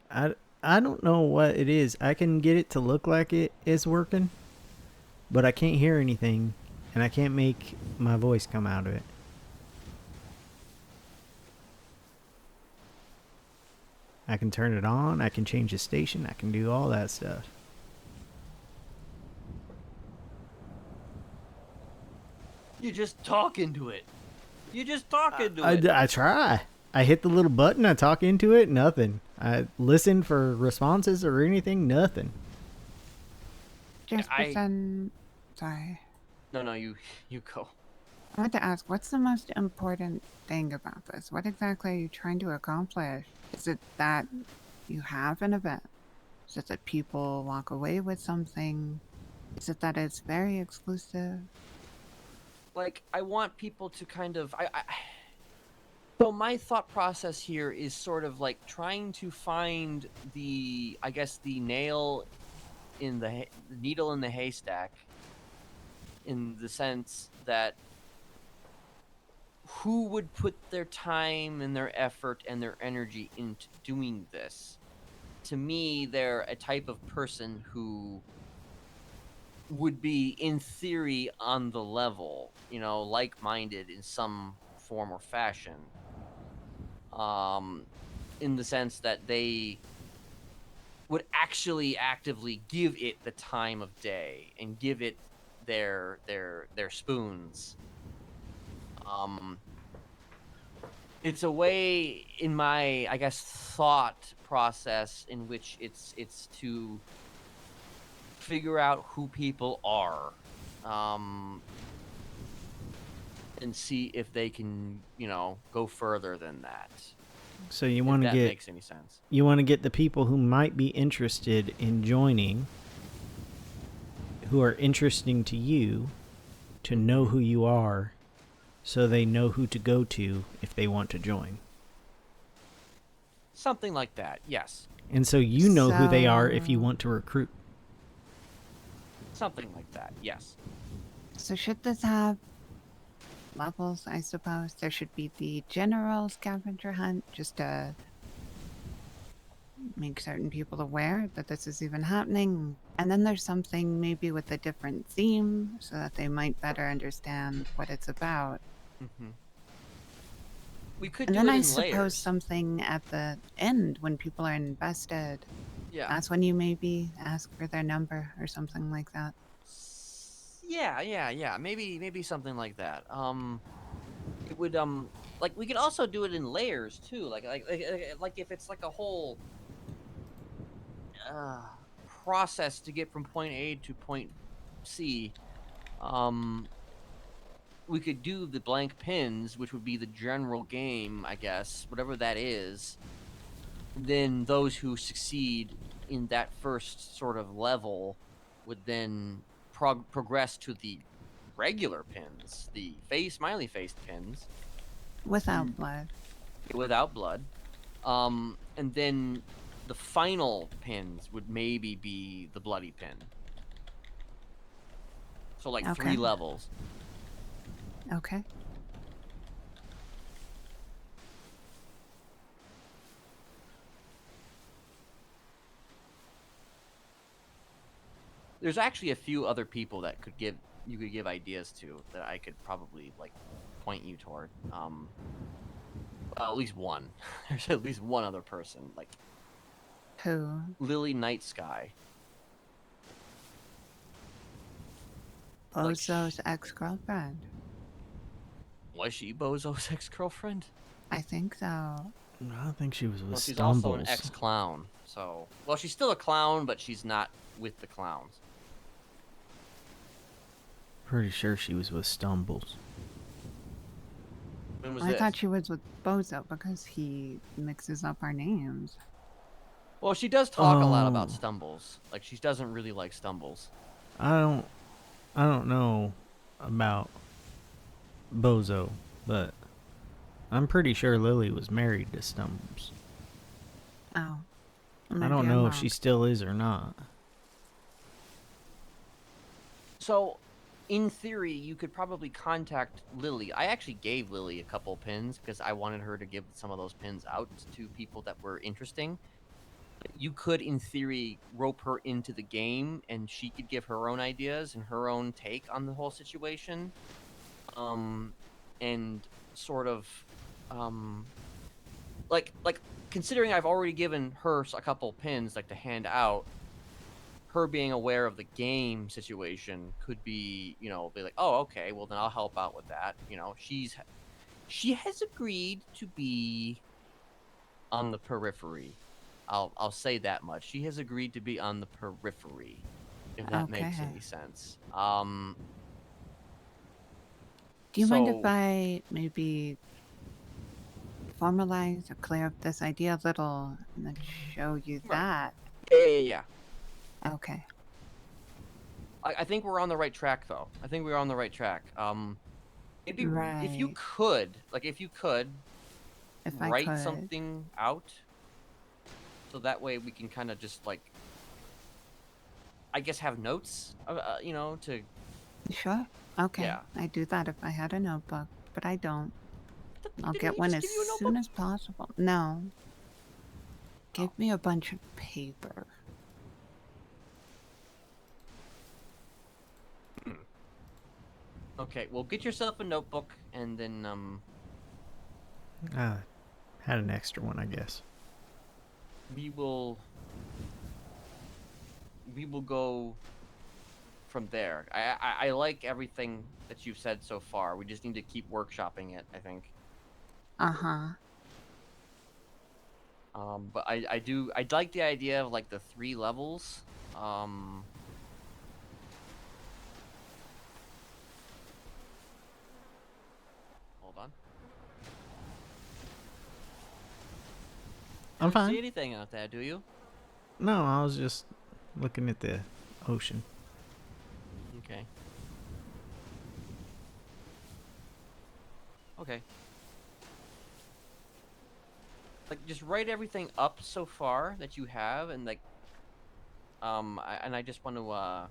to. I don't know what it is. I can get it to look like it is working, but I can't hear anything, and I can't make my voice come out of it. I can turn it on, I can change the station, I can do all that stuff. You just talk into it. You just talk into it. I try. I hit the little button, I talk into it, nothing. I listen for responses or anything, nothing. Jefferson, sorry. No, you go. I want to ask, what's the most important thing about this? What exactly are you trying to accomplish? Is it that you have an event? Is it that people walk away with something? Is it that it's very exclusive? Like, I want people to kind of, so my thought process here is sort of like trying to find the, I guess, the nail in the needle in the haystack, in the sense that who would put their time and their effort and their energy into doing this? To me, they're a type of person who would be, in theory, on the level, like-minded in some form or fashion. In the sense that they would actually actively give it the time of day and give it their spoons. It's a way in my, I guess, thought process in which it's to figure out who people are, and see if they can, go further than that. So you want to that get makes any sense. You want to get the people who might be interested in joining, who are interesting to you, to know who you are, so they know who to go to if they want to join. Something like that, yes. And so you know who they are if you want to recruit. Something like that, yes. So should this have levels, I suppose? There should be the general scavenger hunt, just to make certain people aware that this is even happening. And then there's something maybe with a different theme, so that they might better understand what it's about. Mm-hmm. We could And do then it I in suppose layers. something at the end when people are invested. Yeah. That's when you maybe ask for their number or something like that. Yeah. Maybe something like that. It would like we could also do it in layers too. Like if it's like a whole process to get from point A to point C. We could do the blank pins, which would be the general game, I guess, whatever that is. Then those who succeed in that first sort of level would then progress to the regular pins, the smiley faced pins. Without blood. Without blood. And then the final pins would maybe be the bloody pin. So like 3 levels. Okay. There's actually a few other people that you could give ideas to that I could probably like point you toward. At least one. There's at least one other person, like Who? Lily Night Sky. Like, Bozo's ex-girlfriend. was she Bozo's ex-girlfriend? I think so. I think she was with Well, she's Stumbles. also an ex-clown. So, well, she's still a clown, but she's not with the clowns. Pretty sure she was with Stumbles. When was I this? thought she was with Bozo because he mixes up our names. Well, she does talk a lot about Oh. Stumbles. Like, she doesn't really like Stumbles. I don't know about Bozo, but I'm pretty sure Lily was married to Stumbles. Oh. I don't know if she still is or not. So, in theory, you could probably contact Lily. I actually gave Lily a couple pins because I wanted her to give some of those pins out to people that were interesting. You could, in theory, rope her into the game, and she could give her own ideas and her own take on the whole situation. And sort of, like considering I've already given her a couple pins, like to hand out. Her being aware of the game situation could be, you know, be like, oh, okay, well then I'll help out with that. You know, she has agreed to be on the periphery. I'll say that much. She has agreed to be on the periphery, if that makes Okay. any sense. Do you mind if so- I maybe formalize or clear up this idea a little and then show you Right. that? Yeah. Okay. I think we're on the right track, though. I think we're on the right track. Maybe if you Right. could, If I write could. something out, so that way we can kind of just like, I guess, have notes, you know, to. Sure. Okay. Yeah. I'd do that if I had a notebook, but I don't. I'll Didn't get he one just as give you a soon notebook? as possible. No. Give Oh. me a bunch of paper. Okay, well, get yourself a notebook, and then Had an extra one, I guess. we will go from there. I like everything that you've said so far. We just need to keep workshopping it, I think. Uh-huh. But I'd like the idea of like the 3 levels. Hold on. I'm You don't fine. see anything out there, do you? No, I was just looking at the ocean. Okay. Okay. Like, just write everything up so far that you have, and like, I just want to, I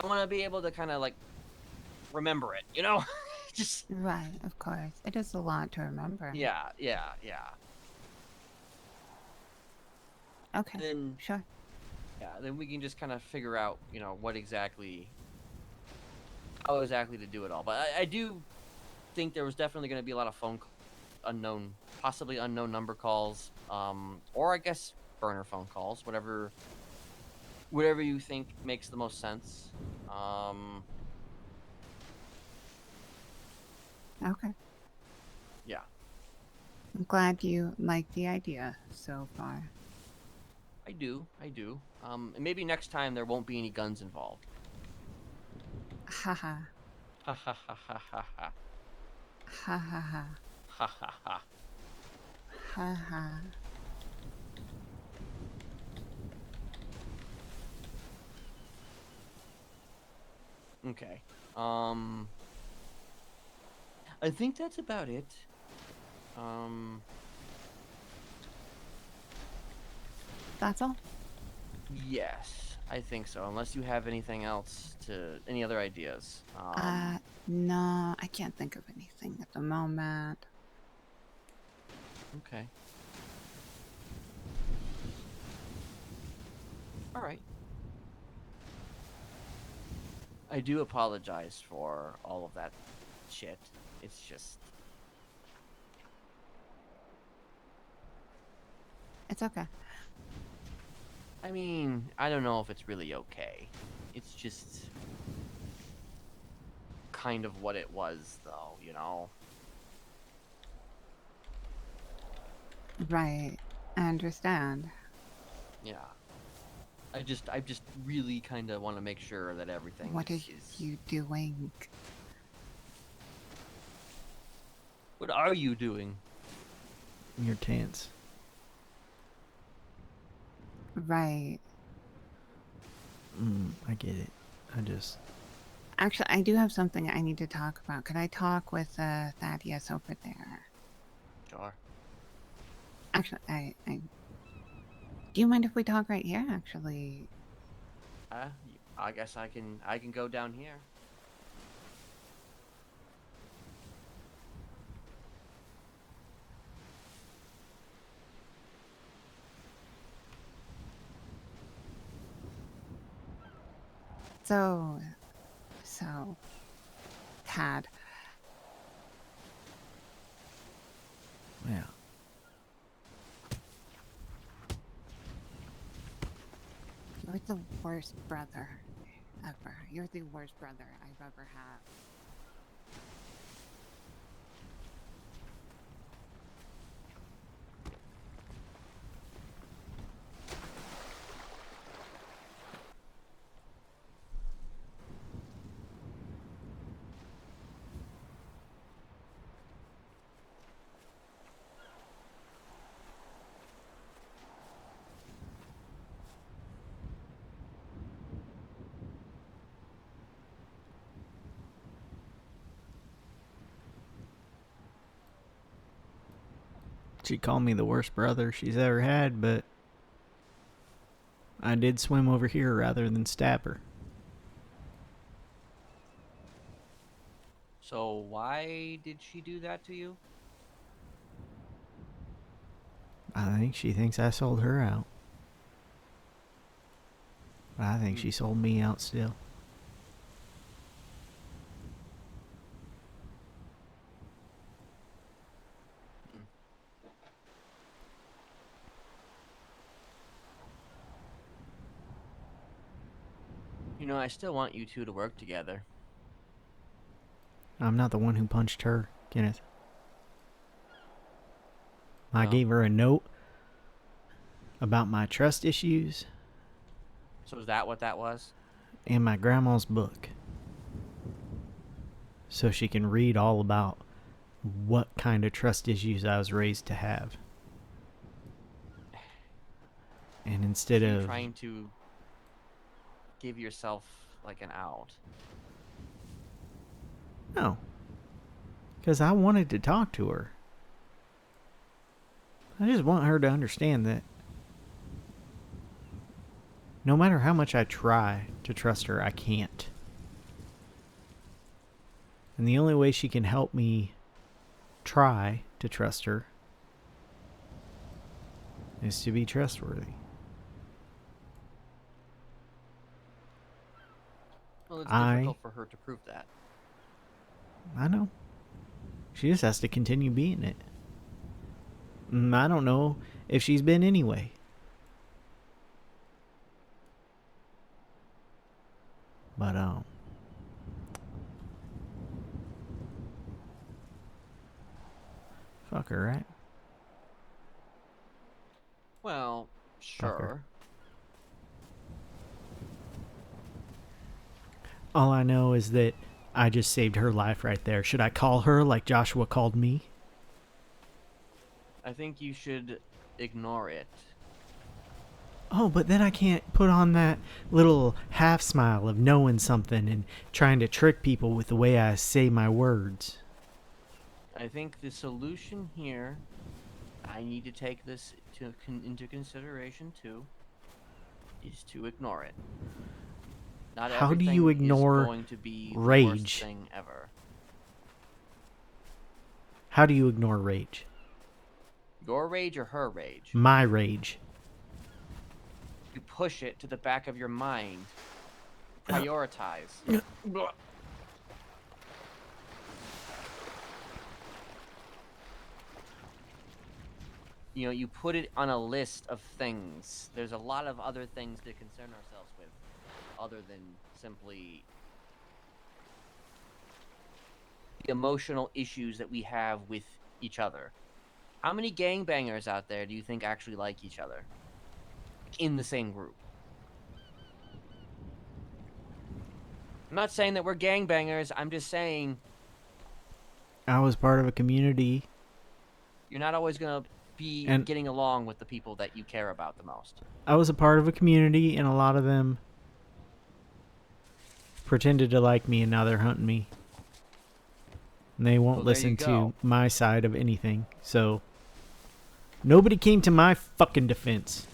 want to be able to kind of like remember it, you know? Just. Right, of course. It is a lot to remember. Yeah. Okay. Then, Sure. yeah, then we can just kind of figure out, you know, how exactly to do it all. But I do think there was definitely going to be a lot of possibly unknown number calls, or I guess burner phone calls, whatever you think makes the most sense. Okay. Yeah. I'm glad you like the idea so far. I do. And maybe next time there won't be any guns involved. Haha. Ha ha ha ha ha ha. Ha ha ha. Ha ha ha. Ha ha. Okay. I think that's about it. That's all? Yes, I think so. Unless you have anything else any other ideas. No, I can't think of anything at the moment. Okay. All right. I do apologize for all of that shit. It's just It's okay. I mean, I don't know if it's really okay. It's just kind of what it was, though, you know? Right. I understand. Yeah. I just really kind of want to make sure that everything What are is... you doing? What are you doing? You're tense. Right. I get it. I just... Actually, I do have something I need to talk about. Could I talk with Thaddeus over there? Sure. Actually, I... Do you mind if we talk right here, actually? I guess I can go down here. So, Tad. Yeah. You're the worst brother ever. You're the worst brother I've ever had. She called me the worst brother she's ever had, but I did swim over here rather than stab her. So why did she do that to you? I think she thinks I sold her out. But I think she sold me out still. You know, I still want you two to work together. I'm not the one who punched her, Kenneth. I No. gave her a note about my trust issues So is that what that was? and my grandma's book. So she can read all about what kind of trust issues I was raised to have. And instead So you're of... trying to give yourself like an out. No. Because I wanted to talk to her. I just want her to understand that no matter how much I try to trust her, I can't. And the only way she can help me try to trust her is to be trustworthy. Well, it's I difficult for her to prove that. I know. She just has to continue being it. I don't know if she's been anyway. But, fuck her, right? Well, Fuck her. sure. All I know is that I just saved her life right there. Should I call her like Joshua called me? I think you should ignore it. Oh, but then I can't put on that little half smile of knowing something and trying to trick people with the way I say my words. I think the solution here, I need to take this into consideration too, is to ignore it. Not How do everything you ignore is going to be the worst rage? thing ever. How do you ignore rage? Your rage or her rage? My rage. You push it to the back of your mind. Prioritize. you know, you put it on a list of things. There's a lot of other things to concern ourselves with, other than simply the emotional issues that we have with each other. How many gangbangers out there do you think actually like each other in the same group? I'm not saying that we're gangbangers. I'm just saying I was part of a community, you're not always going to be and getting along with the people that you care about the most. I was a part of a community, and a lot of them pretended to like me, and now they're hunting me. And they won't Well, there you listen go. to my side of anything. So nobody came to my fucking defense.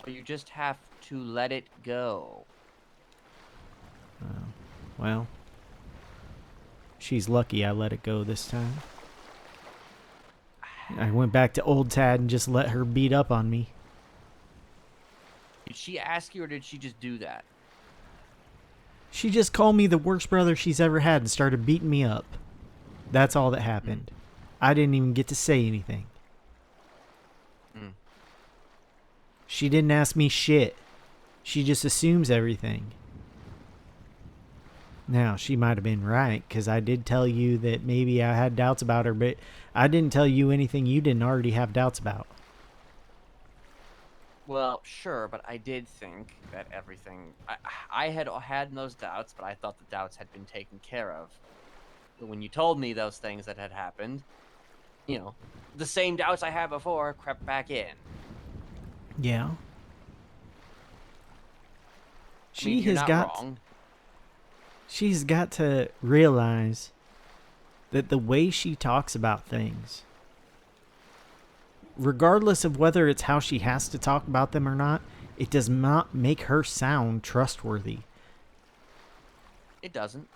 You just have to let it go. Well, she's lucky I let it go this time. I went back to old Tad and just let her beat up on me. Did she ask you, or did she just do that? She just called me the worst brother she's ever had and started beating me up. That's all that happened. I didn't even get to say anything. She didn't ask me shit. She just assumes everything. Now, she might have been right, because I did tell you that maybe I had doubts about her, but I didn't tell you anything you didn't already have doubts about. Well, sure, but I did think that everything... I had those doubts, but I thought the doubts had been taken care of. But when you told me those things that had happened, you know, the same doubts I had before crept back in. Yeah. I mean, you're not wrong. She's got to realize that the way she talks about things, regardless of whether it's how she has to talk about them or not, it does not make her sound trustworthy. It doesn't.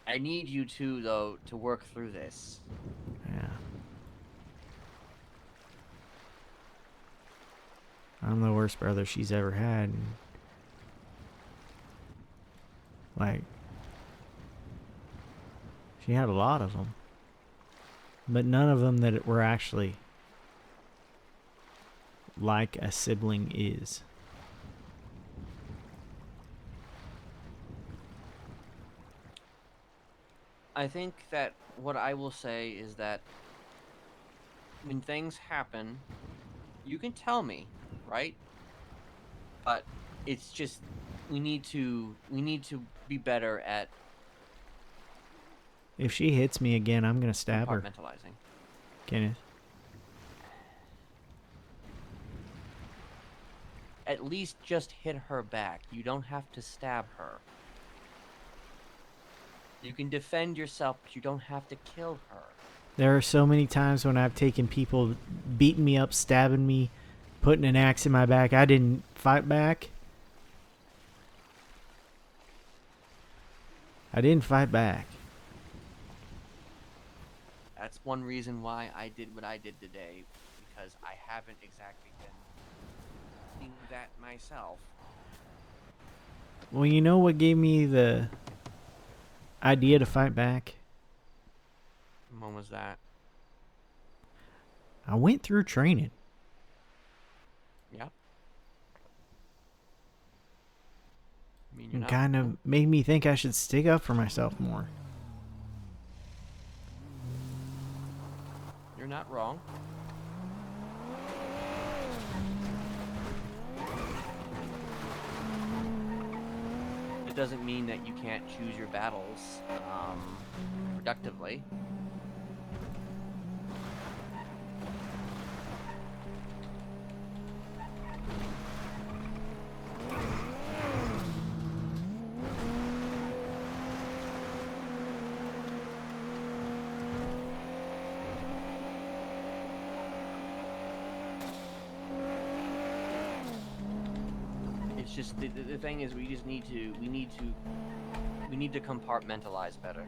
I need you two, though, to work through this. Yeah. I'm the worst brother she's ever had. And, like, she had a lot of them, but none of them that were actually like a sibling is. I think that what I will say is that when things happen, you can tell me, right? But it's just we need to be better at If she hits me again, I'm gonna stab her. compartmentalizing. Kenneth. At least just hit her back. You don't have to stab her. You can defend yourself, but you don't have to kill her. There are so many times when I've taken people beating me up, stabbing me, putting an axe in my back. I didn't fight back. I didn't fight back. That's one reason why I did what I did today, because I haven't exactly been doing that myself. Well, you know what gave me the idea to fight back? When was that? I went through training. Yep. I mean, It kind of made me think I should stick up for myself more. You're not wrong. It doesn't mean that you can't choose your battles productively. It's just the thing is we need to compartmentalize better.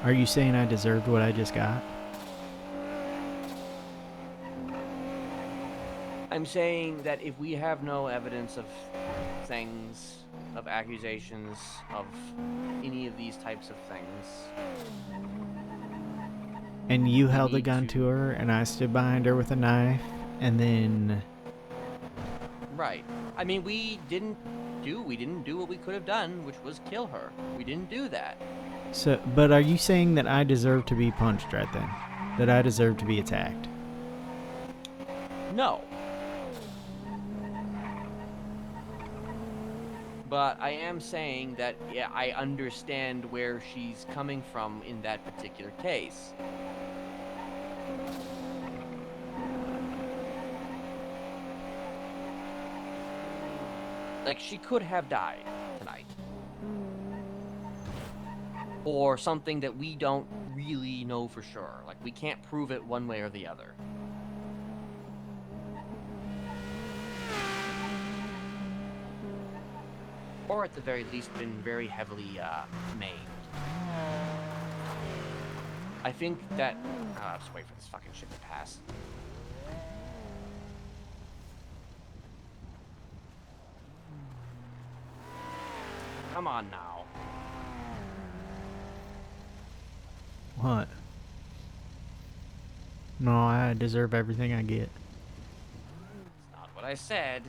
Are you saying I deserved what I just got? I'm saying that if we have no evidence of things, of accusations, of any of these types of things, And you we held a need gun to her, and I stood behind her with a knife, and then... Right. I mean, we didn't do what we could have done, which was kill her. We didn't do that. So, but are you saying that I deserve to be punched right then? That I deserve to be attacked? No. But I am saying that, yeah, I understand where she's coming from in that particular case. Like, she could have died tonight. Or something that we don't really know for sure. Like, we can't prove it one way or the other. Or at the very least, been very heavily maimed. I think that... I'll just wait for this fucking shit to pass. Come on now. What? No, I deserve everything I get. It's not what I said.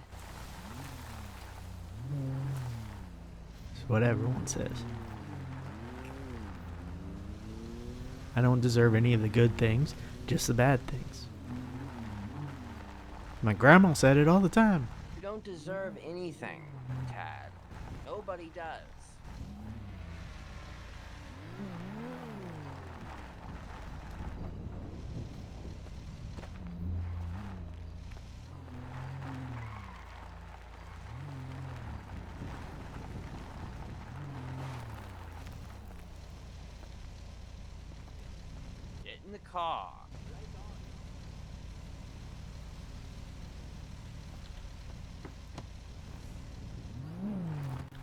It's what everyone says. I don't deserve any of the good things, just the bad things. My grandma said it all the time. You don't deserve anything, Tad. Nobody does. Get in the car.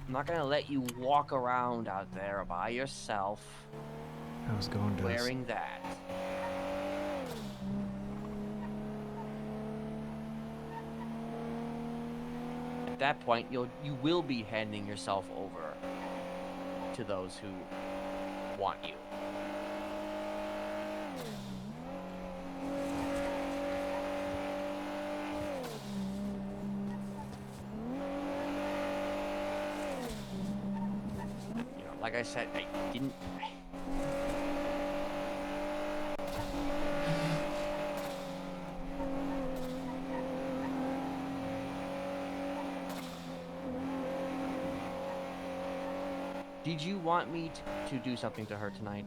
I'm not gonna let you walk around out there by yourself I was going to... wearing that. At that point, you will be handing yourself over to those who want you. Like I said, I didn't... Did you want me to do something to her tonight?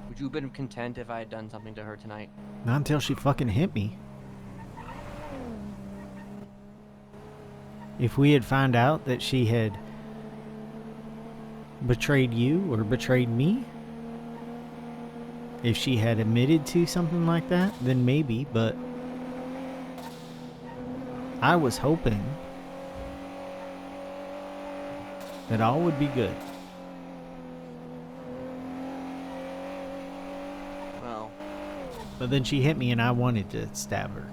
Would you have been content if I had done something to her tonight? Not until she fucking hit me. If we had found out that she had betrayed you or betrayed me, if she had admitted to something like that, then maybe, but I was hoping that all would be good. Well, But then she hit me and I wanted to stab her.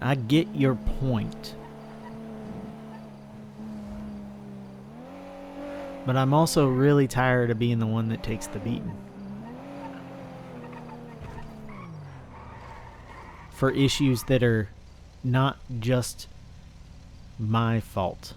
I get your point. But I'm also really tired of being the one that takes the beating. For issues that are not just my fault.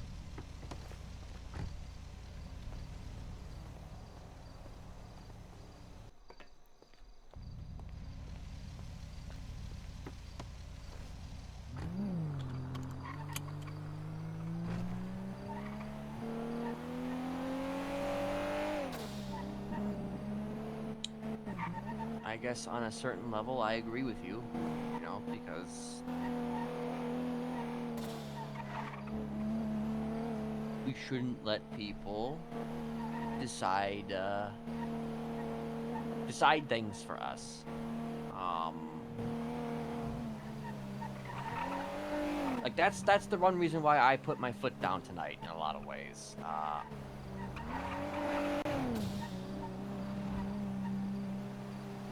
I guess on a certain level, I agree with you, you know, because we shouldn't let people decide things for us. Like that's the one reason why I put my foot down tonight in a lot of ways.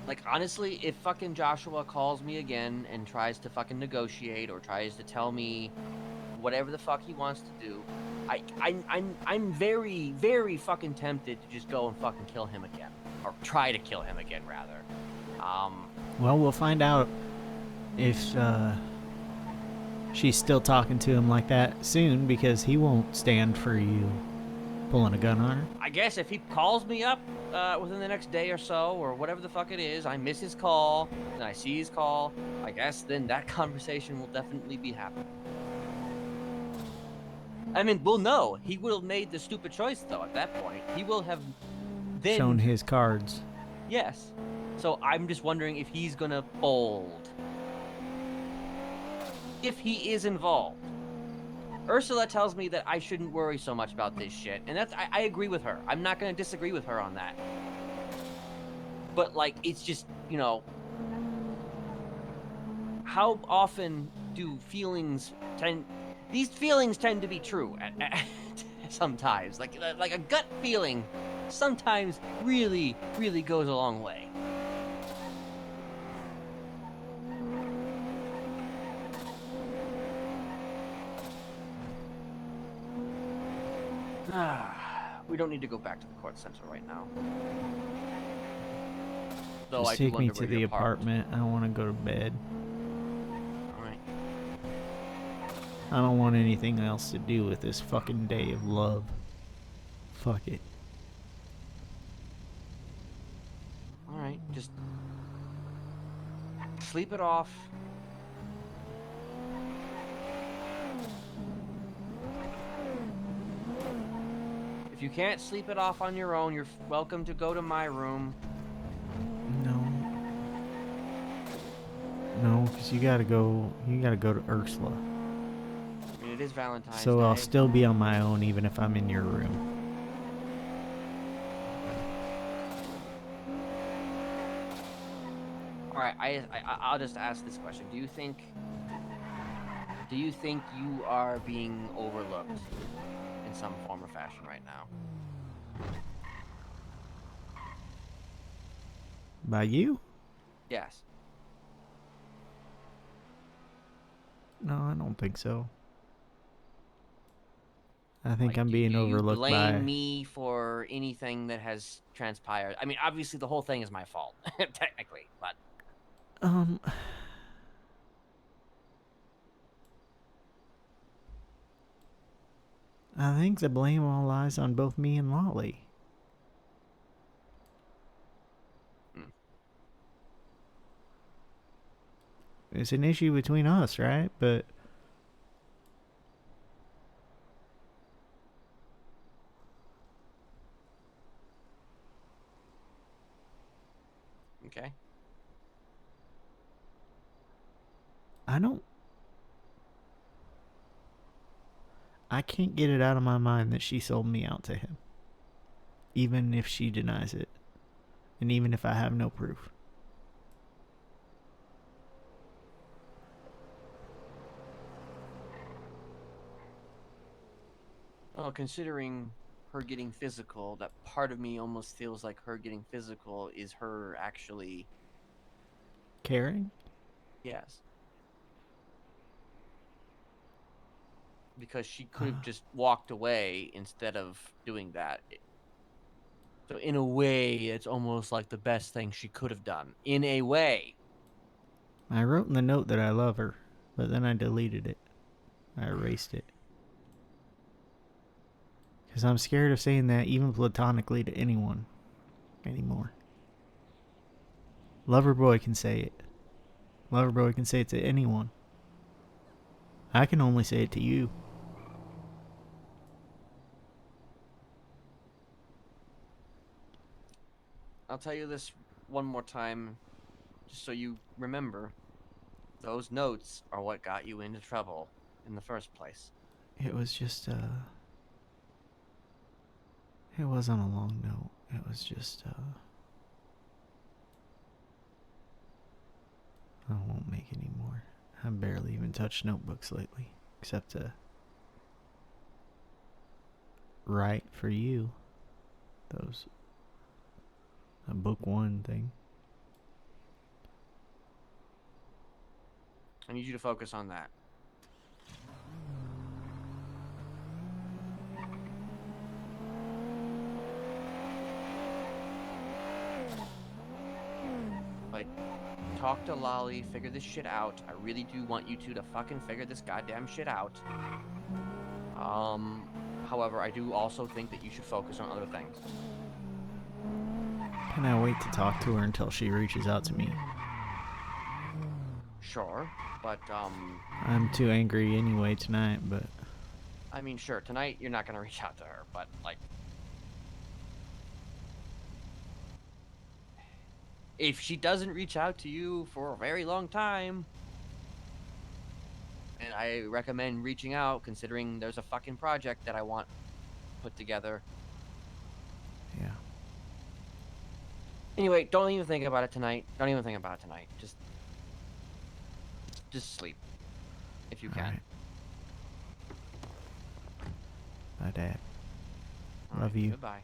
Like honestly, if fucking Joshua calls me again and tries to fucking negotiate or tries to tell me whatever the fuck he wants to do, I'm very, very fucking tempted to just go and fucking kill him again. Or try to kill him again rather. Well, we'll find out if she's still talking to him like that soon, because he won't stand for you pulling a gun on her. I guess if he calls me up within the next day or so, or whatever the fuck it is, I miss his call, and I see his call, I guess then that conversation will definitely be happening. I mean, we'll know. He will have made the stupid choice, though, at that point. He will have then... shown his cards. Yes. So I'm just wondering if he's gonna fold. If he is involved. Ursula tells me that I shouldn't worry so much about this shit, and that's I agree with her. I'm not gonna disagree with her on that. But like, it's just, you know, how often do these feelings tend to be true sometimes. Like a gut feeling sometimes really, really goes a long way. We don't need to go back to the court center right now. Though Just I do take me wonder to where the you're parked. apartment. I want to go to bed. Alright. I don't want anything else to do with this fucking day of love. Fuck it. Alright, just sleep it off. If you can't sleep it off on your own, you're welcome to go to my room. No, because you gotta go to Ursula. I mean, it is Valentine's Day. So I'll still be on my own even if I'm in your room. Alright, I'll just ask this question. Do you think you are being overlooked in some form or fashion right now? By you? Yes. No, I don't think so. I think Like, I'm being do you overlooked blame by... me for anything that has transpired? I mean, obviously the whole thing is my fault, technically, but... I think the blame all lies on both me and Lolly. It's an issue between us, right? But... Okay. I can't get it out of my mind that she sold me out to him. Even if she denies it. And even if I have no proof. Well, considering her getting physical, that part of me almost feels like her getting physical is her actually... Caring? Yes. Because she could have just walked away instead of doing that. So in a way, it's almost like the best thing she could have done. In a way. I wrote in the note that I love her, but then I deleted it. I erased it. Because I'm scared of saying that even platonically to anyone anymore. Loverboy can say it. Loverboy can say it to anyone. I can only say it to you. I'll tell you this one more time, just so you remember. Those notes are what got you into trouble in the first place. It was just, it wasn't a long note. It was just, I won't make any more. I've barely even touched notebooks lately. except to write for you those a book one thing. I need you to focus on that. Like, talk to Lolly, figure this shit out. I really do want you two to fucking figure this goddamn shit out. However, I do also think that you should focus on other things. Can I wait to talk to her until she reaches out to me? Sure, but, I'm too angry anyway tonight, but I mean, sure, tonight you're not gonna reach out to her, but, like, if she doesn't reach out to you for a very long time, and I recommend reaching out, considering there's a fucking project that I want put together. yeah. Anyway, don't even think about it tonight. Don't even think about it tonight. Just sleep, if you can. Alright. Bye, Dad. All Love right, you. Goodbye.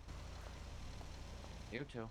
You too.